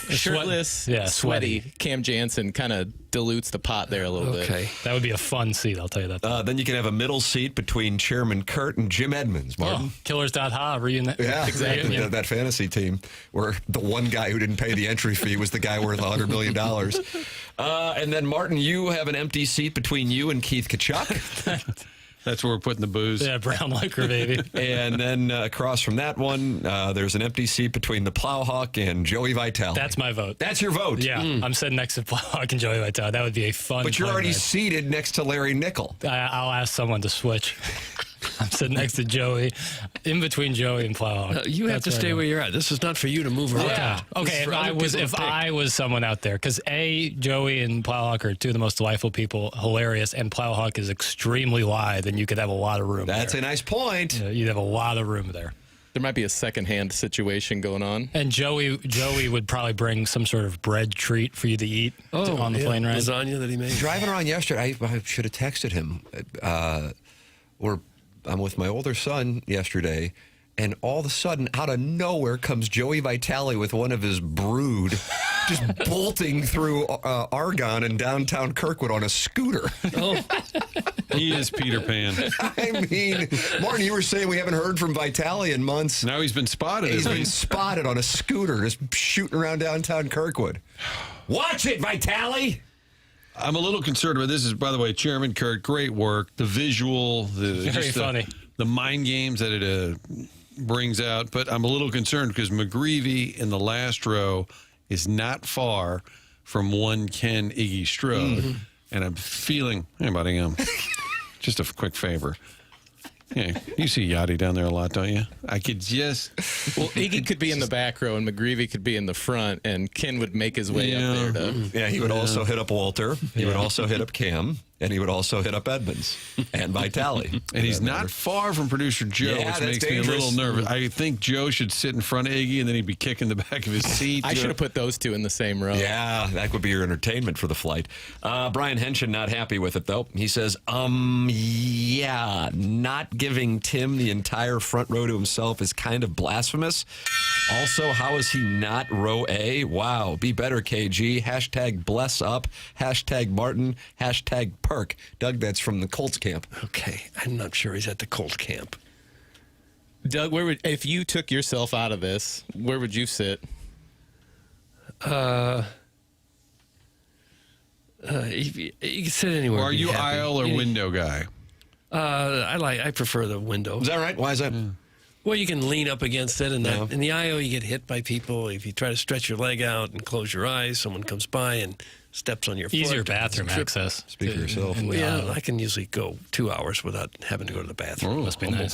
shirtless, sweaty Cam Jansen kind of dilutes the pot there a little bit. Okay. That would be a fun seat, I'll tell you that. Then you can have a middle seat between Chairman Kurt and Jim Edmonds, Martin. Killers.ha reunion. Yeah, exactly. That fantasy team where the one guy who didn't pay the entry fee was the guy worth $100 million. And then, Martin, you have an empty seat between you and Keith Kachuk. That's where we're putting the booze. Yeah, brown liquor, baby. And then across from that one, there's an empty seat between the Plowhawk and Joey Vitale. That's my vote. That's your vote? Yeah, I'm sitting next to Plowhawk and Joey Vitale. That would be a fun But you're already seated next to Larry Nickel. I'll ask someone to switch. I'm sitting next to Joey, in between Joey and Plowhawk. You have to stay where you're at. This is not for you to move around. Yeah. Okay, if I was someone out there, because Joey and Plowhawk are two of the most delightful people, hilarious, and Plowhawk is extremely lithe, and you could have a lot of room That's there. A nice point. You'd have a lot of room there. There might be a secondhand situation going on. And Joey would probably bring some sort of bread treat for you to eat on the plane ride. Lasagna that he made. Driving around yesterday, I should have texted him. I'm with my older son yesterday, and all of a sudden, out of nowhere, comes Joey Vitale with one of his brood, just bolting through Argonne in downtown Kirkwood on a scooter. Oh, he is Peter Pan. I mean, Martin, you were saying we haven't heard from Vitale in months. Now he's been spotted. He's been spotted on a scooter, just shooting around downtown Kirkwood. Watch it, Vitale! I'm a little concerned about this. Is, by the way, Chairman Kurt, great work. The visual, Very funny. The mind games that it brings out. But I'm a little concerned because McGreevy in the last row is not far from one Ken Iggy Strode. Mm-hmm. And I'm feeling, hey, buddy, just a quick favor. Yeah, you see Yachty down there a lot, don't you? I could just... Well, Iggy could be in the back row, and McGreevy could be in the front, and Ken would make his way up there. Yeah, he would also hit up Walter. He would also hit up Cam. And he would also hit up Edmonds and Vitale. And he's not far from producer Joe, which makes me a little nervous. I think Joe should sit in front of Iggy, and then he'd be kicking the back of his seat. I should have put those two in the same row. Yeah, that would be your entertainment for the flight. Brian Henshin not happy with it, though. He says, yeah, not giving Tim the entire front row to himself is kind of blasphemous. Also, how is he not row A? Wow, be better, KG. Hashtag bless up. Hashtag Martin. Hashtag Perk. Doug, that's from the Colts camp. Okay, I'm not sure he's at the Colts camp. Doug, if you took yourself out of this, where would you sit? You can sit anywhere. Are you aisle or window guy? I prefer the window. Is that right? Why is that? Well, you can lean up against it, and in the aisle you get hit by people. If you try to stretch your leg out and close your eyes, someone comes by and steps on your foot. Easier bathroom access. Speak for yourself. Yeah, I can usually go 2 hours without having to go to the bathroom. Must be nice.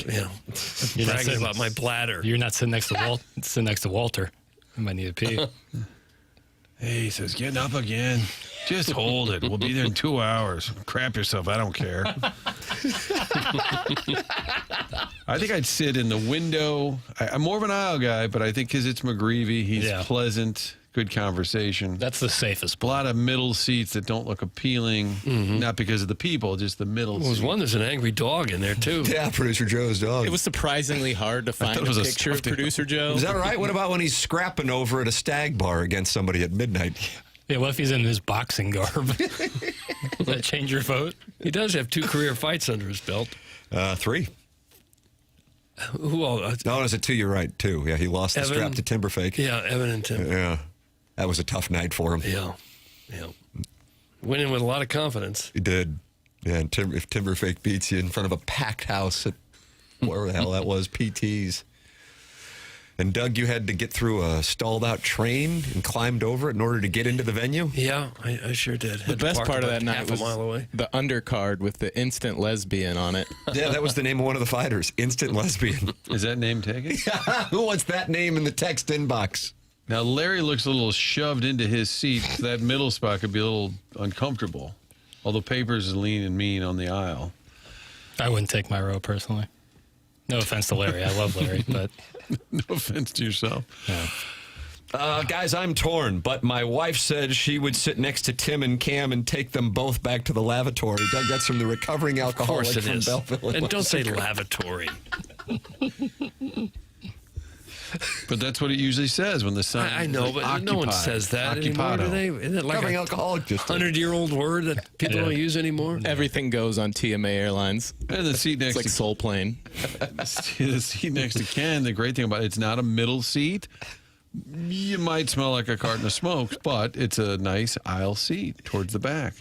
Yeah, you're bragging about my bladder. You're not sitting next to Walter. I might need to pee. Hey, he says, getting up again. Just hold it. We'll be there in 2 hours. Crap yourself. I don't care. I think I'd sit in the window. I'm more of an aisle guy, but I think because it's McGreevy, he's pleasant, good conversation. That's the safest. A lot of middle seats that don't look appealing, not because of the people, just the middle seats. There's one, there's an angry dog in there, too. Yeah, Producer Joe's dog. It was surprisingly hard to find a picture of Producer Joe. Is that right? What about when he's scrapping over at a stag bar against somebody at midnight? Yeah, what if he's in his boxing garb? Does that change your vote? He does have 2 career fights under his belt. 3. Who all? No, is it 2? You're right, 2. Yeah, he lost the strap to Timberfake. Yeah, Evan and Tim. Yeah, that was a tough night for him. Yeah. Winning with a lot of confidence. He did. Yeah, and if Timberfake beats you in front of a packed house at wherever the hell that was, PT's. And Doug, you had to get through a stalled-out train and climbed over it in order to get into the venue? Yeah, I sure did. The best part of that night was a mile away. The undercard with the instant lesbian on it. Yeah, that was the name of one of the fighters, Instant Lesbian. Is that name taken? Who wants that name in the text inbox? Now, Larry looks a little shoved into his seat. That middle spot could be a little uncomfortable. Although Papers is lean and mean on the aisle. I wouldn't take my row personally. No offense to Larry. I love Larry, but... No offense to yourself. Yeah. Guys, I'm torn, but my wife said she would sit next to Tim and Cam and take them both back to the lavatory. Doug, that's from the recovering alcoholic from Belleville. And don't say lavatory. But that's what it usually says when the sign. I know, but no one says that anymore, do they? Isn't it like recovering alcoholic? 100-year-old word that people don't use anymore? Everything goes on TMA Airlines. And the seat next it's like to Soul Plane. The seat next to Ken, the great thing about it's not a middle seat. You might smell like a carton of smokes, but it's a nice aisle seat towards the back.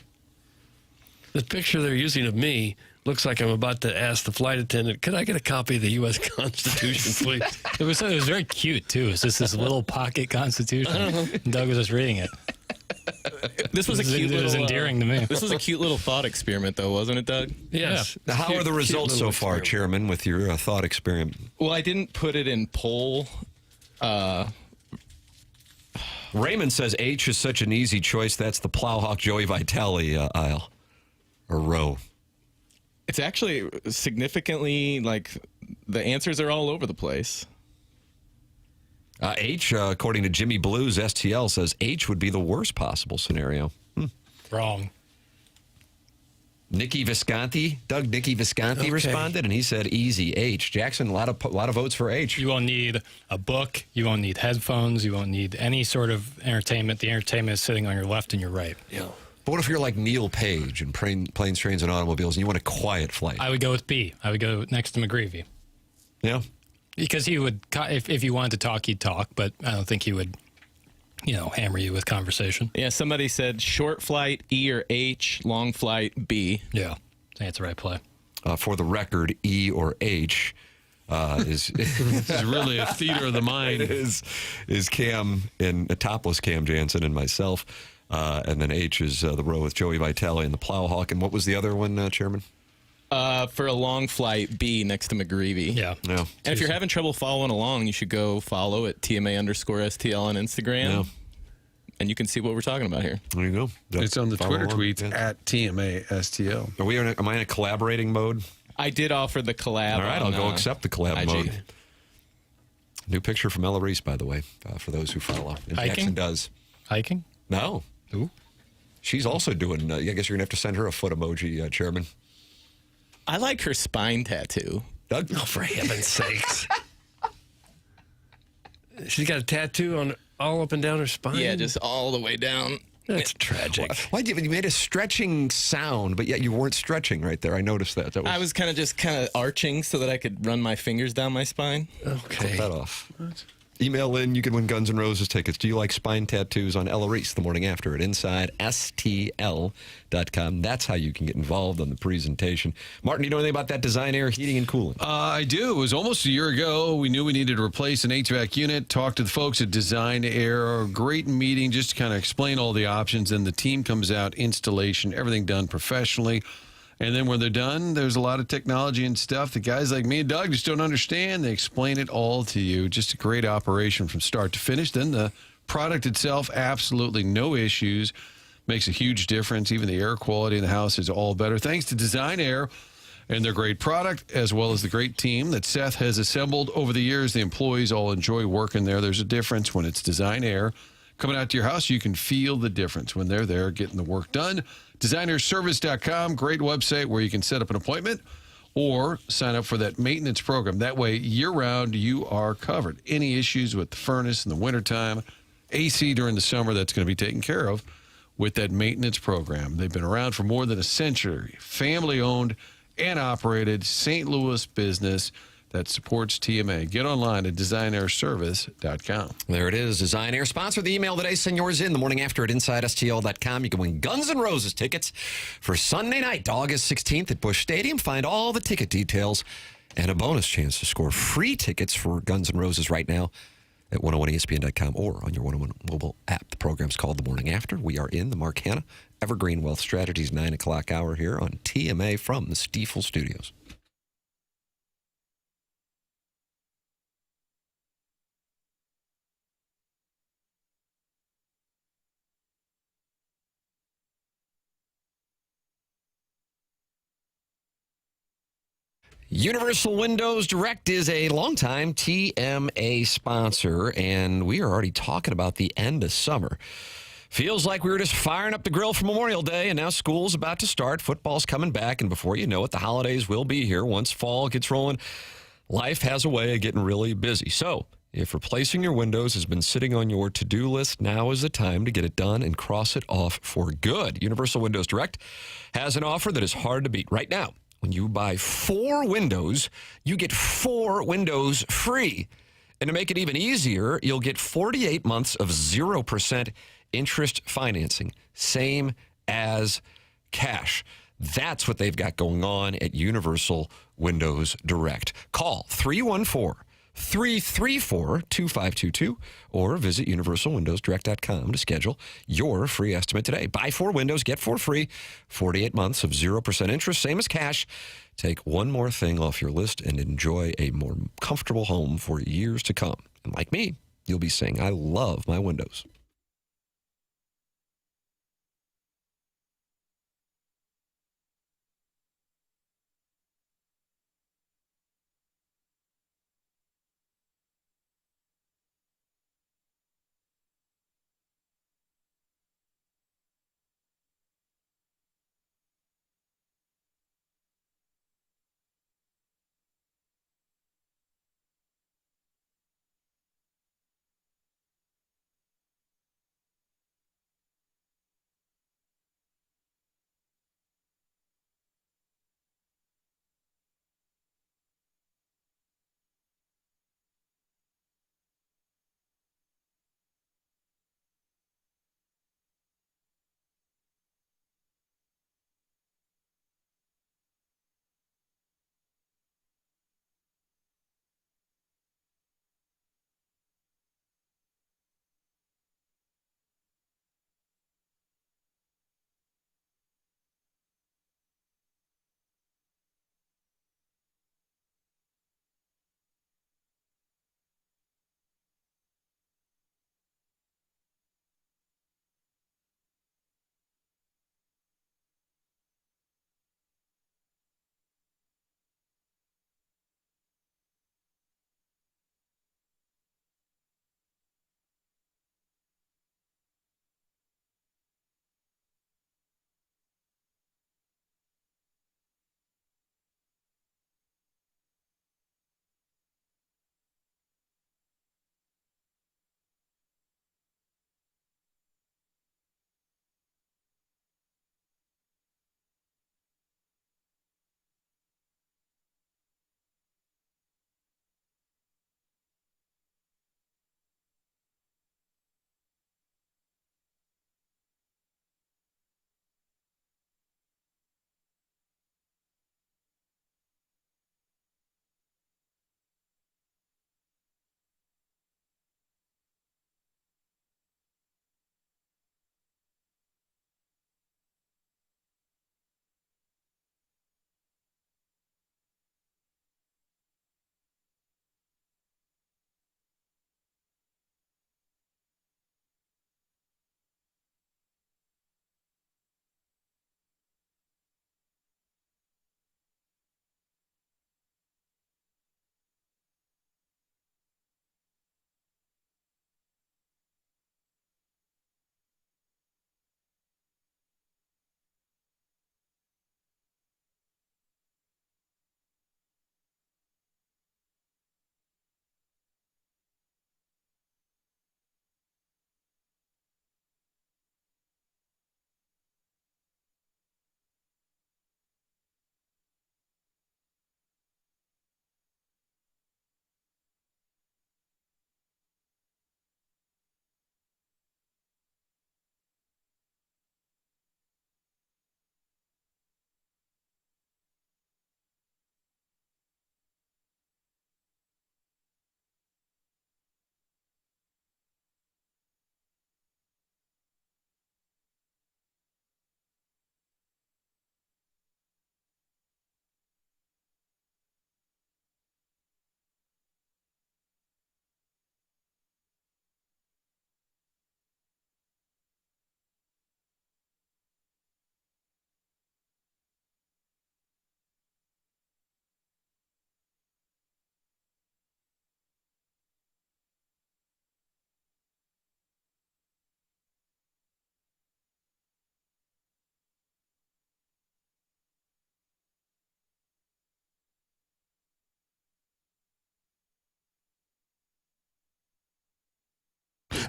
The picture they're using of me looks like I'm about to ask the flight attendant, could I get a copy of the U.S. Constitution, please? It was very cute, too. It's just this little pocket Constitution. Doug was just reading it. This was a cute little... It was endearing to me. This was a cute little thought experiment, though, wasn't it, Doug? Yes. Yeah. How are the results so far, Chairman, with your thought experiment? Well, I didn't put it in poll. Raymond says H is such an easy choice. That's the Plowhawk Joey Vitale aisle or row. It's actually significantly, like, the answers are all over the place. H, according to Jimmy Blues STL, says H would be the worst possible scenario. Wrong. Nikki Visconti responded, and he said easy, H. Jackson, a lot of votes for H. You won't need a book. You won't need headphones. You won't need any sort of entertainment. The entertainment is sitting on your left and your right. Yeah. But what if you're like Neil Page and Planes, Trains, and Automobiles, and you want a quiet flight? I would go with B. I would go next to McGreevy. Yeah. Because he would, if you wanted to talk, he'd talk, but I don't think he would, hammer you with conversation. Yeah, somebody said short flight, E or H, long flight, B. Yeah, I think that's the right play. For the record, E or H is really a theater of the mind. is Cam and topless Cam Jansen and myself. And then H is the row with Joey Vitale and the Plowhawk. And what was the other one, Chairman? For a long flight, B next to McGreevy. Yeah. No. And if you're having trouble following along, you should go follow at TMA_STL on Instagram. No. And you can see what we're talking about here. There you go. It's on the Follow Twitter along. tweets at TMA STL. Am I in a collaborating mode? I did offer the collab. All right, I'll go on, accept the collab IG. mode. New picture from Ella Reese, by the way, for those who follow. And Hiking? Jackson does. Hiking? No. Ooh. She's also doing, I guess you're going to have to send her a foot emoji, Chairman. I like her spine tattoo. Doug? Oh, for heaven's sakes. She's got a tattoo all up and down her spine? Yeah, just all the way down. That's tragic. Why you made a stretching sound, but yet you weren't stretching right there. I noticed that. I was kind of arching so that I could run my fingers down my spine. Cut Okay. that off. Email in. You can win Guns N' Roses tickets. Do you like spine tattoos? On Ella Reese the morning after at InsideSTL.com. That's how you can get involved on the presentation. Martin, do you know anything about that Design Air Heating and Cooling? I do. It was almost a year ago. We knew we needed to replace an HVAC unit. Talked to the folks at Design Air. Great meeting just to kind of explain all the options. And the team comes out, installation, everything done professionally. And then when they're done, there's a lot of technology and stuff that guys like me and Doug just don't understand. They explain it all to you. Just a great operation from start to finish. Then the product itself, absolutely no issues. Makes a huge difference. Even the air quality in the house is all better. Thanks to Design Air and their great product, as well as the great team that Seth has assembled over the years. The employees all enjoy working there. There's a difference when it's Design Air coming out to your house. You can feel the difference when they're there getting the work done. DesignerService.com, great website where you can set up an appointment or sign up for that maintenance program. That way, year-round, you are covered. Any issues with the furnace in the wintertime, AC during the summer, that's going to be taken care of with that maintenance program. They've been around for more than a century. Family-owned and operated St. Louis business that supports TMA. Get online at designairservice.com. There it is. Design Air. Sponsor the email today. Send yours in the morning after at InsideSTL.com. You can win Guns N' Roses tickets for Sunday night, August 16th at Busch Stadium. Find all the ticket details and a bonus chance to score free tickets for Guns N' Roses right now at 101ESPN.com or on your 101 mobile app. The program's called The Morning After. We are in the Mark Hanna Evergreen Wealth Strategies 9 o'clock hour here on TMA from the Stiefel Studios. Universal Windows Direct is a longtime TMA sponsor, and we are already talking about the end of summer. Feels like we were just firing up the grill for Memorial Day, and now school's about to start. Football's coming back, and before you know it, the holidays will be here. Once fall gets rolling, life has a way of getting really busy. So if replacing your windows has been sitting on your to-do list, now is the time to get it done and cross it off for good. Universal Windows Direct has an offer that is hard to beat right now. When you buy 4 windows, you get 4 windows free. And to make it even easier, you'll get 48 months of 0% interest financing, same as cash. That's what they've got going on at Universal Windows Direct. Call 314-334-2522 or visit universalwindowsdirect.com to schedule your free estimate today. Buy 4 windows, get 4 free, 48 months of 0% interest, same as cash. Take one more thing off your list and enjoy a more comfortable home for years to come. And like me, you'll be saying, I love my windows.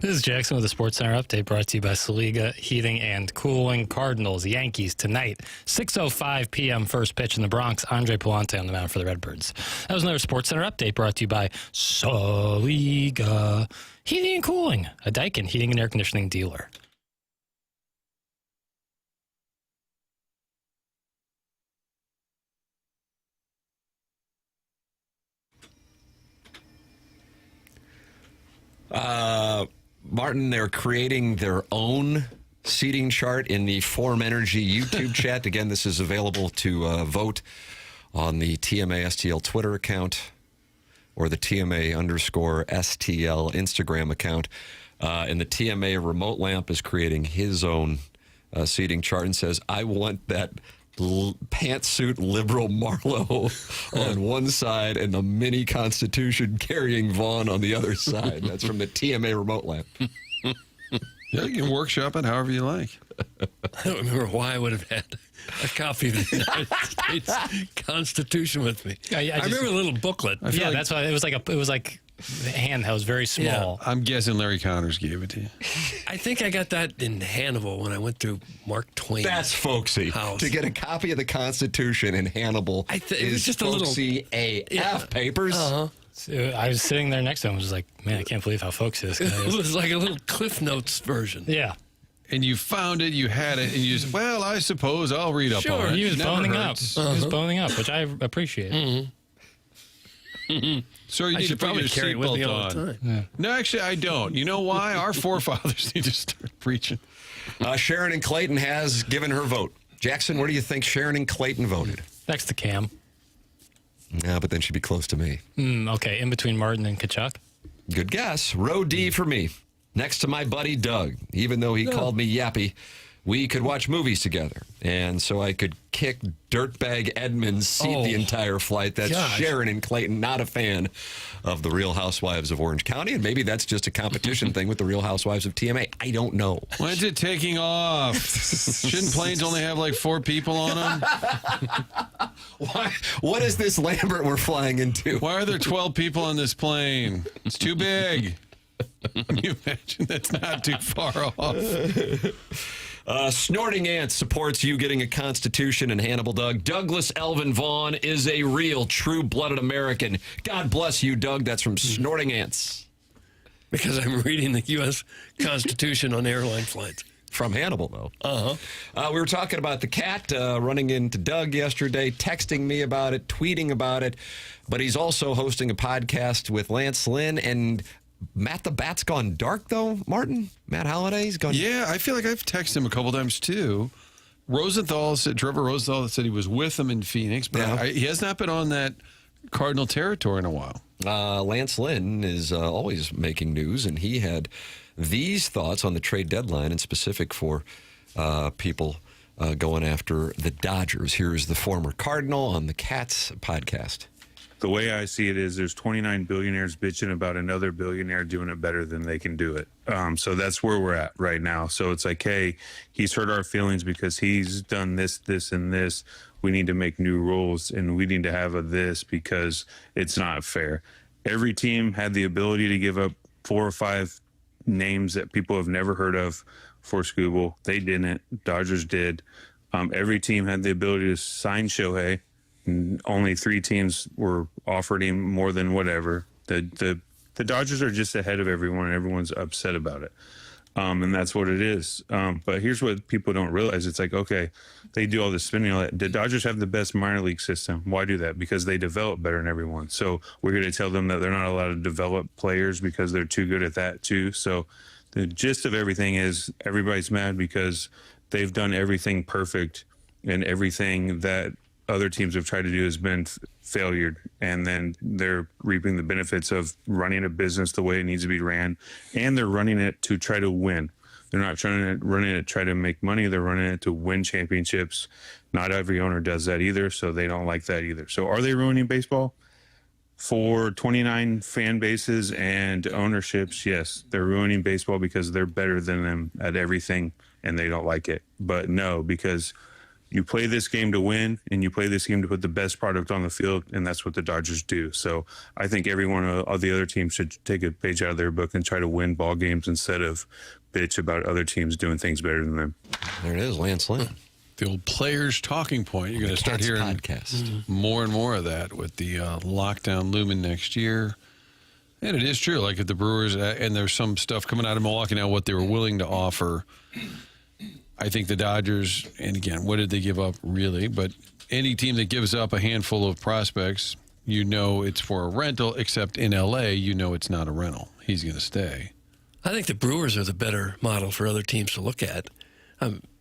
This is Jackson with the Sports Center update brought to you by Saliga Heating and Cooling. Cardinals, Yankees tonight, 6:05 p.m. first pitch in the Bronx. Andre Palante on the mound for the Redbirds. That was another Sports Center update brought to you by Saliga Heating and Cooling, a Daikin heating and air conditioning dealer. Martin, they're creating their own seating chart in the Form Energy YouTube chat. Again, this is available to vote on the TMA STL Twitter account or the TMA_STL Instagram account. And the TMA remote lamp is creating his own seating chart and says, I want that pantsuit liberal Marlowe on one side and the mini Constitution carrying Vaughn on the other side. That's from the TMA remote lamp. Yeah, you can workshop it however you like. I don't remember why I would have had a copy of the United States Constitution with me. I remember a little booklet. Yeah, like, that's why it was like handheld. It was very small. Yeah, I'm guessing Larry Connors gave it to you. I think I got that in Hannibal when I went through Mark Twain's That's folksy. house. To get a copy of the Constitution in Hannibal it was just folksy a little AF papers. So I was sitting there next to him. I was like, man, I can't believe how folksy this guy is. It was like a little Cliff Notes version. Yeah. And you found it, you had it, and you just, well, I suppose I'll read up on it. He was boning up. Uh-huh. He was boning up, which I appreciate. So you need to put your seatbelt on. Yeah. No, actually, I don't. You know why? Our forefathers need to start preaching. Sharon and Clayton has given her vote. Jackson, where do you think Sharon and Clayton voted? Next to Cam. No, but then she'd be close to me. Okay, in between Martin and Kachuk. Good guess. Row D for me. Next to my buddy Doug. Even though he called me yappy, we could watch movies together. And so I could kick Dirtbag Edmund's seat the entire flight. That's Sharon and Clayton, not a fan of the Real Housewives of Orange County. And maybe that's just a competition thing with the Real Housewives of TMA. I don't know. When's it taking off? Shouldn't planes only have like 4 people on them? Why? What is this Lambert we're flying into? Why are there 12 people on this plane? It's too big. Can you imagine? That's not too far off. Snorting Ants supports you getting a Constitution and Hannibal, Doug. Douglas Elvin Vaughn is a real, true-blooded American. God bless you, Doug. That's from Snorting Ants. Because I'm reading the U.S. Constitution on airline flights. From Hannibal, though. We were talking about the cat running into Doug yesterday, texting me about it, tweeting about it. But he's also hosting a podcast with Lance Lynn and Matt the Bat's gone dark, though, Martin? Matt Holiday's gone. Yeah, I feel like I've texted him a couple times, too. Trevor Rosenthal said he was with him in Phoenix, but he has not been on that Cardinal territory in a while. Lance Lynn is always making news, and he had these thoughts on the trade deadline, in specific for people going after the Dodgers. Here's the former Cardinal on the Cats podcast. The way I see it is there's 29 billionaires bitching about another billionaire doing it better than they can do it. So that's where we're at right now. So it's like, hey, he's hurt our feelings because he's done this, this, and this. We need to make new rules, and we need to have a this because it's not fair. Every team had the ability to give up 4 or 5 names that people have never heard of for Scooble. They didn't. Dodgers did. Every team had the ability to sign Shohei. Only 3 teams were offered him more than whatever. The Dodgers are just ahead of everyone, and everyone's upset about it. And that's what it is. But here's what people don't realize. It's like, okay, they do all this spending. All that. The Dodgers have the best minor league system. Why do that? Because they develop better than everyone. So we're going to tell them that they're not allowed to develop players because they're too good at that too. So the gist of everything is everybody's mad because they've done everything perfect, and everything that other teams have tried to do has been failure, and then they're reaping the benefits of running a business the way it needs to be ran, and they're running it to try to win. They're not running it to try to make money. They're running it to win championships. Not every owner does that either, so they don't like that either. So are they ruining baseball? For 29 fan bases and ownerships, yes, they're ruining baseball because they're better than them at everything, and they don't like it. But no, because You play this game to win, and you play this game to put the best product on the field, and that's what the Dodgers do. So I think every one of the other teams should take a page out of their book and try to win ball games instead of bitch about other teams doing things better than them. There it is, Lance Lynn. The old players' talking point. You're going to start hearing more and more of that with the lockdown looming next year. And it is true. Like if the Brewers, and there's some stuff coming out of Milwaukee now, what they were willing to offer. I think the Dodgers, and again, what did they give up really? But any team that gives up a handful of prospects, you know it's for a rental, except in L.A., you know it's not a rental. He's going to stay. I think the Brewers are the better model for other teams to look at.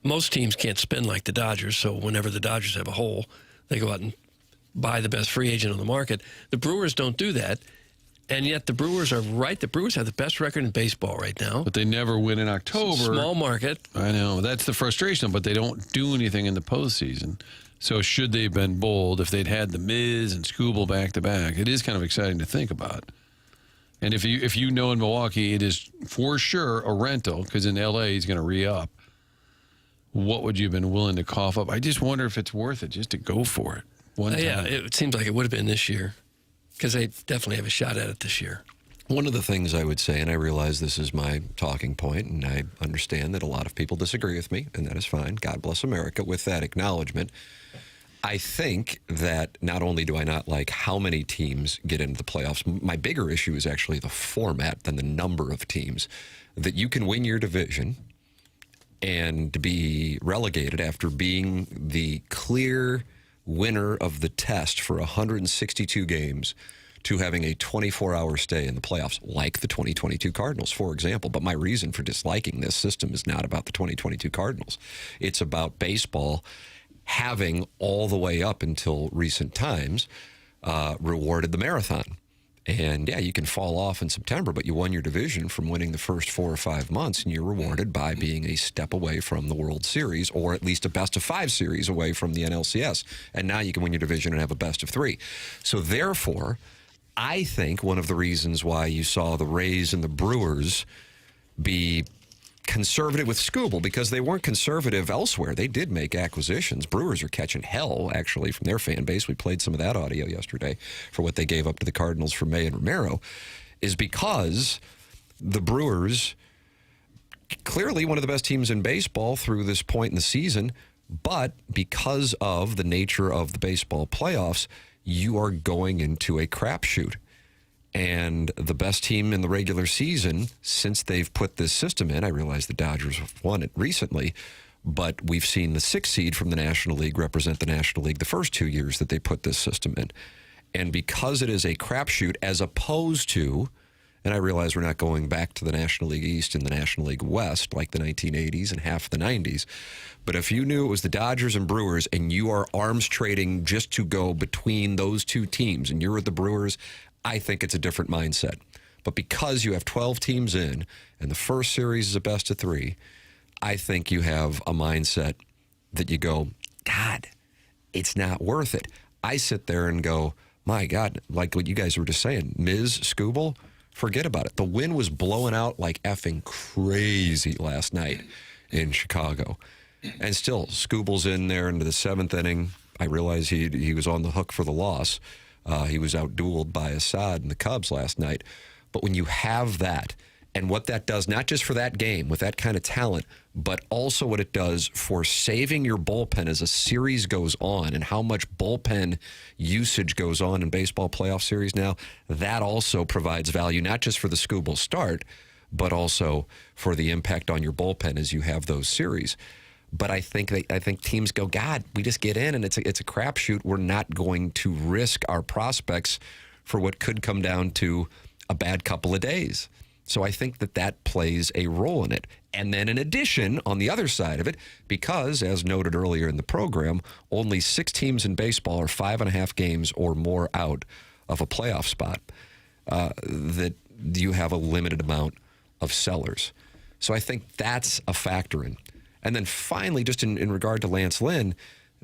Most teams can't spend like the Dodgers, so whenever the Dodgers have a hole, they go out and buy the best free agent on the market. The Brewers don't do that. And yet the Brewers are right. The Brewers have the best record in baseball right now. But they never win in October. Small market. I know. That's the frustration, but they don't do anything in the postseason. So should they have been bold if they'd had the Miz and Scooble back-to-back? It is kind of exciting to think about. And if you know in Milwaukee it is for sure a rental, because in L.A. he's going to re-up, what would you have been willing to cough up? I just wonder if it's worth it just to go for it one time. Yeah, it seems like it would have been this year. Because they definitely have a shot at it this year. One of the things I would say, and I realize this is my talking point, and I understand that a lot of people disagree with me, and that is fine. God bless America with that acknowledgement. I think that not only do I not like how many teams get into the playoffs, my bigger issue is actually the format than the number of teams. That you can win your division and be relegated after being the clear winner of the test for 162 games to having a 24-hour stay in the playoffs, like the 2022 Cardinals, for example. But my reason for disliking this system is not about the 2022 Cardinals. It's about baseball having, all the way up until recent times, rewarded the marathon. And, yeah, you can fall off in September, but you won your division from winning the first 4 or 5 months, and you're rewarded by being a step away from the World Series, or at least a best-of-5 series away from the NLCS. And now you can win your division and have a best-of-3. So, therefore, I think one of the reasons why you saw the Rays and the Brewers be conservative with Scooble, because they weren't conservative elsewhere. They did make acquisitions. Brewers are catching hell, actually, from their fan base. We played some of that audio yesterday for what they gave up to the Cardinals for May and Romero, is because the Brewers, clearly one of the best teams in baseball through this point in the season, but because of the nature of the baseball playoffs, you are going into a crapshoot. And the best team in the regular season, since they've put this system in, I realize the Dodgers have won it recently, but we've seen the 6th seed from the National League represent the National League the first 2 years that they put this system in. And because it is a crapshoot, as opposed to, and I realize we're not going back to the National League East and the National League West like the 1980s and half the 90s, but if you knew it was the Dodgers and Brewers and you are arms trading just to go between those two teams and you're with the Brewers, I think it's a different mindset. But because you have 12 teams in and the first series is a best-of-3, I think you have a mindset that you go, God, it's not worth it. I sit there and go, my God, like what you guys were just saying, Ms. Scooble, forget about it. The wind was blowing out like effing crazy last night in Chicago. And still, Scooble's in there into the 7th inning. I realize he was on the hook for the loss. He was outdueled by Assad and the Cubs last night. But when you have that, and what that does, not just for that game with that kind of talent, but also what it does for saving your bullpen as a series goes on and how much bullpen usage goes on in baseball playoff series now, that also provides value, not just for the Scooble start, but also for the impact on your bullpen as you have those series. But I think teams go, God, we just get in and it's a crapshoot. We're not going to risk our prospects for what could come down to a bad couple of days. So I think that plays a role in it. And then in addition, on the other side of it, because, as noted earlier in the program, only 6 teams in baseball are 5.5 games or more out of a playoff spot, that you have a limited amount of sellers. So I think that's a factor in. And then finally, just in regard to Lance Lynn,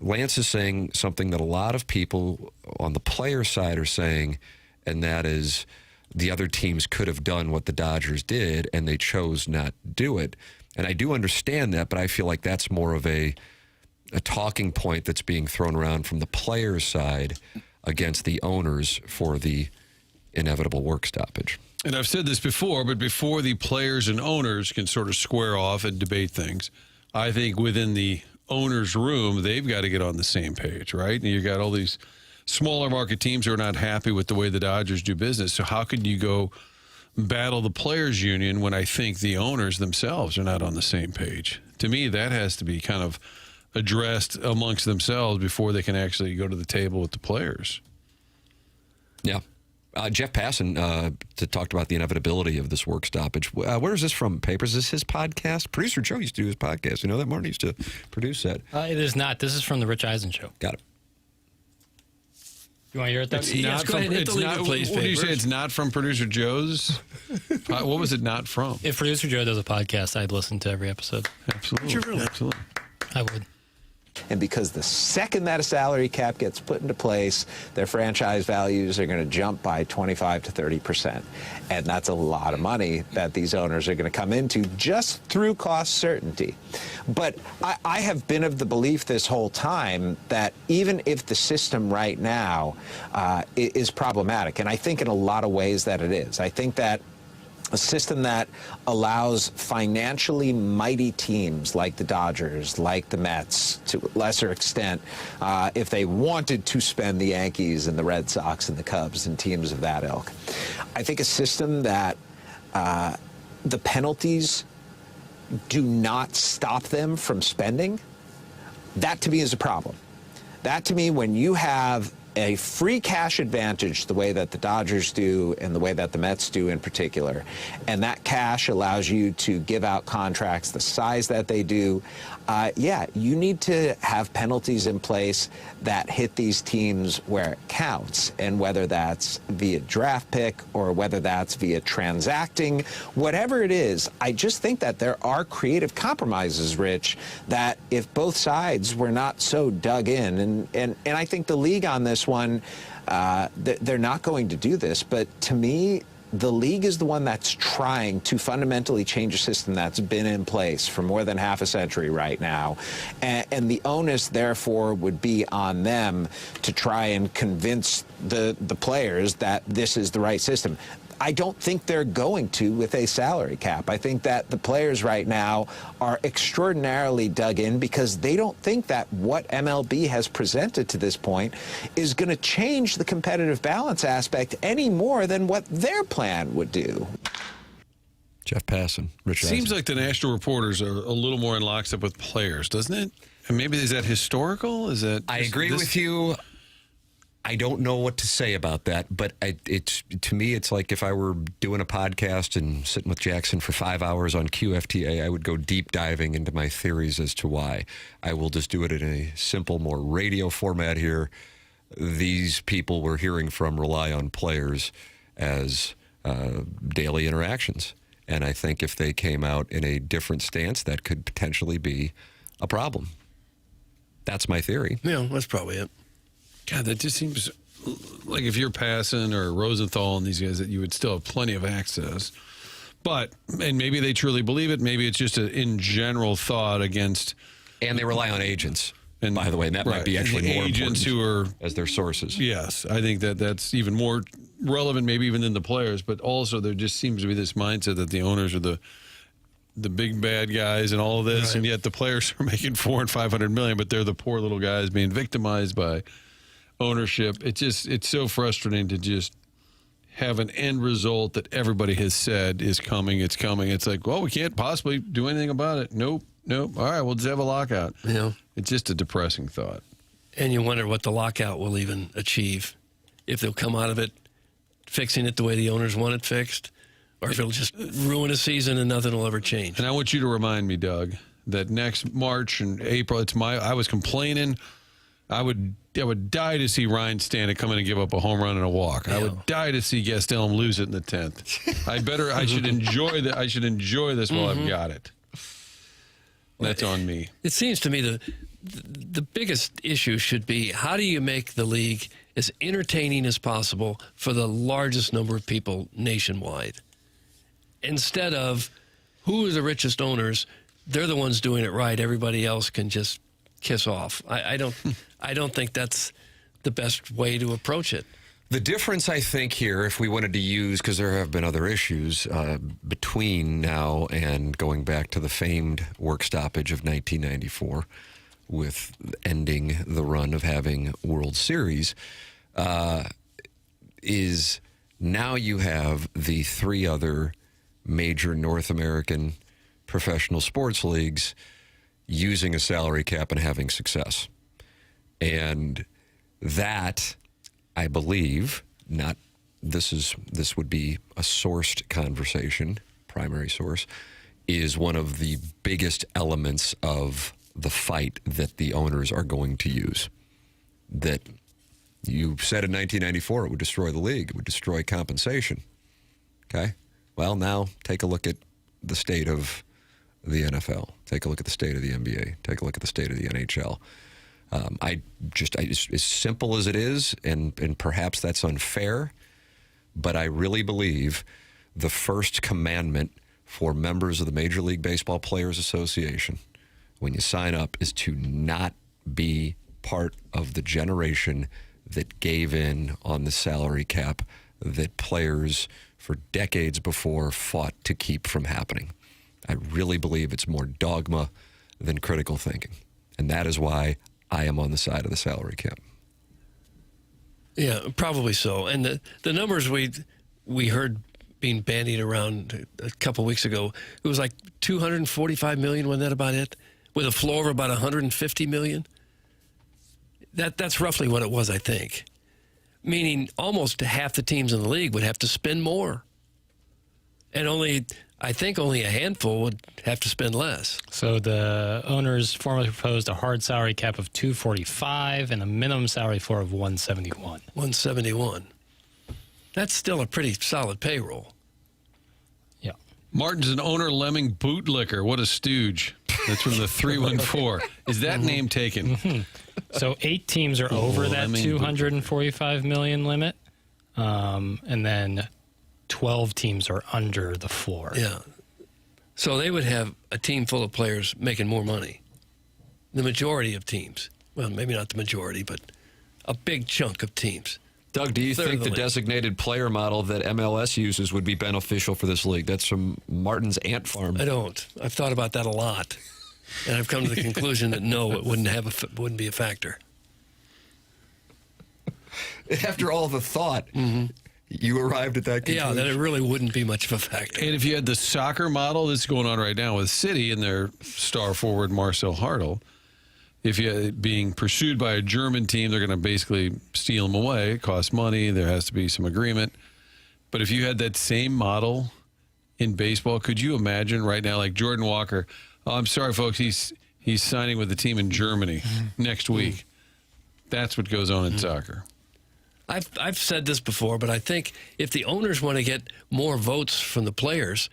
Lance is saying something that a lot of people on the player side are saying, and that is the other teams could have done what the Dodgers did, and they chose not to do it. And I do understand that, but I feel like that's more of a a talking point that's being thrown around from the players' side against the owners for the inevitable work stoppage. And I've said this before, but before the players and owners can sort of square off and debate things, I think within the owner's room, they've got to get on the same page, right? And you got all these smaller market teams who are not happy with the way the Dodgers do business. So how could you go battle the players union when I think the owners themselves are not on the same page? To me, that has to be kind of addressed amongst themselves before they can actually go to the table with the players. Yeah. Jeff Passan talked about the inevitability of this work stoppage. Where is this from? Papers? Is this his podcast? Producer Joe used to do his podcast. You know that? Martin used to produce that. It is not. This is from the Rich Eisen Show. Got it. You want to hear it? It's not from, what do you say? It's not from Producer Joe's? What was it not from? If Producer Joe does a podcast, I'd listen to every episode. Absolutely. Absolutely. I would. And because the second that a salary cap gets put into place, their franchise values are going to jump by 25 to 30%. And that's a lot of money that these owners are going to come into just through cost certainty. But I have been of the belief this whole time that even if the system right now is problematic, and I think in a lot of ways that it is, I think that a system that allows financially mighty teams like the Dodgers, like the Mets, to a lesser extent, if they wanted to spend the Yankees and the Red Sox and the Cubs and teams of that ilk. I think a system that the penalties do not stop them from spending, that to me is a problem. That to me, when you have a free cash advantage the way that the Dodgers do and the way that the Mets do in particular, and that cash allows you to give out contracts the size that they do, yeah, you need to have penalties in place that hit these teams where it counts, and whether that's via draft pick or whether that's via transacting, whatever it is, I just think that there are creative compromises, Rich, that if both sides were not so dug in, and I think the league on this one, they're not going to do this, but to me, the league is the one that's trying to fundamentally change a system that's been in place for more than half a century right now. And the onus, therefore, would be on them to try and convince the players that this is the right system. I don't think they're going to with a salary cap. I think that the players right now are extraordinarily dug in because they don't think that what MLB has presented to this point is going to change the competitive balance aspect any more than what their plan would do. Jeff Passan, Rich Eisen. Seems like the national reporters are a little more in lockstep with players, doesn't it? And maybe is that historical? Is that? I agree with you. I don't know what to say about that, but to me, it's like if I were doing a podcast and sitting with Jackson for 5 hours on QFTA, I would go deep diving into my theories as to why. I will just do it in a simple, more radio format here. These people we're hearing from rely on players as daily interactions. And I think if they came out in a different stance, that could potentially be a problem. That's my theory. Yeah, that's probably it. God, that just seems like if you're Passan or Rosenthal and these guys, that you would still have plenty of access. But, and maybe they truly believe it. Maybe it's just an in general thought against. And they rely on agents. And by the way, and that might be actually more agents important who are as their sources. Yes, I think that's even more relevant, maybe even than the players. But also, there just seems to be this mindset that the owners are the big bad guys and all of this, right. And yet the players are making $400 and $500 million, but they're the poor little guys being victimized by ownership. It's so frustrating to just have an end result that everybody has said is coming. It's coming. It's like, well, we can't possibly do anything about it. Nope. All right, we'll just have a lockout. Yeah. It's just a depressing thought. And you wonder what the lockout will even achieve. If they'll come out of it fixing it the way the owners want it fixed, or if it'll just ruin a season and nothing will ever change. And I want you to remind me, Doug, that next March and April, I was complaining. I would die to see Ryan Stanek come in and give up a home run and a walk. Yeah. I would die to see Gastelum lose it in the 10th. I should enjoy that. I should enjoy this while I've got it. That's on me. It seems to me the biggest issue should be, how do you make the league as entertaining as possible for the largest number of people nationwide? Instead of who are the richest owners, they're the ones doing it right. Everybody else can just kiss off. I don't think that's the best way to approach it. The difference, I think, here, if we wanted to use, because there have been other issues between now and going back to the famed work stoppage of 1994 with ending the run of having World Series, is now you have the 3 other major North American professional sports leagues using a salary cap and having success. And that, I believe, this would be a sourced conversation, primary source, is one of the biggest elements of the fight that the owners are going to use. That you said in 1994 it would destroy the league, it would destroy compensation. Okay? Well, now take a look at the state of the NFL. Take a look at the state of the NBA. Take a look at the state of the NHL. As simple as it is, and perhaps that's unfair, but I really believe the first commandment for members of the Major League Baseball Players Association when you sign up is to not be part of the generation that gave in on the salary cap that players for decades before fought to keep from happening. I really believe it's more dogma than critical thinking. And that is why I am on the side of the salary cap. Yeah, probably so. And the numbers we heard being bandied around a couple weeks ago, it was like $245 million, wasn't that about it? With a floor of about $150 million? That's roughly what it was, I think. Meaning almost half the teams in the league would have to spend more. And I think only a handful would have to spend less. So the owners formally proposed a hard salary cap of $245 and a minimum salary floor of $171. $171. That's still a pretty solid payroll. Yeah. Martin's an owner lemming bootlicker. What a stooge. That's from the 314. Is that name taken? Mm-hmm. So 8 teams are over that $245 million limit. And then 12 teams are under the floor. Yeah. So they would have a team full of players making more money. The majority of teams. Well, maybe not the majority, but a big chunk of teams. Doug, do you think the designated player model that MLS uses would be beneficial for this league? That's from Martin's ant farm. I don't. I've thought about that a lot. And I've come to the conclusion that no, it wouldn't be a factor. After all the thought, you arrived at that conclusion. Yeah, that it really wouldn't be much of a factor. And if you had the soccer model that's going on right now with City and their star forward Marcel Hartl, if you're being pursued by a German team, they're going to basically steal them away. It costs money. There has to be some agreement. But if you had that same model in baseball, could you imagine right now, like Jordan Walker? Oh, I'm sorry, folks. He's signing with the team in Germany next week. That's what goes on in soccer. I've said this before, but I think if the owners want to get more votes from the players,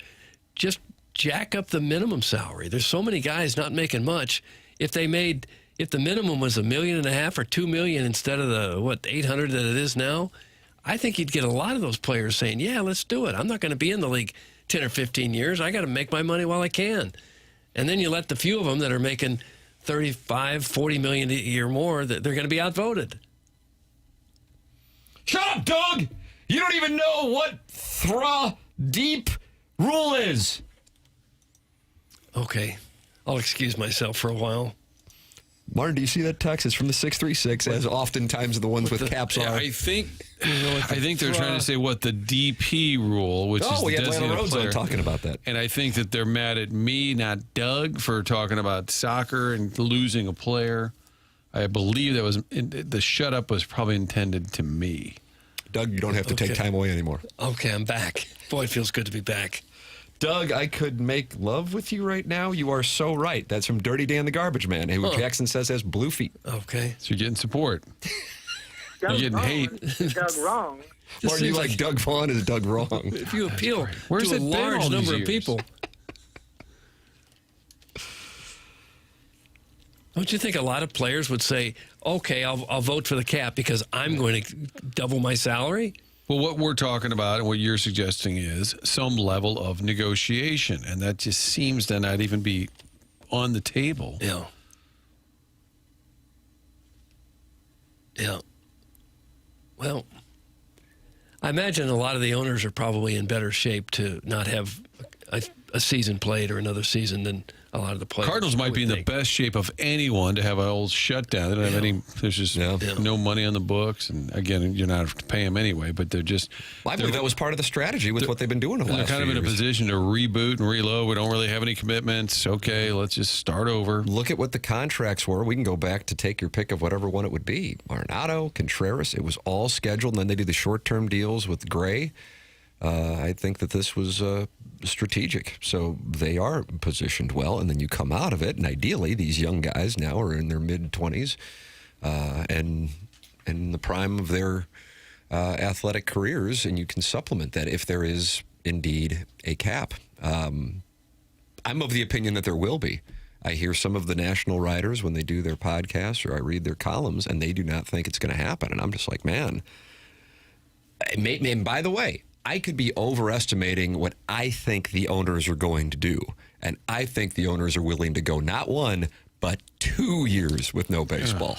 just jack up the minimum salary. There's so many guys not making much. If the minimum was $1.5 million or $2 million instead of the $800 that it is now, I think you'd get a lot of those players saying, "Yeah, let's do it. I'm not going to be in the league 10 or 15 years. I got to make my money while I can." And then you let the few of them that are making $35, $40 million a year more, that they're going to be outvoted. Shut up, Doug! You don't even know what deep rule is. Okay. I'll excuse myself for a while. Martin, do you see that text? It's from the 636, as oftentimes the ones with caps are. I think they're trying to say what the DP rule, which is the designated player. Talking about that. And I think that they're mad at me, not Doug, for talking about soccer and losing a player. I believe that was the shut up was probably intended to me. Doug, you don't have to take time away anymore. Okay, I'm back. Boy, it feels good to be back. Doug, I could make love with you right now. You are so right. That's from Dirty Dan the Garbage Man, who Jackson says has blue feet. Okay. So you're getting support. You're getting hate. Doug wrong. Or you like Doug Vaughn is Doug wrong. If you appeal to a large number of people. Don't you think a lot of players would say, okay, I'll vote for the cap because I'm going to double my salary? Well, what we're talking about and what you're suggesting is some level of negotiation, and that just seems to not even be on the table. Yeah. Yeah. Well, I imagine a lot of the owners are probably in better shape to not have a season played or another season than a lot of the players. Cardinals might be in the best shape of anyone to have an old shutdown. They don't have any. There's just no money on the books, and again, you're not have to pay them anyway. But they're just. Well, I believe that was part of the strategy with what they've been doing over the last They're kind of in a position to reboot and reload. We don't really have any commitments. Okay, let's just start over. Look at what the contracts were. We can go back to take your pick of whatever one it would be. Arenado, Contreras. It was all scheduled, and then they did the short-term deals with Gray. I think that this was strategic. So they are positioned well, and then you come out of it, and ideally these young guys now are in their mid-20s and in the prime of their athletic careers, and you can supplement that if there is indeed a cap. I'm of the opinion that there will be. I hear some of the national writers when they do their podcasts or I read their columns, and they do not think it's going to happen. And I'm just like, man. And by the way, I could be overestimating what I think the owners are going to do. And I think the owners are willing to go not 1, but 2 years with no baseball.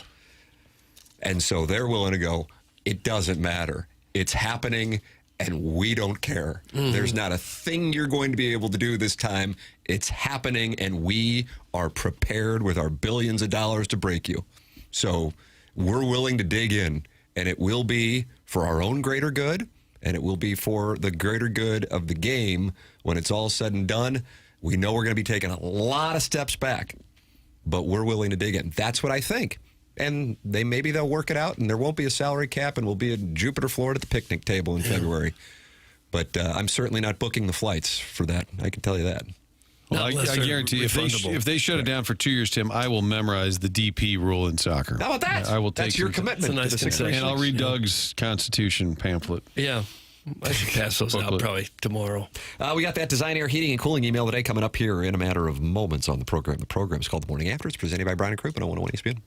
And so they're willing to go, it doesn't matter. It's happening, and we don't care. There's not a thing you're going to be able to do this time. It's happening, and we are prepared with our billions of dollars to break you. So we're willing to dig in, and it will be for our own greater good. And it will be for the greater good of the game when it's all said and done. We know we're going to be taking a lot of steps back, but we're willing to dig in. That's what I think. And maybe they'll work it out, and there won't be a salary cap, and we'll be in Jupiter, Florida at the picnic table in February. But I'm certainly not booking the flights for that. I can tell you that. Well, I guarantee if they shut it down for 2 years, Tim, I will memorize the DP rule in soccer. How about that? I will take That's your commitment. Nice to the and I'll read Doug's Constitution pamphlet. Yeah. I should pass those out probably tomorrow. We got that Design Air Heating and Cooling email today coming up here in a matter of moments on the program. The program is called The Morning After. It's presented by Brown and Crouppen on 101 ESPN.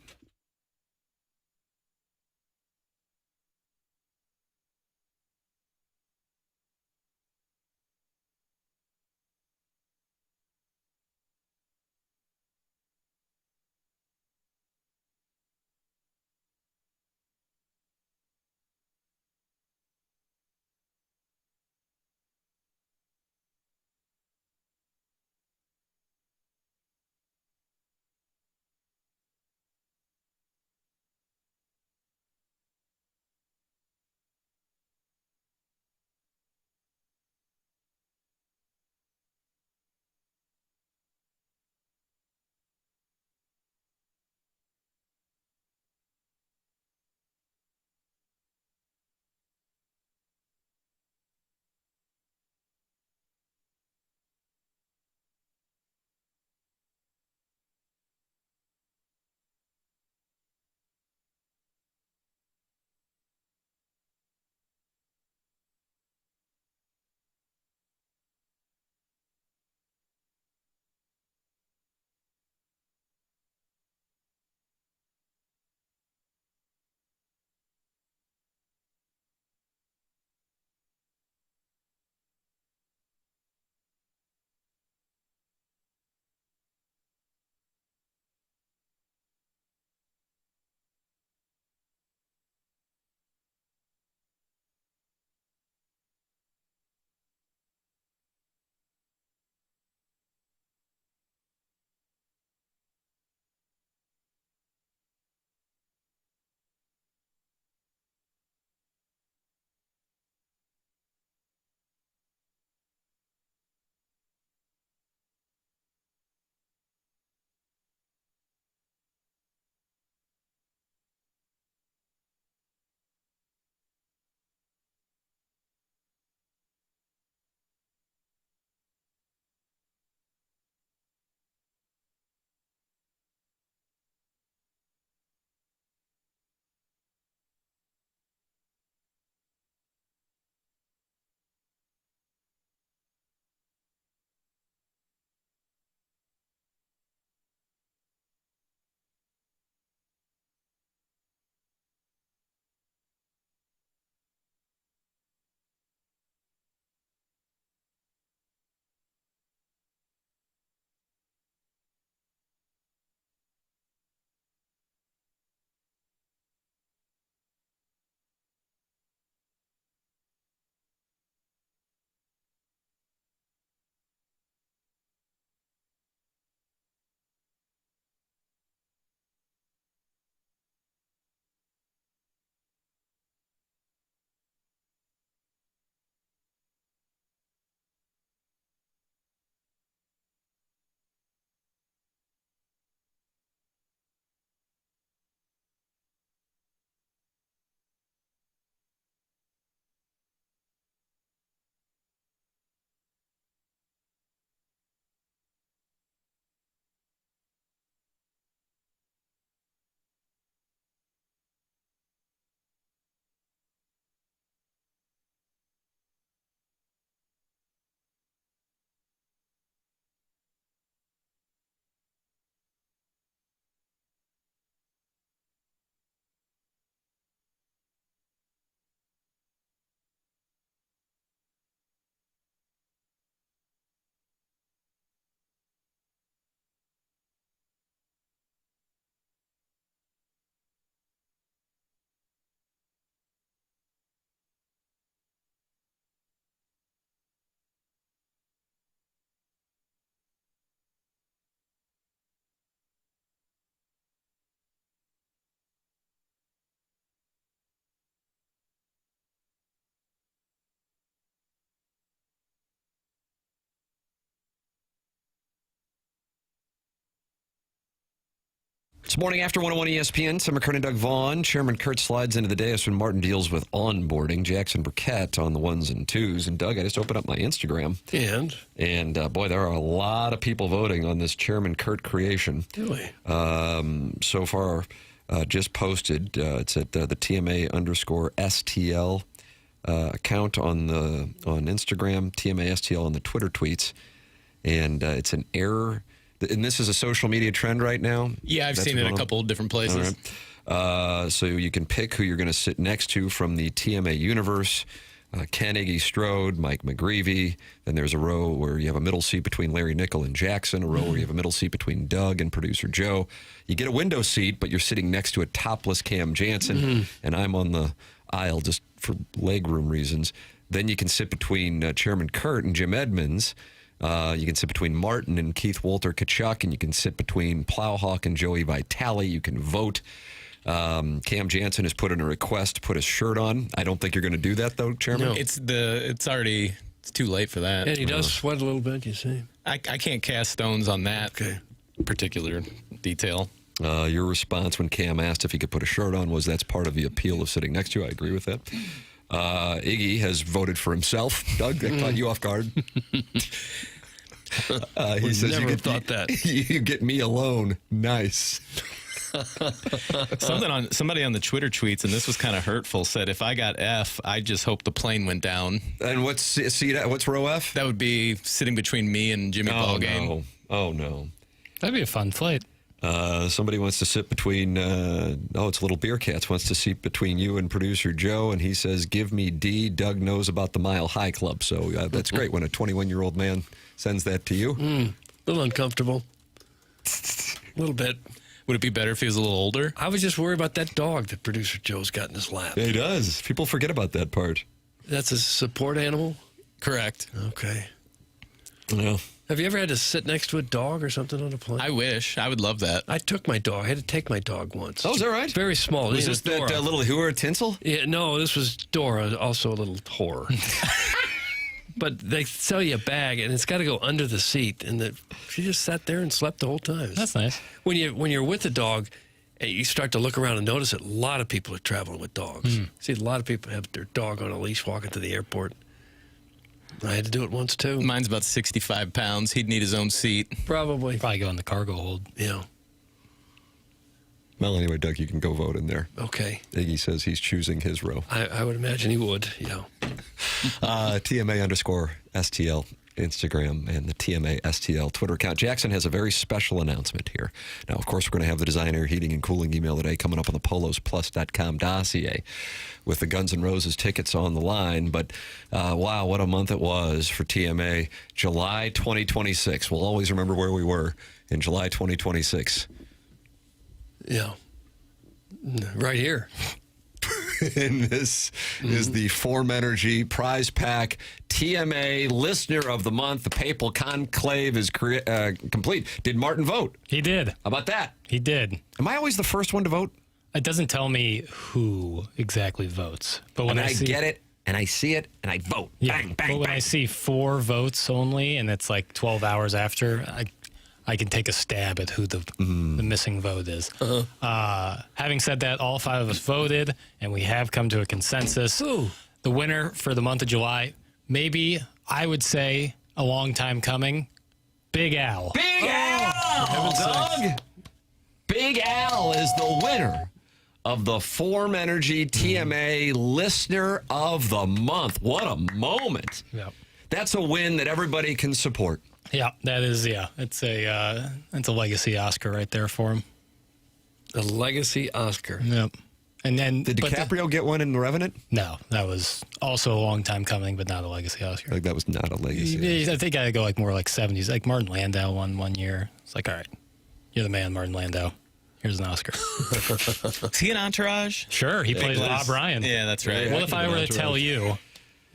It's Morning After 101 ESPN. Tim McKernan, Doug Vaughn. Chairman Kurt slides into the dais when Martin deals with onboarding. Jackson Burkett on the ones and twos. And Doug, I just opened up my Instagram. And boy, there are a lot of people voting on this Chairman Kurt creation. Really? So far, just posted. It's at the TMA _STL account on Instagram, TMA STL on the Twitter tweets. And it's an error. And this is a social media trend right now? Yeah, I've seen it a couple of different places. Right. So you can pick who you're going to sit next to from the TMA universe. Ken Iggy Strode, Mike McGreevy. Then there's a row where you have a middle seat between Larry Nickel and Jackson, a row where you have a middle seat between Doug and producer Joe. You get a window seat, but you're sitting next to a topless Cam Jansen, and I'm on the aisle just for leg room reasons. Then you can sit between Chairman Kurt and Jim Edmonds. You can sit between Martin and Keith Walter Kachuk, and you can sit between Plowhawk and Joey Vitale. You can vote. Cam Jansen has put in a request to put his shirt on. I don't think you're going to do that, though, Chairman. No. It's too late for that. And he does sweat a little bit, you see. I can't cast stones on that particular detail. Your response when Cam asked if he could put a shirt on was that's part of the appeal of sitting next to you. I agree with that. Iggy has voted for himself. Doug, that caught you off guard. He says never you get thought that. You get me alone. Nice. Somebody on the Twitter tweets, and this was kind of hurtful, said if I got F, I just hope the plane went down. And what's row F? That would be sitting between me and Jimmy Ballgame. No. Oh no, that'd be a fun flight. Somebody wants to sit between, it's Little Beer Cats wants to sit between you and producer Joe, and he says, give me D. Doug knows about the Mile High Club. So that's great when a 21-year-old man sends that to you. A little uncomfortable. A little bit. Would it be better if he was a little older? I was just worried about that dog that producer Joe's got in his lap. He does. People forget about that part. That's a support animal? Correct. Okay. Yeah. Have you ever had to sit next to a dog or something on a plane? I wish. I would love that. I took my dog. I had to take my dog once. Oh, is that right? Very small. Was this that little whore tinsel? Yeah, no, this was Dora, also a little whore. But they sell you a bag, and it's got to go under the seat. And she just sat there and slept the whole time. That's nice. When you're with a dog, and you start to look around and notice that a lot of people are traveling with dogs. See, a lot of people have their dog on a leash walking to the airport. I had to do it once, too. Mine's about 65 pounds. He'd need his own seat. Probably go in the cargo hold. Yeah. Well, anyway, Doug, you can go vote in there. Okay. Iggy says he's choosing his row. I would imagine he would, yeah. TMA _STL Instagram and the TMA STL Twitter account. Jackson has a very special announcement here. Now, of course, we're going to have the Design Air Heating and Cooling email today coming up on the polosplus.com dossier with the Guns N' Roses tickets on the line. But wow, what a month it was for TMA. July 2026. We'll always remember where we were in July 2026. Yeah. Right here. And this is the Form Energy Prize Pack TMA Listener of the Month. The Papal Conclave is complete. Did Martin vote? He did. How about that? He did. Am I always the first one to vote? It doesn't tell me who exactly votes. But when I get it, and I see it, and I vote. Yeah, bang, bang, but when bang. I see 4 votes only, and it's like 12 hours after, I can take a stab at who the missing vote is. Having said that, all 5 of us voted, and we have come to a consensus. Ooh. The winner for the month of July, maybe I would say a long time coming, Big Al. Big Al! Doug! Big Al is the winner of the Form Energy TMA Listener of the Month. What a moment. Yep. That's a win that everybody can support. Yeah, that is, it's a legacy Oscar right there for him. A legacy Oscar. Yep. And then Did DiCaprio get one in The Revenant? No, that was also a long time coming, but not a legacy Oscar. Like that was not a legacy Oscar. I think I go like more like 70s. Like Martin Landau won one year. It's like, all right, you're the man, Martin Landau. Here's an Oscar. Is he an Entourage? Sure, he plays Bob Ryan. Yeah, that's right. What if I were to tell you?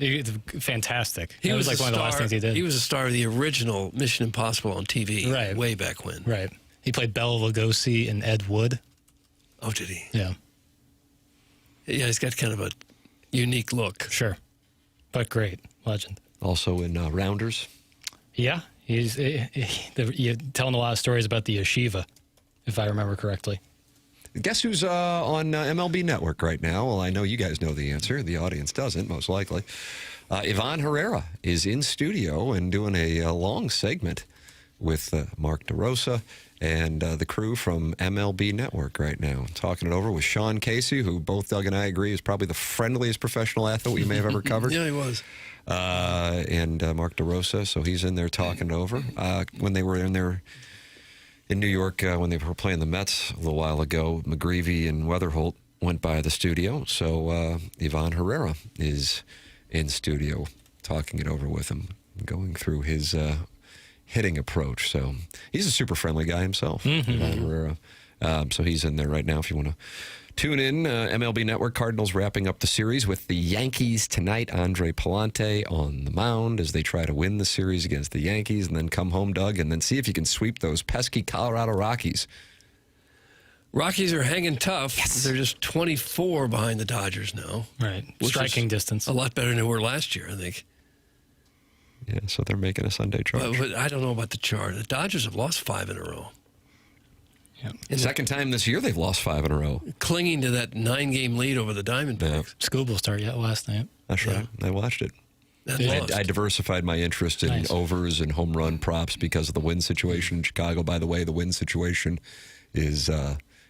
It's fantastic. It was like one of the last things he did. He was a star of the original Mission Impossible on TV, right? Way back when. Right. He played Bela Lugosi and Ed Wood. Oh, did he? Yeah. Yeah, he's got kind of a unique look. Sure. But great. Legend. Also in Rounders. Yeah. He's you're telling a lot of stories about the yeshiva. if I remember correctly. Guess who's on MLB Network right now? Well, I know you guys know the answer. The audience doesn't, most likely. Ivan Herrera is in studio and doing a long segment with Mark DeRosa and the crew from MLB Network right now. Talking it over with Sean Casey, who both Doug and I agree is probably the friendliest professional athlete we may have ever covered. Yeah, he was. And Mark DeRosa, so he's in there talking it over. When they were in there in New York, when they were playing the Mets a little while ago, McGreevy and Weatherholt went by the studio. So Ivan Herrera is in studio talking it over with him, going through his hitting approach. So he's a super friendly guy himself, Ivan Herrera. So he's in there right now if you want to tune in. MLB Network, Cardinals wrapping up the series with the Yankees tonight. Andre Palante on the mound as they try to win the series against the Yankees and then come home, Doug, and then see if you can sweep those pesky Colorado Rockies. Rockies are hanging tough. Yes. They're just 24 behind the Dodgers now. Right. Striking distance. A lot better than they were last year, I think. Yeah, so they're making a Sunday charge. But I don't know about the chart. The Dodgers have lost 5 in a row. Yeah. Second time this year they've lost 5 in a row. Clinging to that 9-game lead over the Diamondbacks. Yeah. School will start yet last night. That's right. I watched it. I diversified my interest in overs and home run props because of the wind situation in Chicago. By the way, the wind situation is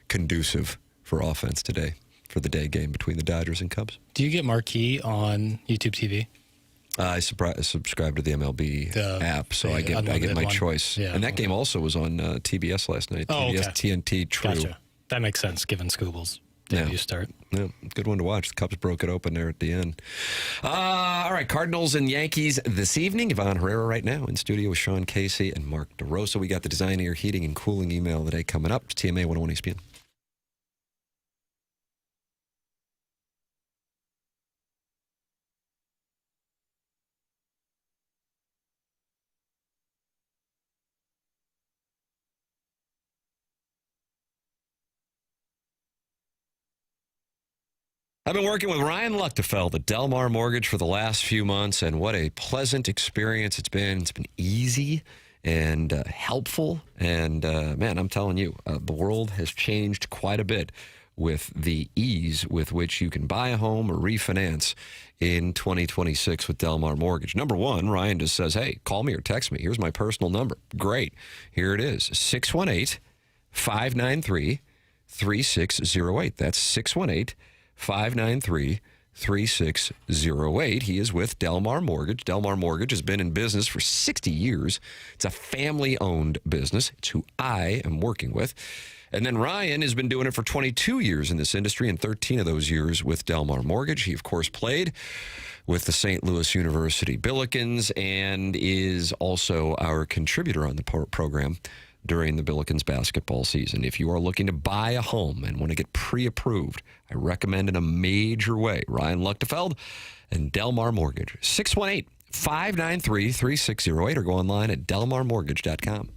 conducive for offense today for the day game between the Dodgers and Cubs. Do you get Marquee on YouTube TV? I subscribe to the MLB app, so I get my choice. Yeah, and that game also was on TBS last night. Oh, TBS, okay. TNT, True. Gotcha. That makes sense given Scooble's debut start. Yeah, good one to watch. The Cubs broke it open there at the end. All right, Cardinals and Yankees this evening. Ivan Herrera right now in studio with Sean Casey and Mark DeRosa. We got the Design Air Heating and Cooling email of the day coming up. It's TMA 101 ESPN. I've been working with Ryan Luchtefeld at Del Mar Mortgage for the last few months, and what a pleasant experience it's been. It's been easy and helpful, and man, I'm telling you, the world has changed quite a bit with the ease with which you can buy a home or refinance in 2026 with Del Mar Mortgage. Number one, Ryan just says, hey, call me or text me. Here's my personal number. Great. Here it is, 618-593-3608. That's 618-593-3608. He is with Del Mar Mortgage. Del Mar Mortgage has been in business for 60 years. It's a family-owned business. It's who I am working with. And then Ryan has been doing it for 22 years in this industry, and 13 of those years with Del Mar Mortgage. He, of course, played with the St. Louis University Billikens and is also our contributor on the program during the Billikens basketball season. If you are looking to buy a home and want to get pre-approved, I recommend in a major way Ryan Luchtefeld and Del Mar Mortgage. 618-593-3608 or go online at delmarmortgage.com.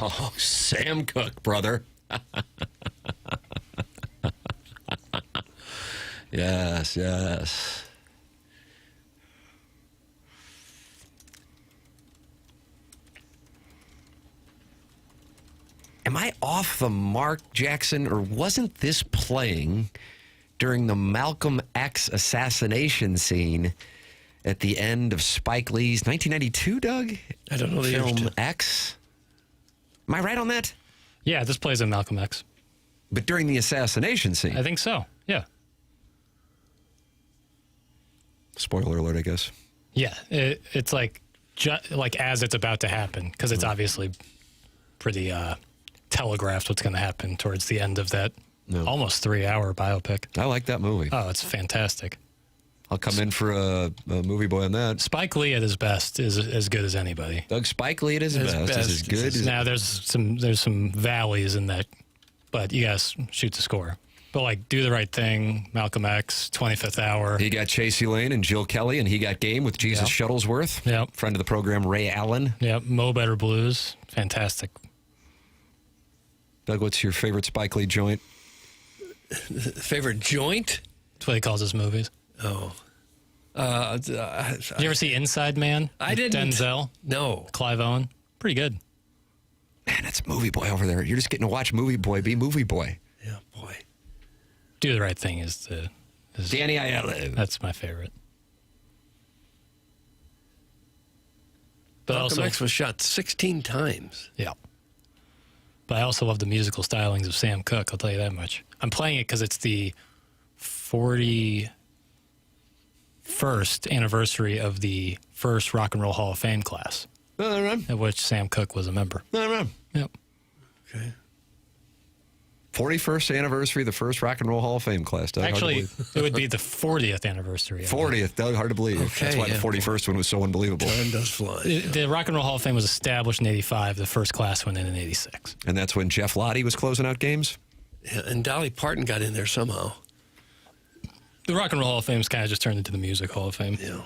Oh, Sam Cooke, brother. Yes, yes. Am I off the mark, Jackson, or wasn't this playing during the Malcolm X assassination scene at the end of Spike Lee's 1992, Doug? I don't know the film X. Am I right on that? Yeah, this plays in Malcolm X. But during the assassination scene? I think so, yeah. Spoiler alert, I guess. Yeah, it's like as it's about to happen, because it's obviously pretty telegraphed what's going to happen towards the end of that almost 3-hour biopic. I like that movie. Oh, it's fantastic. I'll come in for a movie boy on that. Spike Lee at his best is as good as anybody. Doug, Spike Lee at his best is as good as... Now, there's some valleys in that, but you guys shoot the score. But, like, Do the Right Thing, Malcolm X, 25th Hour. He got Chasey Lane and Jill Kelly, and He Got Game with Jesus Shuttlesworth. Yep. Friend of the program, Ray Allen. Yep. Mo Better Blues. Fantastic. Doug, what's your favorite Spike Lee joint? Favorite joint? That's what he calls his movies. Oh. Did you ever see Inside Man? I didn't. Denzel? No. Clive Owen? Pretty good. Man, that's Movie Boy over there. You're just getting to watch Movie Boy be Movie Boy. Yeah, boy. Do the Right Thing is Danny Aiello. That's my favorite. But Malcolm X was shot 16 times. Yeah. But I also love the musical stylings of Sam Cooke, I'll tell you that much. I'm playing it because it's the 41st anniversary of the first Rock and Roll Hall of Fame class. At which Sam Cooke was a member. Yep. Okay. 41st anniversary of the first Rock and Roll Hall of Fame class, Doug. Actually, it would be the 40th anniversary. 40th, Doug, hard to believe. Okay, That's why the 41st one was so unbelievable. Time does fly. The Rock and Roll Hall of Fame was established in 85. The first class went in 86. And that's when Jeff Lottie was closing out games? Yeah, and Dolly Parton got in there somehow. The Rock and Roll Hall of Fame kind of just turned into the Music Hall of Fame. Yeah.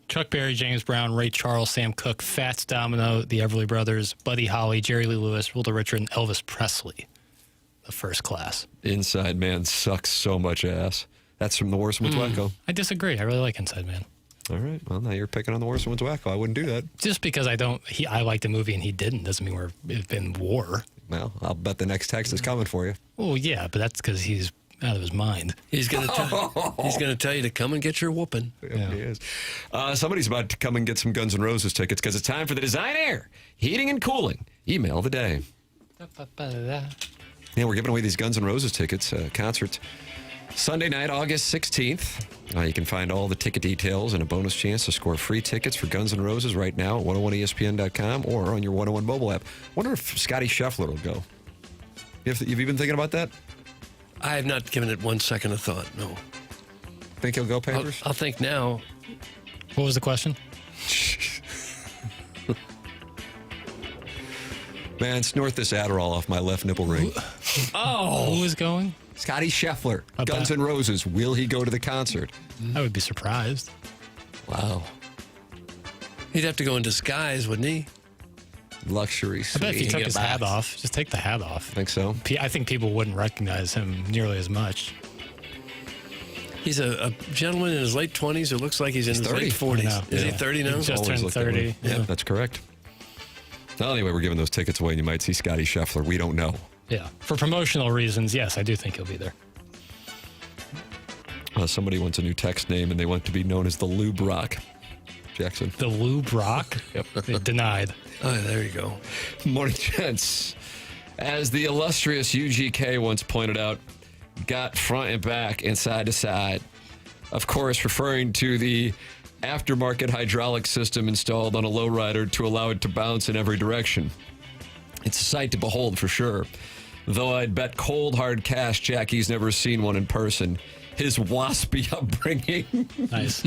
Chuck Berry, James Brown, Ray Charles, Sam Cooke, Fats Domino, the Everly Brothers, Buddy Holly, Jerry Lee Lewis, Wilder Richard, and Elvis Presley. The first class. Inside Man sucks so much ass. That's from The Worst One's Wacko. I disagree. I really like Inside Man. All right. Well, now you're picking on The Worst One's Wacko. I wouldn't do that. Just because I like the movie and he didn't doesn't mean we're in war. Well, I'll bet the next text is coming for you. Oh, yeah, but that's because he's out of his mind. He's gonna tell you to come and get your whooping. Yeah. He is. Somebody's about to come and get some Guns N' Roses tickets because it's time for the Design Air Heating and Cooling Email of the Day. Yeah, we're giving away these Guns N' Roses tickets, concert Sunday night, August 16th. You can find all the ticket details and a bonus chance to score free tickets for Guns N' Roses right now at 101ESPN.com or on your 101 mobile app. Wonder if Scotty Scheffler will go. Have you been thinking about that? I have not given it 1 second of thought, no. Think he'll go, Panthers? I'll think now. What was the question? Man, snort this Adderall off my left nipple ring. Oh! Who is going? Scotty Scheffler, Guns N' Roses. Will he go to the concert? I would be surprised. Wow. He'd have to go in disguise, wouldn't he? Luxury I suite. bet if he took his hat off, just take the hat off. Think so? I think people wouldn't recognize him nearly as much. He's a gentleman in his late 20s who looks like he's in his 30. late 40s. Is he 30 now? He just turned 30. Yeah, that's correct. Well, anyway, we're giving those tickets away, and you might see Scotty Scheffler. We don't know. Yeah. For promotional reasons, yes, I do think he'll be there. Somebody wants a new text name, and they want to be known as the Lube Rock. Jackson. The Lube Rock? Yep. Denied. Oh, there you go. Morning, gents. As the illustrious UGK once pointed out, got front and back and side to side. Of course, referring to the aftermarket hydraulic system installed on a lowrider to allow it to bounce in every direction. It's a sight to behold for sure. Though I'd bet cold, hard cash Jackie's never seen one in person. His waspy upbringing. Nice.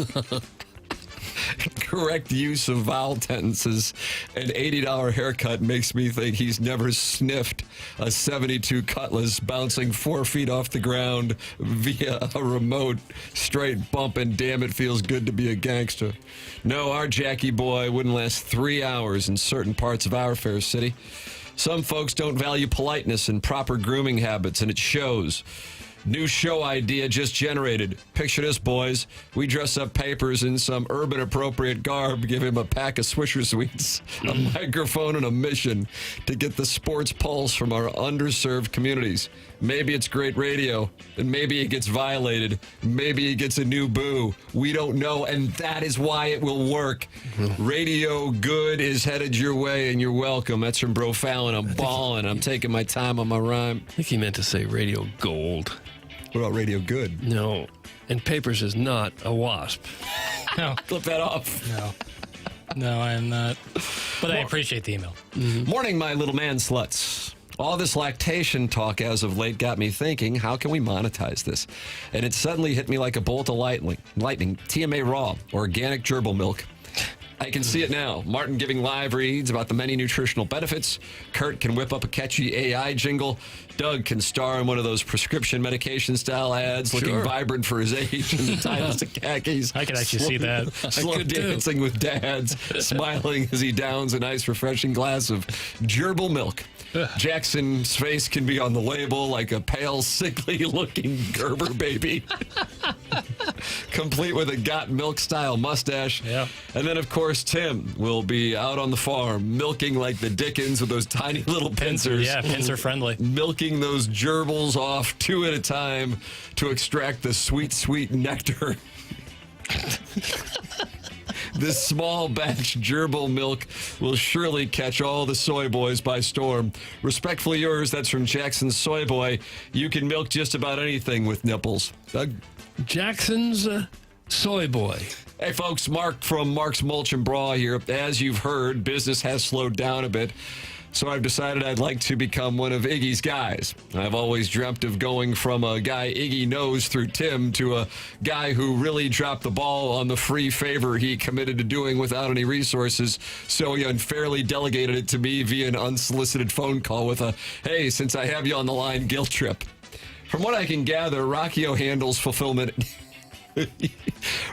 correct use of vowel tenses. An $80 haircut makes me think he's never sniffed a 72 Cutlass bouncing 4 feet off the ground via a remote straight bump, and damn, it feels good to be a gangster. No, our Jackie boy wouldn't last 3 hours in certain parts of our fair city. Some folks don't value politeness and proper grooming habits, and it shows. New show idea just generated. Picture this, boys. We dress up papers in some urban-appropriate garb, give him a pack of Swisher Sweets, a microphone, and a mission to get the sports pulse from our underserved communities. Maybe it's great radio, and maybe it gets violated. Maybe it gets a new boo. We don't know, and that is why it will work. Radio good is headed your way, and you're welcome. That's from Bro Fallon. I'm balling. I'm taking my time on my rhyme. I think he meant to say radio gold. What about radio good? No. And papers is not a wasp. No. Clip that off. No, I'm not. But I appreciate the email. Morning, my little man sluts. All this lactation talk as of late got me thinking, how can we monetize this? And it suddenly hit me like a bolt of lightning. TMA Raw, organic gerbil milk. I can see it now. Martin giving live reads about the many nutritional benefits. Kurt can whip up a catchy AI jingle. Doug can star in one of those prescription medication style ads, looking vibrant for his age in the tightest of khakis. I can actually see that. Slow dancing with dads, smiling as he downs a nice, refreshing glass of gerbil milk. Jackson's face can be on the label like a pale, sickly-looking Gerber baby, complete with a got milk-style mustache. Yeah. And then, of course, Tim will be out on the farm, milking like the Dickens with those tiny little pincers. Yeah, pincer-friendly. Milking those gerbils off 2 at a time to extract the sweet, sweet nectar. This small batch gerbil milk will surely catch all the soy boys by storm. Respectfully yours, that's from Jackson's Soy Boy. You can milk just about anything with nipples. Doug? Jackson's Soy Boy. Hey, folks, Mark from Mark's Mulch and Bra here. As you've heard, business has slowed down a bit. So I've decided I'd like to become one of Iggy's guys. I've always dreamt of going from a guy Iggy knows through Tim to a guy who really dropped the ball on the free favor he committed to doing without any resources. So he unfairly delegated it to me via an unsolicited phone call with a, hey, since I have you on the line, guilt trip. From what I can gather, Rockio handles fulfillment.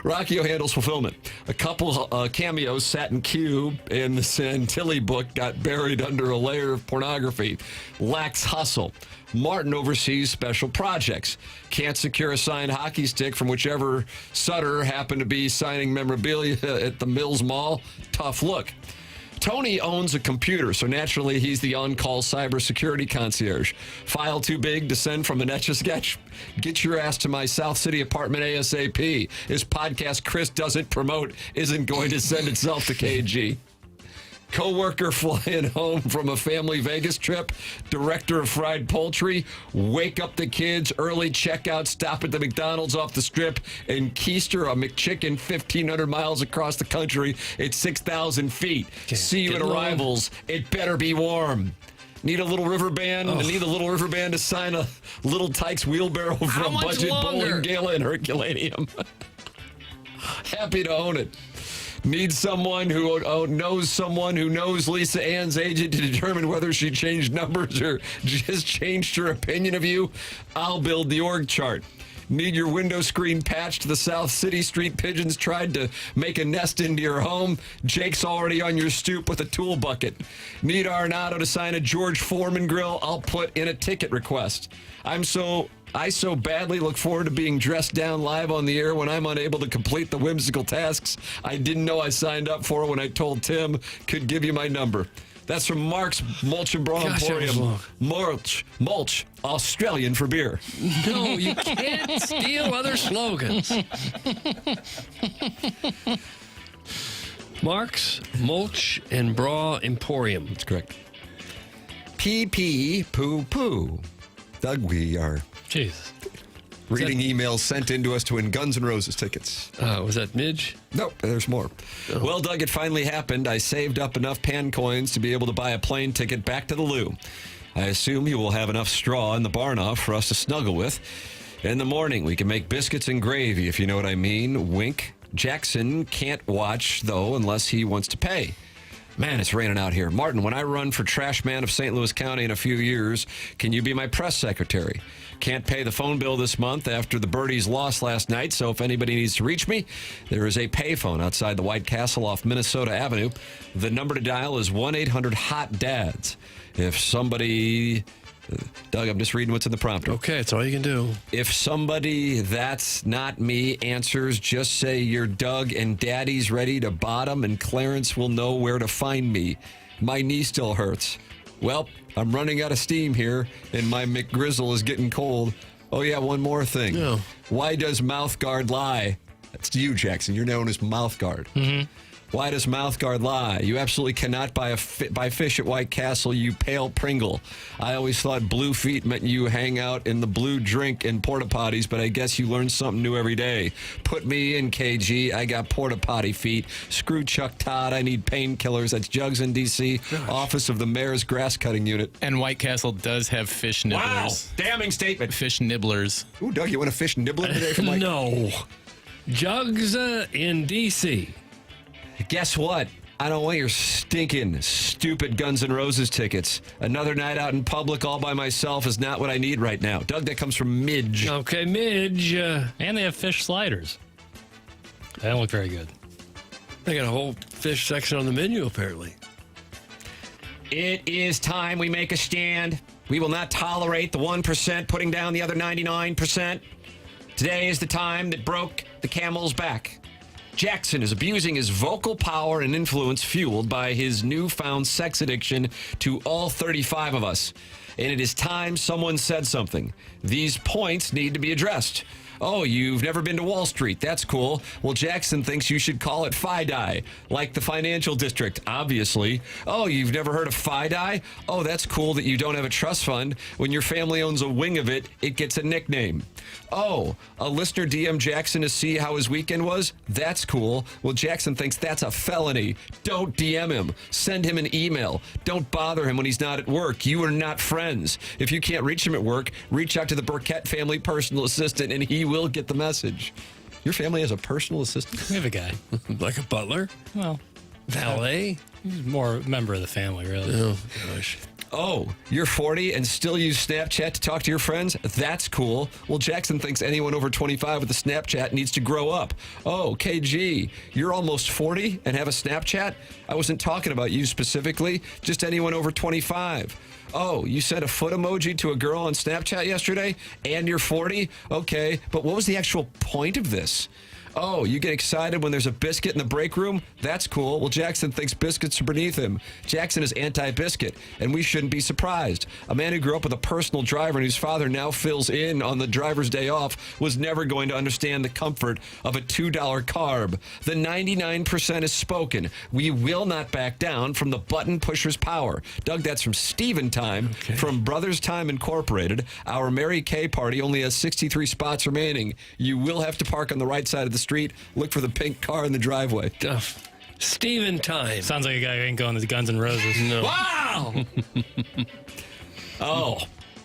Rockio handles fulfillment. A couple cameos sat in queue, and the Santilli book got buried under a layer of pornography. Lacks hustle. Martin oversees special projects. Can't secure a signed hockey stick from whichever Sutter happened to be signing memorabilia at the Mills Mall. Tough look. Tony owns a computer, so naturally he's the on-call cybersecurity concierge. File too big to send from an Etch-a-Sketch? Get your ass to my South City apartment ASAP. His podcast Chris doesn't promote isn't going to send itself to KG. Co-worker flying home from a family Vegas trip, director of fried poultry, wake up the kids, early checkout, stop at the McDonald's off the strip, and keister a McChicken 1,500 miles across the country at 6,000 feet. See you at arrivals. It better be warm. Need a little river band? Need a little river band to sign a Little Tykes wheelbarrow from Budget Bowling Gala and Herculaneum. Happy to own it. Need someone who knows someone who knows Lisa Ann's agent to determine whether she changed numbers or just changed her opinion of you? I'll build the org chart. Need your window screen patched? The South City street pigeons tried to make a nest into your home? Jake's already on your stoop with a tool bucket. Need Arnado to sign a George Foreman grill? I'll put in a ticket request. I so badly look forward to being dressed down live on the air when I'm unable to complete the whimsical tasks I didn't know I signed up for when I told Tim could give you my number. That's from Mark's Mulch and Bra Emporium. Mulch, Australian for beer. No, you can't steal other slogans. Mark's Mulch and Bra Emporium. That's correct. PP Poo Poo. Doug, we are reading emails sent in to us to win Guns N' Roses tickets. Was that Midge? Nope, there's more. Oh. Well, Doug, it finally happened. I saved up enough pan coins to be able to buy a plane ticket back to the loo. I assume you will have enough straw in the barn off for us to snuggle with. In the morning, we can make biscuits and gravy, if you know what I mean. Wink, Jackson can't watch, though, unless he wants to pay. Man, it's raining out here. Martin, when I run for trash man of St. Louis County in a few years, can you be my press secretary? Can't pay the phone bill this month after the Birdies lost last night, so if anybody needs to reach me, there is a payphone outside the White Castle off Minnesota Avenue. The number to dial is 1-800-HOT-DADS. If somebody... Doug, I'm just reading what's in the prompter. Okay, that's all you can do. If somebody that's not me answers, just say you're Doug and Daddy's ready to bottom and Clarence will know where to find me. My knee still hurts. Well, I'm running out of steam here and my McGrizzle is getting cold. Oh, yeah, one more thing. No. Why does Mouthguard lie? That's you, Jackson. You're known as Mouthguard. Mm-hmm. Why does Mouthguard lie? You absolutely cannot buy fish at White Castle, you pale Pringle. I always thought blue feet meant you hang out in the blue drink and porta potties, but I guess you learn something new every day. Put me in, KG. I got porta potty feet. Screw Chuck Todd. I need painkillers. That's Jugs in D.C., Office of the Mayor's Grass Cutting Unit. And White Castle does have fish nibblers. Wow! Damning statement. Fish nibblers. Ooh, Doug, you want a fish nibbler today from White? No. Jugs in D.C. Guess what? I don't want your stinking, stupid Guns N' Roses tickets. Another night out in public all by myself is not what I need right now. Doug, that comes from Midge. Okay, Midge. And they have fish sliders. They don't look very good. They got a whole fish section on the menu, apparently. It is time we make a stand. We will not tolerate the 1% putting down the other 99%. Today is the time that broke the camel's back. Jackson is abusing his vocal power and influence fueled by his newfound sex addiction to all 35 of us. And it is time someone said something. These points need to be addressed. Oh, you've never been to Wall Street. That's cool. Well, Jackson thinks you should call it FIDI, like the financial district, obviously. Oh, you've never heard of FIDI? Oh, that's cool that you don't have a trust fund. When your family owns a wing of it, it gets a nickname. Oh, a listener DM Jackson to see how his weekend was? That's cool. Well, Jackson thinks that's a felony. Don't DM him. Send him an email. Don't bother him when he's not at work. You are not friends. If you can't reach him at work, reach out to the Burkett family personal assistant and he will get the message. Your family has a personal assistant? We have a guy. Like a butler? Well, valet? He's more a member of the family, really. Oh, gosh. Oh, you're 40 and still use Snapchat to talk to your friends? That's cool. Well, Jackson thinks anyone over 25 with a Snapchat needs to grow up. Oh, KG, you're almost 40 and have a Snapchat? I wasn't talking about you specifically, just anyone over 25. Oh, you sent a foot emoji to a girl on Snapchat yesterday and you're 40? Okay, but what was the actual point of this? Oh, you get excited when there's a biscuit in the break room? That's cool. Well, Jackson thinks biscuits are beneath him. Jackson is anti-biscuit, and we shouldn't be surprised. A man who grew up with a personal driver and whose father now fills in on the driver's day off was never going to understand the comfort of a $2 carb. The 99% is spoken. We will not back down from the button pusher's power. Doug, that's from Steven Time, from Brothers Time Incorporated. Our Mary Kay party only has 63 spots remaining. You will have to park on the right side of the street. Look for the pink car in the driveway. Steven Time. Sounds like a guy who ain't going to the Guns N' Roses. No. Wow! Oh,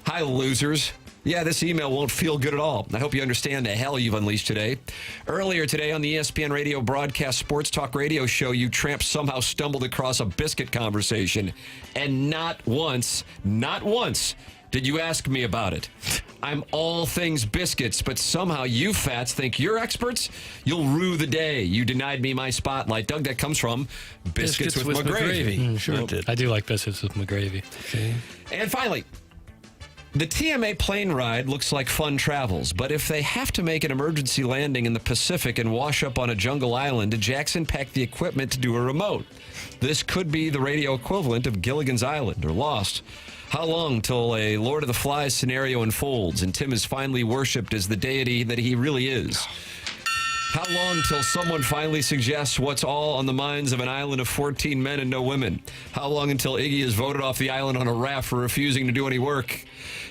hi, losers. Yeah, this email won't feel good at all. I hope you understand the hell you've unleashed today. Earlier today on the ESPN Radio Broadcast Sports Talk Radio show, you tramps somehow stumbled across a biscuit conversation. And not once did you ask me about it. I'm all things biscuits, but somehow you fats think you're experts? You'll rue the day you denied me my spotlight. Doug, that comes from Biscuits with McGravy. Sure it did. I do like biscuits with McGravy. Okay. And finally, the TMA plane ride looks like fun travels, but if they have to make an emergency landing in the Pacific and wash up on a jungle island, did Jackson pack the equipment to do a remote? This could be the radio equivalent of Gilligan's Island or Lost. How long till a Lord of the Flies scenario unfolds and Tim is finally worshipped as the deity that he really is? How long till someone finally suggests what's all on the minds of an island of 14 men and no women? How long until Iggy is voted off the island on a raft for refusing to do any work?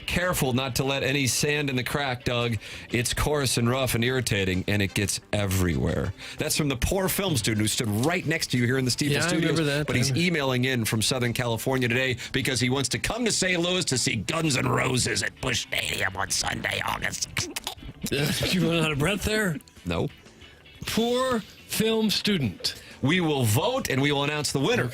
Careful not to let any sand in the crack, Doug. It's coarse and rough and irritating, and it gets everywhere. That's from the poor film student who stood right next to you here in the Steeple Studios. I remember that. But he's emailing in from Southern California today because he wants to come to St. Louis to see Guns N' Roses at Busch Stadium on Sunday, August 6th. You run out of breath there? No. poor film student. We will vote and we will announce the winner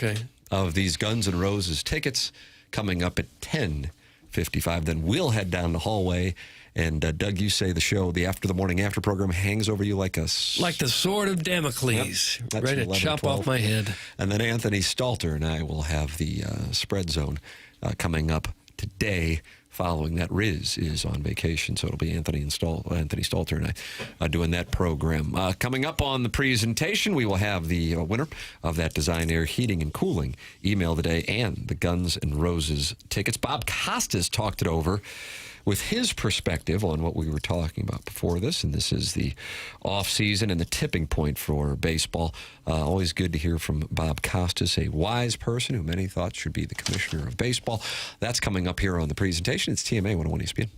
of these Guns N' Roses tickets coming up at 10:55. Then we'll head down the hallway. And Doug, you say the show, the Morning After program, hangs over you like the sword of Damocles, ready to chop off my head. And then Anthony Stalter and I will have the Spread Zone coming up today. Following that, Riz is on vacation, so it'll be Anthony Stalter and I doing that program. Coming up on the presentation, we will have the winner of that Design Air Heating and Cooling email today and the Guns N' Roses tickets. Bob Costas talked it over with his perspective on what we were talking about before this, and this is the off-season and the tipping point for baseball. Always good to hear from Bob Costas, a wise person who many thought should be the commissioner of baseball. That's coming up here on the presentation. It's TMA 101 ESPN.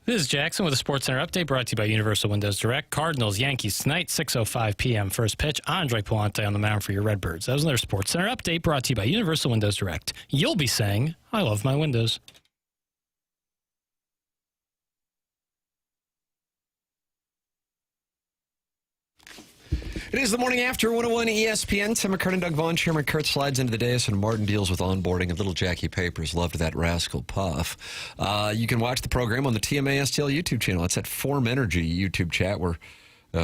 This is Jackson with a Sports Center update brought to you by Universal Windows Direct. Cardinals, Yankees tonight, 6:05 p.m. first pitch. Andre Palante on the mound for your Redbirds. That was another Sports Center update brought to you by Universal Windows Direct. You'll be saying, I love my windows. It is the morning after 101 ESPN. Tim McKernan, Doug Vaughn, Chairman Kurt slides into the dais, and Martin deals with onboarding. And little Jackie Papers loved that rascal Puff. You can watch the program on the TMA STL YouTube channel. It's at Form Energy YouTube chat where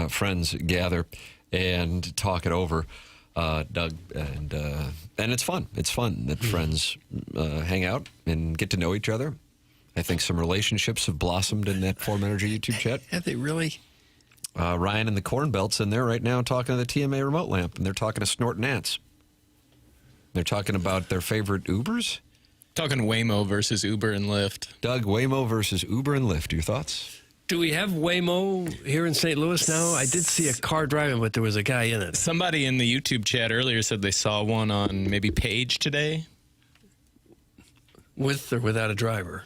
friends gather and talk it over. Doug, and it's fun. It's fun that friends hang out and get to know each other. I think some relationships have blossomed in that Form Energy YouTube chat. Have they really? Ryan and the Corn Belt's in there right now talking to the TMA remote lamp, and they're talking to Snort Nance. They're talking about their favorite Ubers. Talking Waymo versus Uber and Lyft. Doug, Waymo versus Uber and Lyft. Your thoughts? Do we have Waymo here in St. Louis now? I did see a car driving, but there was a guy in it. Somebody in the YouTube chat earlier said they saw one on maybe Page today. With or without a driver?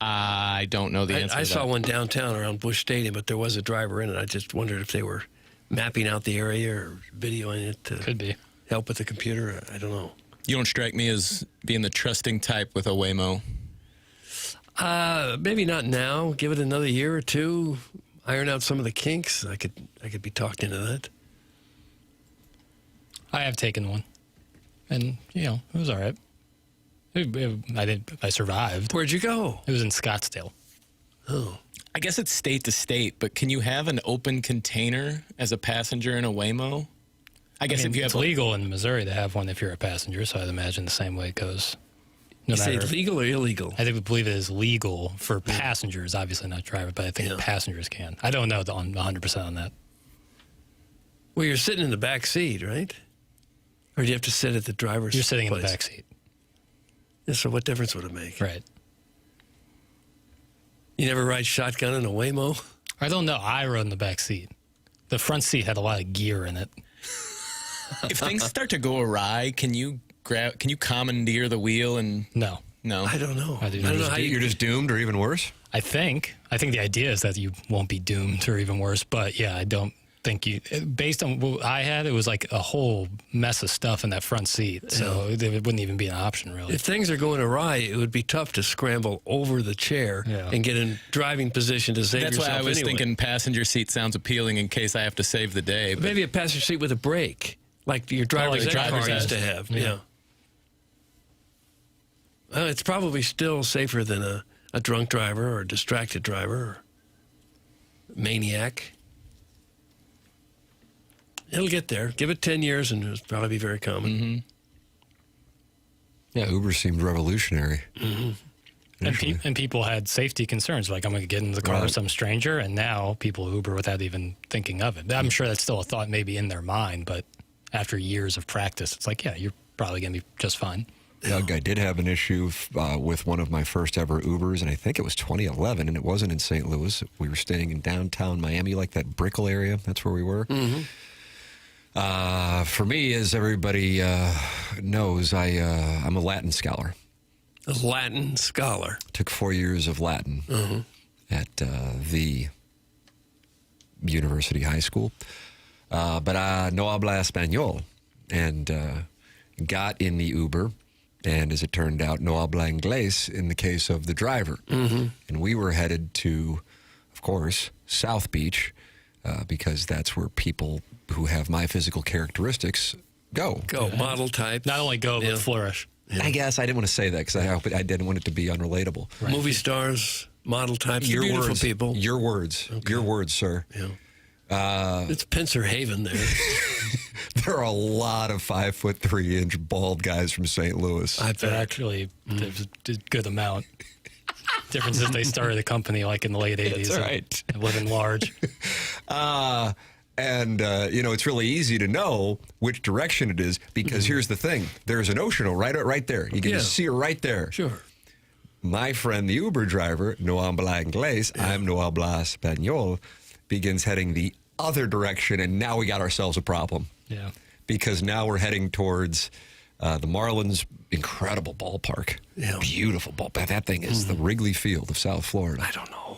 I don't know the answer. I to saw that. one downtown around Busch Stadium, but there was a driver in it. I just wondered if they were mapping out the area or videoing it to Could be. help with the computer. I don't know. You don't strike me as being the trusting type with a Waymo. Maybe not now. Give it another year or two. Iron out some of the kinks. I could be talked into that. I have taken one, and it was all right. I survived. Where'd you go? It was in Scottsdale. Oh. I guess it's state to state, but can you have an open container as a passenger in a Waymo? I guess if you have it's legal in Missouri to have one if you're a passenger, so I'd imagine the same way it goes. You say legal or illegal? I believe it is legal for passengers, obviously not drivers, but I think passengers can. I don't know 100% on that. Well, you're sitting in the back seat, right? Or do you have to sit at the driver's place? You're sitting in the back seat. Yeah, so what difference would it make? Right. You never ride shotgun in a Waymo? I don't know. I rode in the back seat. The front seat had a lot of gear in it. If things start to go awry, can you commandeer the wheel and No. I don't know. I don't know how you're just doomed or even worse? I think the idea is that you won't be doomed or even worse, but yeah, I don't think based on what I had, it was like a whole mess of stuff in that front seat, so it wouldn't even be an option, really. If things are going awry, it would be tough to scramble over the chair and get in driving position to save That's yourself. That's why I was anyway. thinking passenger seat sounds appealing in case I have to save the day. But Maybe a passenger seat with a brake, like your driver's car used to have. Yeah. Well, it's probably still safer than a drunk driver or a distracted driver or maniac. It'll get there. Give it 10 years and it'll probably be very common. Mm-hmm. Yeah, Uber seemed revolutionary. Mm-hmm. And people had safety concerns, like I'm going to get in the car with some stranger, and now people Uber without even thinking of it. I'm sure that's still a thought maybe in their mind, but after years of practice, it's like, yeah, you're probably going to be just fine. Doug, I did have an issue with one of my first ever Ubers, and I think it was 2011, and it wasn't in St. Louis. We were staying in downtown Miami, like that Brickell area. That's where we were. Mm-hmm. For me, as everybody knows, I'm a Latin scholar. A Latin scholar. Took 4 years of Latin at the University High School. But I no habla español, and got in the Uber. And as it turned out, no habla inglés in the case of the driver. Mm-hmm. And we were headed to, of course, South Beach, because that's where people who have my physical characteristics go. Model type. Not only go, but flourish. Yeah. I guess I didn't want to say that because I didn't want it to be unrelatable. Right. Movie stars, model types, your beautiful words, people. Your words. Okay. Your words, sir. Yeah. It's Pincer Haven there. There are a lot of 5'3" bald guys from St. Louis. They're actually there's a good amount. Difference is they started a company like in the late 80s. That's right. And living large. It's really easy to know which direction it is because here's the thing. There's an ocean right there. You can just see it right there. Sure. My friend, the Uber driver, no habla inglés, I'm no habla español, begins heading the other direction, and now we got ourselves a problem. Yeah. Because now we're heading towards the Marlins' incredible ballpark. Yeah. Beautiful ballpark. That thing is the Wrigley Field of South Florida. I don't know.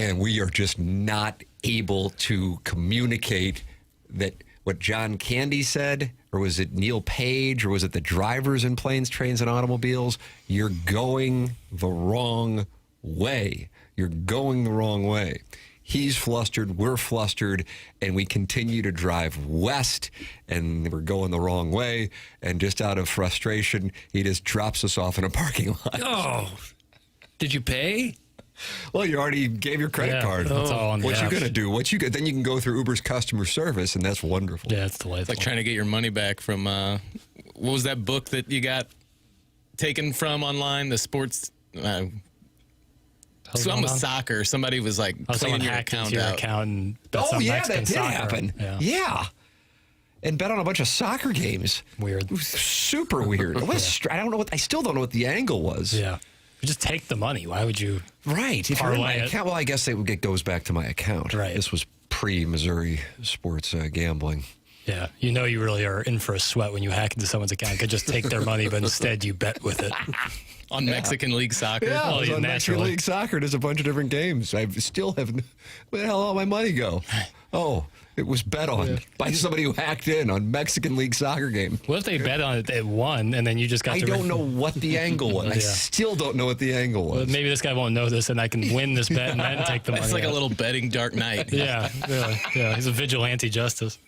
and we are just not able to communicate that what John Candy said, or was it Neil Page, or was it the drivers in planes, trains, and automobiles? You're going the wrong way. You're going the wrong way. He's flustered, we're flustered, and we continue to drive west, and we're going the wrong way. And just out of frustration, he just drops us off in a parking lot. Oh, did you pay? Well, you already gave your credit card. That's all on the What app. you going to do? Then you can go through Uber's customer service, and that's wonderful. Yeah, it's delightful. It's like trying to get your money back from, what was that book that you got taken from online? The sports... Some with soccer. Somebody was like cleaning your account out. And bet some Mexican that did soccer. happen. Yeah. And bet on a bunch of soccer games. Weird. It was super weird. It was I don't know I still don't know what the angle was. Yeah. You just take the money. Why would you? Right. If you're in my parlay it? account, well, I guess it goes back to my account. Right. This was pre-Missouri sports gambling. Yeah. You know you really are in for a sweat when you hack into someone's account. You could just take their money, but instead you bet with it. On Mexican League Soccer. Yeah, Well, it was on Mexican League Soccer. There's a bunch of different games. I still haven't. Where the hell did all my money go? Oh, it was bet on by somebody who hacked in on Mexican League Soccer game. What if they bet on it, they won, and then you just got I to... don't know what the angle was. I still don't know what the angle was. Well, maybe this guy won't know this, and I can win this bet and then take the money. It's like out. a little betting Dark Knight. Yeah, really. Yeah, he's a vigilante justice.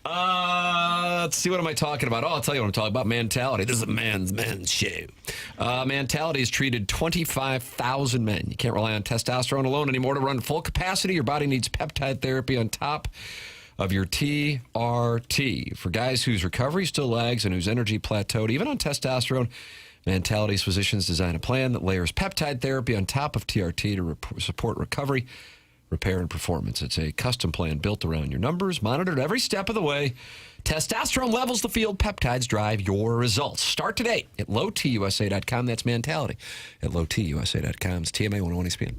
Let's see, what am I talking about? Oh, I'll tell you what I'm talking about. Mentality. This is a man's show. Mentality has treated 25,000 men. You can't rely on testosterone alone anymore to run full capacity. Your body needs peptide therapy on top of your TRT. For guys whose recovery still lags and whose energy plateaued, even on testosterone, Mentality's physicians design a plan that layers peptide therapy on top of TRT to support recovery, repair, and performance. It's a custom plan built around your numbers, monitored every step of the way. Testosterone levels the field. Peptides drive your results. Start today at lowtusa.com. That's Mentality at lowtusa.com. It's TMA 101 ESPN.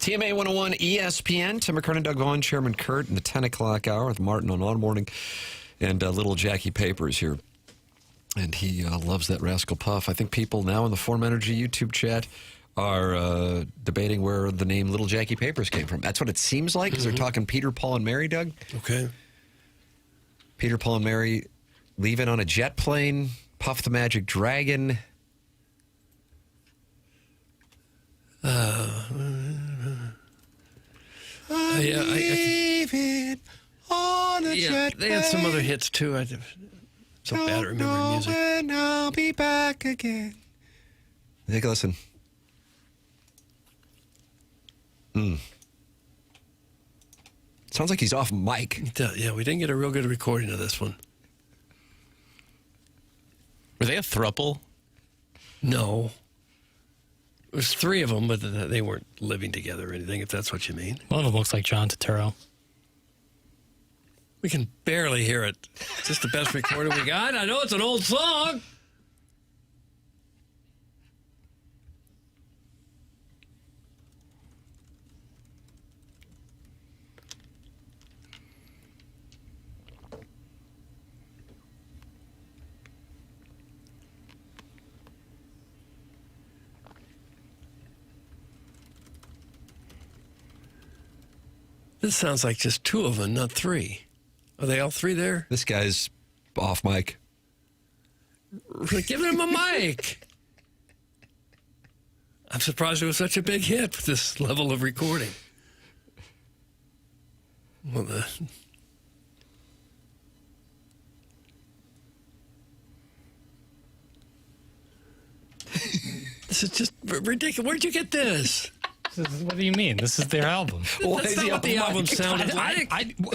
TMA 101 ESPN. Tim McKernan, Doug Vaughn, Chairman Kurt in the 10 o'clock hour with Martin on All Morning. And little Jackie Papers here. And he loves that Rascal Puff. I think people now in the Form Energy YouTube chat are debating where the name Little Jackie Papers came from. That's what it seems like, because they're talking Peter, Paul, and Mary, Doug. Okay. Peter, Paul, and Mary leaving on a jet plane. Puff the Magic Dragon. Leaving on a jet they had some other hits, too. I'm so bad at remembering music. When I'll be back again. Take a listen. Sounds like he's off mic. Yeah, we didn't get a real good recording of this one. Were they a throuple? No. It was three of them, but they weren't living together or anything, if that's what you mean. One of them looks like John Turturro. We can barely hear it. Is this the best recording we got? I know it's an old song. This sounds like just two of them, not three. Are they all three there? This guy's off mic. Give him a mic. I'm surprised it was such a big hit with this level of recording. Well, this is just ridiculous. Where'd you get this? What do you mean? This is their album. That's not what the album sounded like.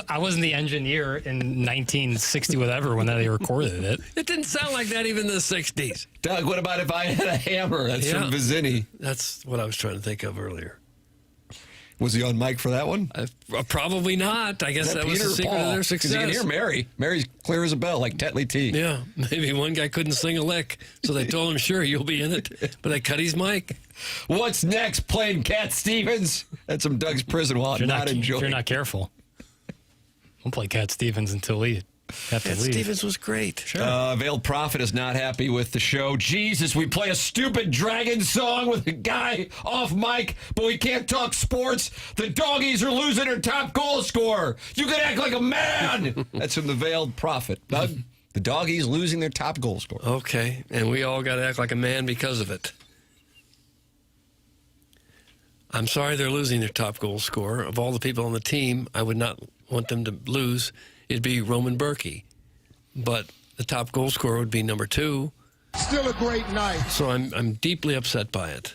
I wasn't the engineer in 1960 whatever when they recorded it. It didn't sound like that even in the 60s. Doug, what about If I Had a Hammer? That's from Vizzini. That's what I was trying to think of earlier. Was he on mic for that one? Probably not. I guess that was the secret of their success. You can hear Mary. Mary's clear as a bell, like Tetley T. Yeah, maybe one guy couldn't sing a lick, so they told him, sure, you'll be in it. But they cut his mic. What's next? Playing Cat Stevens? That's some Doug's prison walk. If you're not careful. We'll play Cat Stevens until we have to leave. Stevens was great. Sure. Veiled Prophet is not happy with the show. Jesus, we play a stupid dragon song with a guy off mic, but we can't talk sports. The doggies are losing their top goal scorer. You can act like a man. That's from the Veiled Prophet. Doug, the doggies losing their top goal scorer. Okay, and we all got to act like a man because of it. I'm sorry they're losing their top goal scorer. Of all the people on the team, I would not want them to lose. It'd be Roman Berkey. But the top goal scorer would be number 2. Still a great night. So I'm deeply upset by it.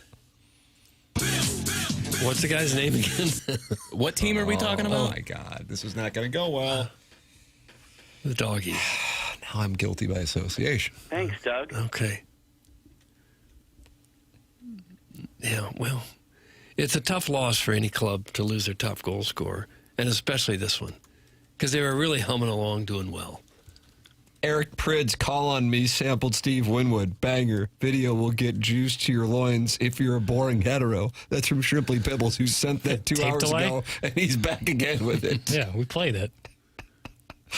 What's the guy's name again? What team are we talking about? Oh, my God. This is not going to go well. The doggy. Now I'm guilty by association. Thanks, Doug. Okay. Yeah, well, it's a tough loss for any club to lose their top goal scorer, and especially this one, because they were really humming along doing well. Eric Prid's Call on Me sampled Steve Winwood. Banger. Video will get juice to your loins if you're a boring hetero. That's from Shrimply Pibbles, who sent that 2 hours ago, and he's back again with it. Yeah, we played it.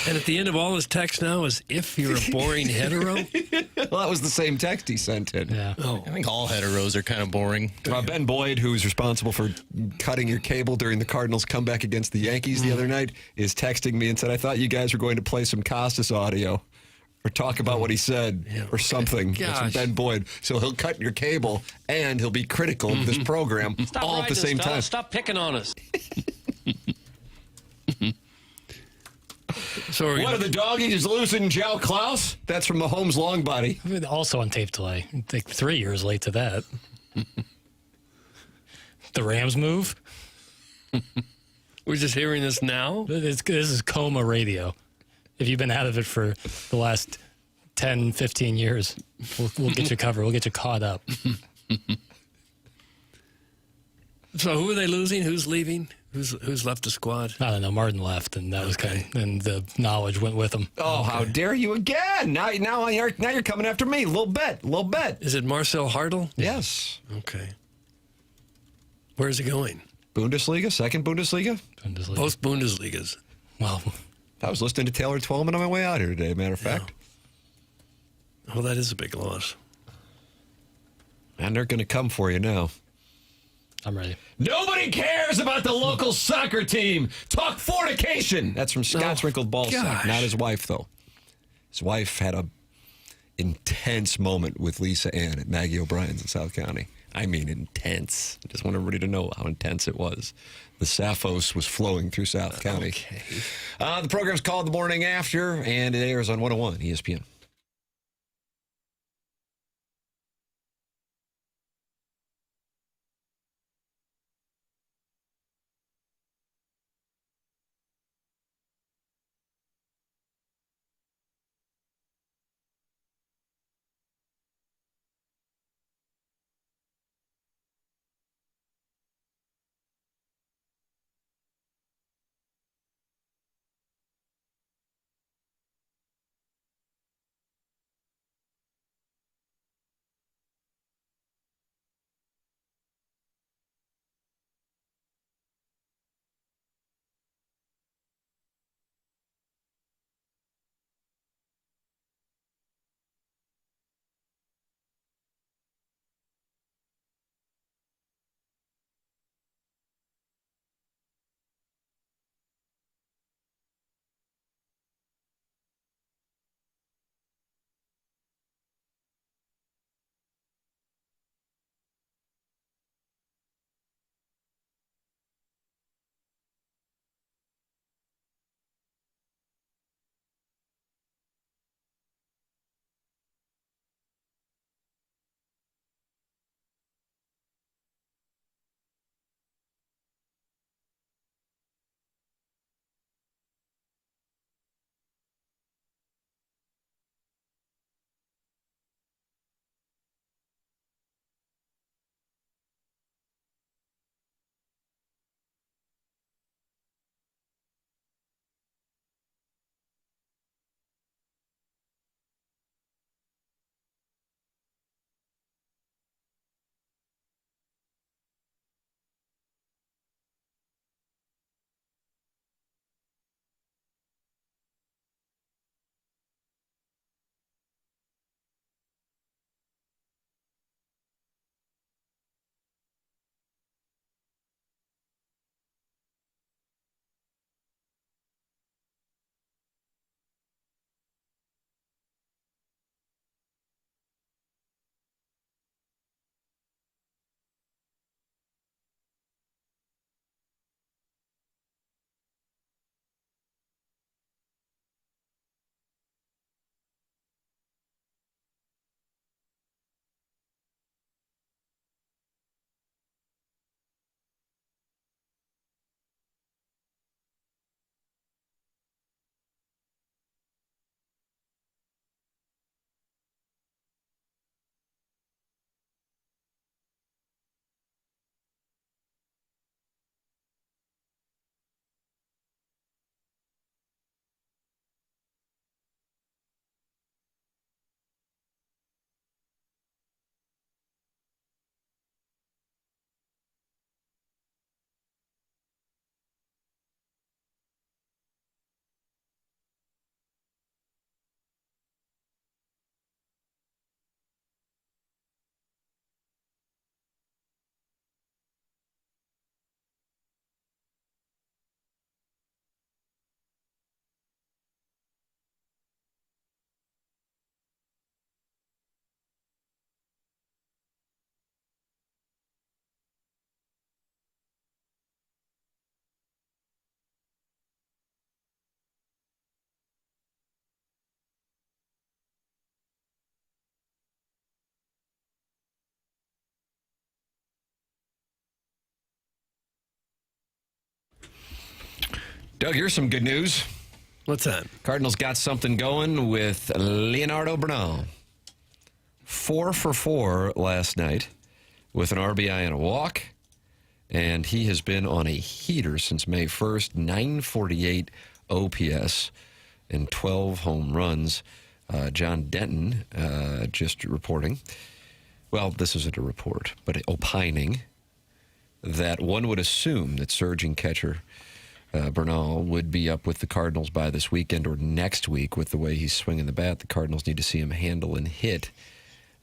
And at the end of all his text now is, if you're a boring hetero? Well, that was the same text he sent in. Yeah. Oh. I think all heteros are kind of boring. Ben Boyd, who's responsible for cutting your cable during the Cardinals' comeback against the Yankees the other night, is texting me and said, I thought you guys were going to play some Costas audio or talk about what he said or something. That's from Ben Boyd. So he'll cut your cable and he'll be critical of this program all at the same time. Stop picking on us. So What are the doggies losing Joe Klaus? That's from Mahomes' long body. Also on tape delay. Like 3 years late to that. The Rams move. We're just hearing this now? This is coma radio. If you've been out of it for the last 10, 15 years, we'll get you covered. We'll get you caught up. So who are they losing? Who's leaving? Who's left the squad? I don't know. Martin left, and that was kind of, and the knowledge went with him. Oh, how dare you again? Now you're coming after me. Little bit. Is it Marcel Hartle? Yes. Okay. Where's he going? Bundesliga? Second Bundesliga? Both Bundesligas. Well, I was listening to Taylor Twellman on my way out here today, matter of fact. Well, that is a big loss. And they're going to come for you now. I'm ready. Nobody cares about the local soccer team. Talk fornication. That's from Scott's Wrinkled Ballsack. Not his wife, though. His wife had a intense moment with Lisa Ann at Maggie O'Brien's in South County. I mean, intense. I just want everybody to know how intense it was. The Sapphos was flowing through South County. Okay. The program's called The Morning After, and it airs on 101 ESPN. Doug, here's some good news. What's that? Cardinals got something going with Leonardo Bernal. 4 for 4 last night with an RBI and a walk. And he has been on a heater since May 1st, 948 OPS and 12 home runs. John Denton just reporting. Well, this isn't a report, but opining that one would assume that surging catcher Bernal would be up with the Cardinals by this weekend or next week with the way he's swinging the bat. The Cardinals need to see him handle and hit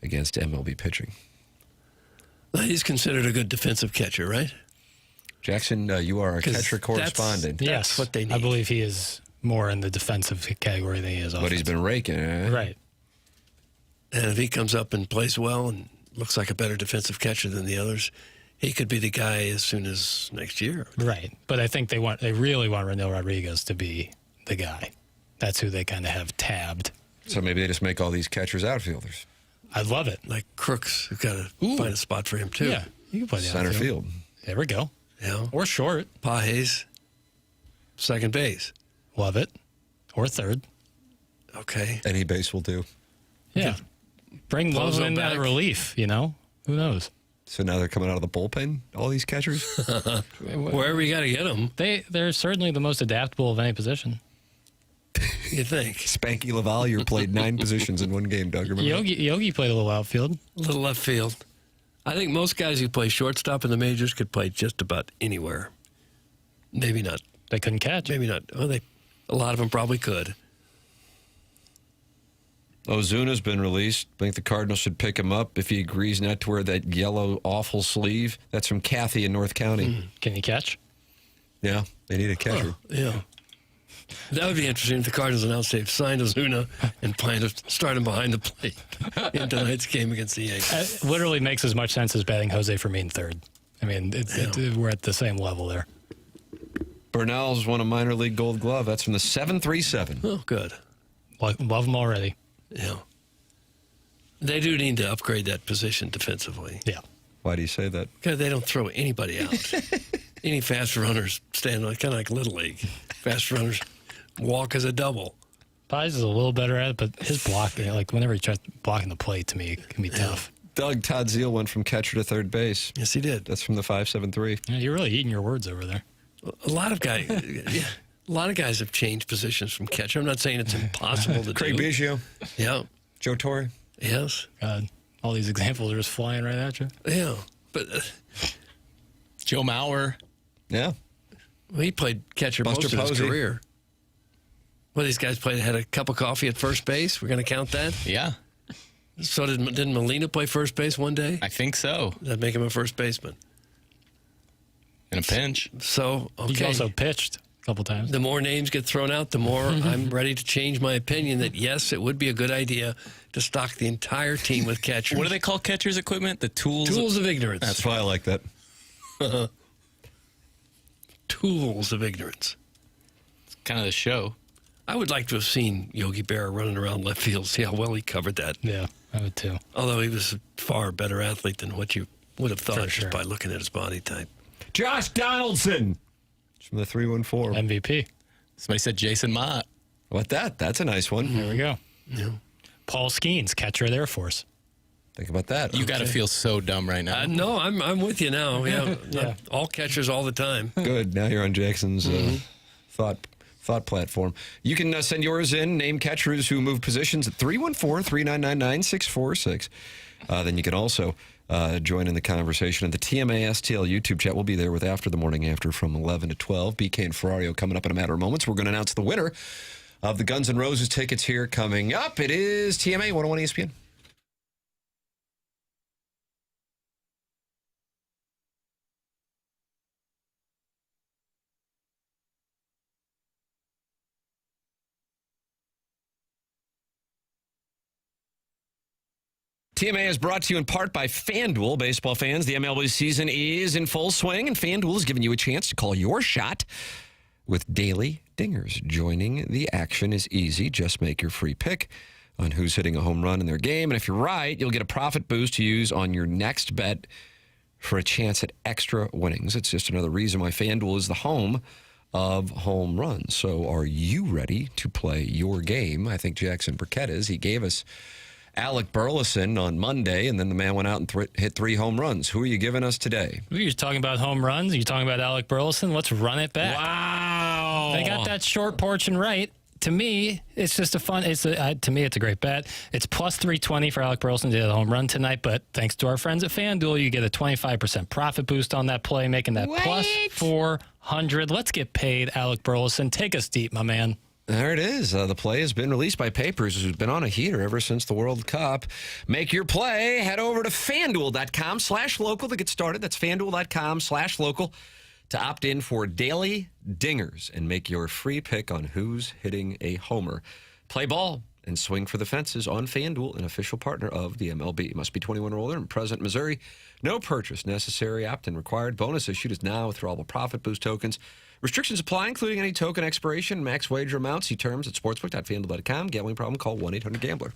against MLB pitching. He's considered a good defensive catcher, right? Jackson, you are a catcher correspondent. Yes, what they need. I believe he is more in the defensive category than he is offensive. But he's been raking, Right. And if he comes up and plays well and looks like a better defensive catcher than the others, he could be the guy as soon as next year. Right. But I think they really want Renil Rodriguez to be the guy. That's who they kind of have tabbed. So maybe they just make all these catchers outfielders. I'd love it. Like Crooks, we've got to find a spot for him, too. Yeah, you can play the center outfield. field. There we go. Yeah. Or short. Pages, second base. Love it. Or third. Okay. Any base will do. Yeah. Bring Love in back. that relief, you know? Who knows? So now they're coming out of the bullpen, all these catchers? Wherever you got to get them. They're certainly the most adaptable of any position. You think? Spanky LaValliere played 9 positions in one game, Doug. Remember Yogi played a little outfield. A little left field. I think most guys who play shortstop in the majors could play just about anywhere. Maybe not. They couldn't catch. Maybe not. Well, a lot of them probably could. Ozuna's been released. I think the Cardinals should pick him up if he agrees not to wear that yellow awful sleeve. That's from Kathy in North County. Can he catch? Yeah, they need a catcher. Yeah. That would be interesting if the Cardinals announced they've signed Ozuna and plan to start him behind the plate in tonight's game against the Yankees. It literally makes as much sense as batting Jose Fermin third. I mean, we're at the same level there. Bernal's won a minor league gold glove. That's from the 737. Oh, good. Love him already. Yeah. They do need to upgrade that position defensively. Yeah. Why do you say that? Because they don't throw anybody out. Any fast runners stand like kind of like Little League. Fast runners walk as a double. Pies is a little better at it, but his blocking, like whenever he tries blocking the plate, to me, it can be tough. Doug Todd Zeal went from catcher to third base. Yes, he did. That's from the 573. Yeah, you're really eating your words over there. A lot of guys, have changed positions from catcher. I'm not saying it's impossible to Craig do. Biggio. Yeah. Joe Torre. Yes. God, all these examples are just flying right at you. Yeah, but Joe Mauer. Yeah. Well, he played catcher Buster most of his Posey. career. Well, these guys had a cup of coffee at first base. We're going to count that? Yeah. So didn't Molina play first base one day? I think so. Does that make him a first baseman? In a pinch. So, okay. He's also pitched a couple times. The more names get thrown out, the more I'm ready to change my opinion that, yes, it would be a good idea to stock the entire team with catchers. What do they call catchers' equipment? The tools? Tools of ignorance. That's why I like that. Tools of ignorance. It's kind of the show. I would like to have seen Yogi Berra running around left field, see how well he covered that. Yeah, I would too. Although he was a far better athlete than what you would have thought just by looking at his body type. Josh Donaldson. It's from the 314. MVP. Somebody said Jason Mott. What that? That's a nice one. There we go. Yeah. Paul Skeens, catcher of the Air Force. Think about that. You got to feel so dumb right now. No, I'm with you now. Yeah, Yeah. All catchers all the time. Good. Now you're on Jackson's thought platform. You can send yours in. Name catchers who move positions at 314-399-9646. Then you can also join in the conversation at the TMA STL YouTube chat. We'll be there with After the Morning After from 11 to 12. BK and Ferrario coming up in a matter of moments. We're going to announce the winner of the Guns N' Roses tickets here coming up. It is TMA 101 ESPN. TMA is brought to you in part by FanDuel. Baseball fans, the MLB season is in full swing, and FanDuel is giving you a chance to call your shot with daily dingers. Joining the action is easy. Just make your free pick on who's hitting a home run in their game, and if you're right, you'll get a profit boost to use on your next bet for a chance at extra winnings. It's just another reason why FanDuel is the home of home runs. So are you ready to play your game? I think Jackson Burkett is. He gave us Alec Burleson on Monday, and then the man went out and hit 3 home runs. Who are you giving us today? You're talking about home runs. You're talking about Alec Burleson. Let's run it back. Wow. They got that short porch and right. to me, it's just to me, it's a great bet. It's plus 320 for Alec Burleson to hit a home run tonight, but thanks to our friends at FanDuel, you get a 25% profit boost on that play, making that plus 400. Let's get paid, Alec Burleson. Take us deep, my man. There it is. The play has been released by Papers, who's been on a heater ever since the World Cup. Make your play. Head over to FanDuel.com/local to get started. That's FanDuel.com/local to opt in for daily dingers and make your free pick on who's hitting a homer. Play ball and swing for the fences on FanDuel, an official partner of the MLB. Must be 21 or older and present in Missouri. No purchase necessary. Opt-in required. Bonus issued is now with all the profit boost tokens. Restrictions apply, including any token expiration and max wager amounts. See terms at sportsbook.fanduel.com. Gambling problem? Call 1-800-GAMBLER.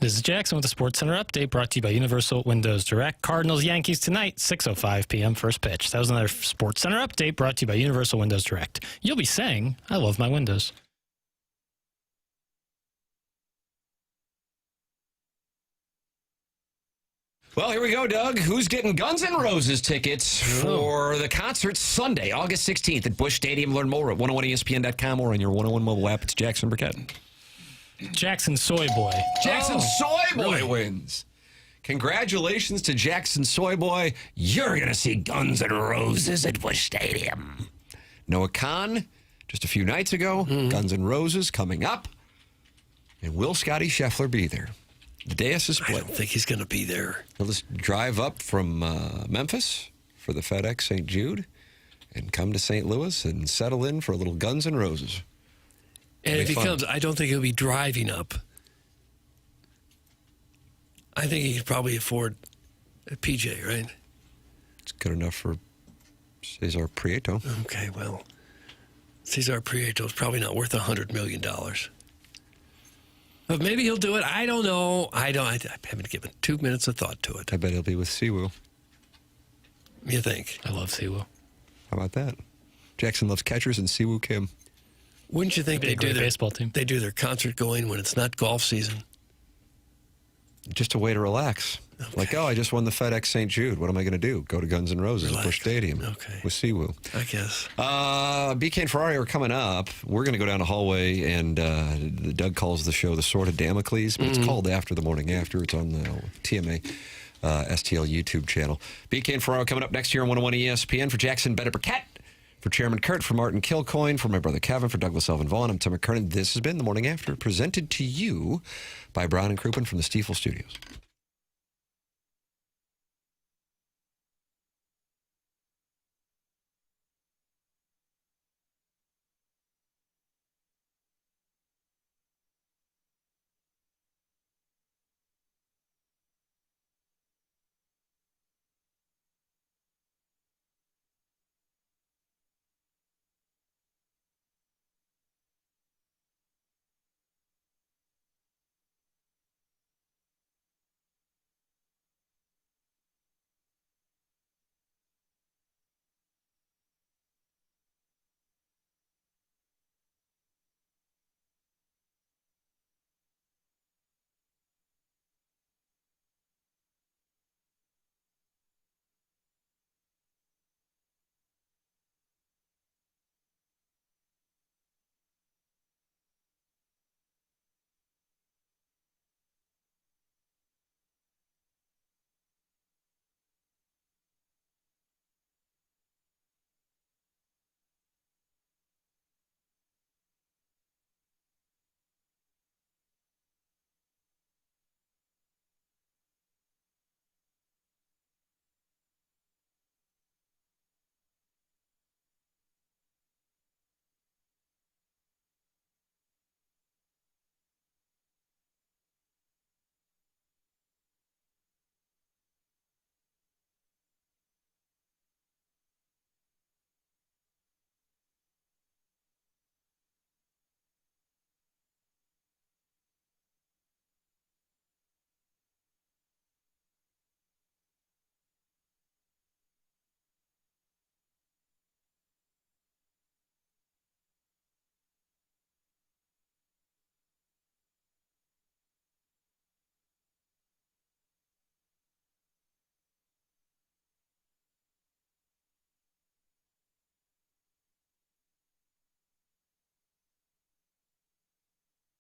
This is Jackson with the Sports Center update brought to you by Universal Windows Direct. Cardinals Yankees tonight, 6:05 p.m. first pitch. That was another Sports Center update brought to you by Universal Windows Direct. You'll be saying, I love my windows. Well, here we go, Doug. Who's getting Guns N' Roses tickets for the concert Sunday, August 16th at Busch Stadium? Learn more at 101ESPN.com or on your 101 mobile app. It's Jackson Burkett. Jackson Soy Boy. Jackson Soy Boy wins. Congratulations to Jackson Soy Boy. You're going to see Guns N' Roses at Busch Stadium. Noah Khan, just a few nights ago. Guns N' Roses coming up. And will Scotty Scheffler be there? The dais is split. I don't think he's going to be there. He'll just drive up from Memphis for the FedEx St. Jude and come to St. Louis and settle in for a little Guns N' Roses. And if he comes, I don't think he'll be driving up. I think he could probably afford a PJ, right? It's good enough for Cesar Prieto. Okay, well, Cesar Prieto is probably not worth $100 million. But maybe he'll do it. I don't know. I haven't given 2 minutes of thought to it. I bet he'll be with Siwoo. You think? I love Siwoo. How about that? Jackson loves catchers and Siwoo Kim. Wouldn't you think they do their baseball team? They do their concert going when it's not golf season? Just a way to relax. Okay. Like, I just won the FedEx St. Jude. What am I going to do? Go to Guns N' Roses at Busch Stadium with Siwoo. I guess. BK and Ferrari are coming up. We're going to go down the hallway, and Doug calls the show The Sword of Damocles, but it's called After the Morning After. It's on the TMA STL YouTube channel. BK and Ferrari coming up next year on 101 ESPN. For Jackson Burkett, for Chairman Kurt, for Martin Kilcoyne, for my brother Kevin, for Douglas Elvin Vaughn, I'm Tim McKernan. This has been The Morning After, presented to you by Brown and Crouppen from the Stiefel Studios.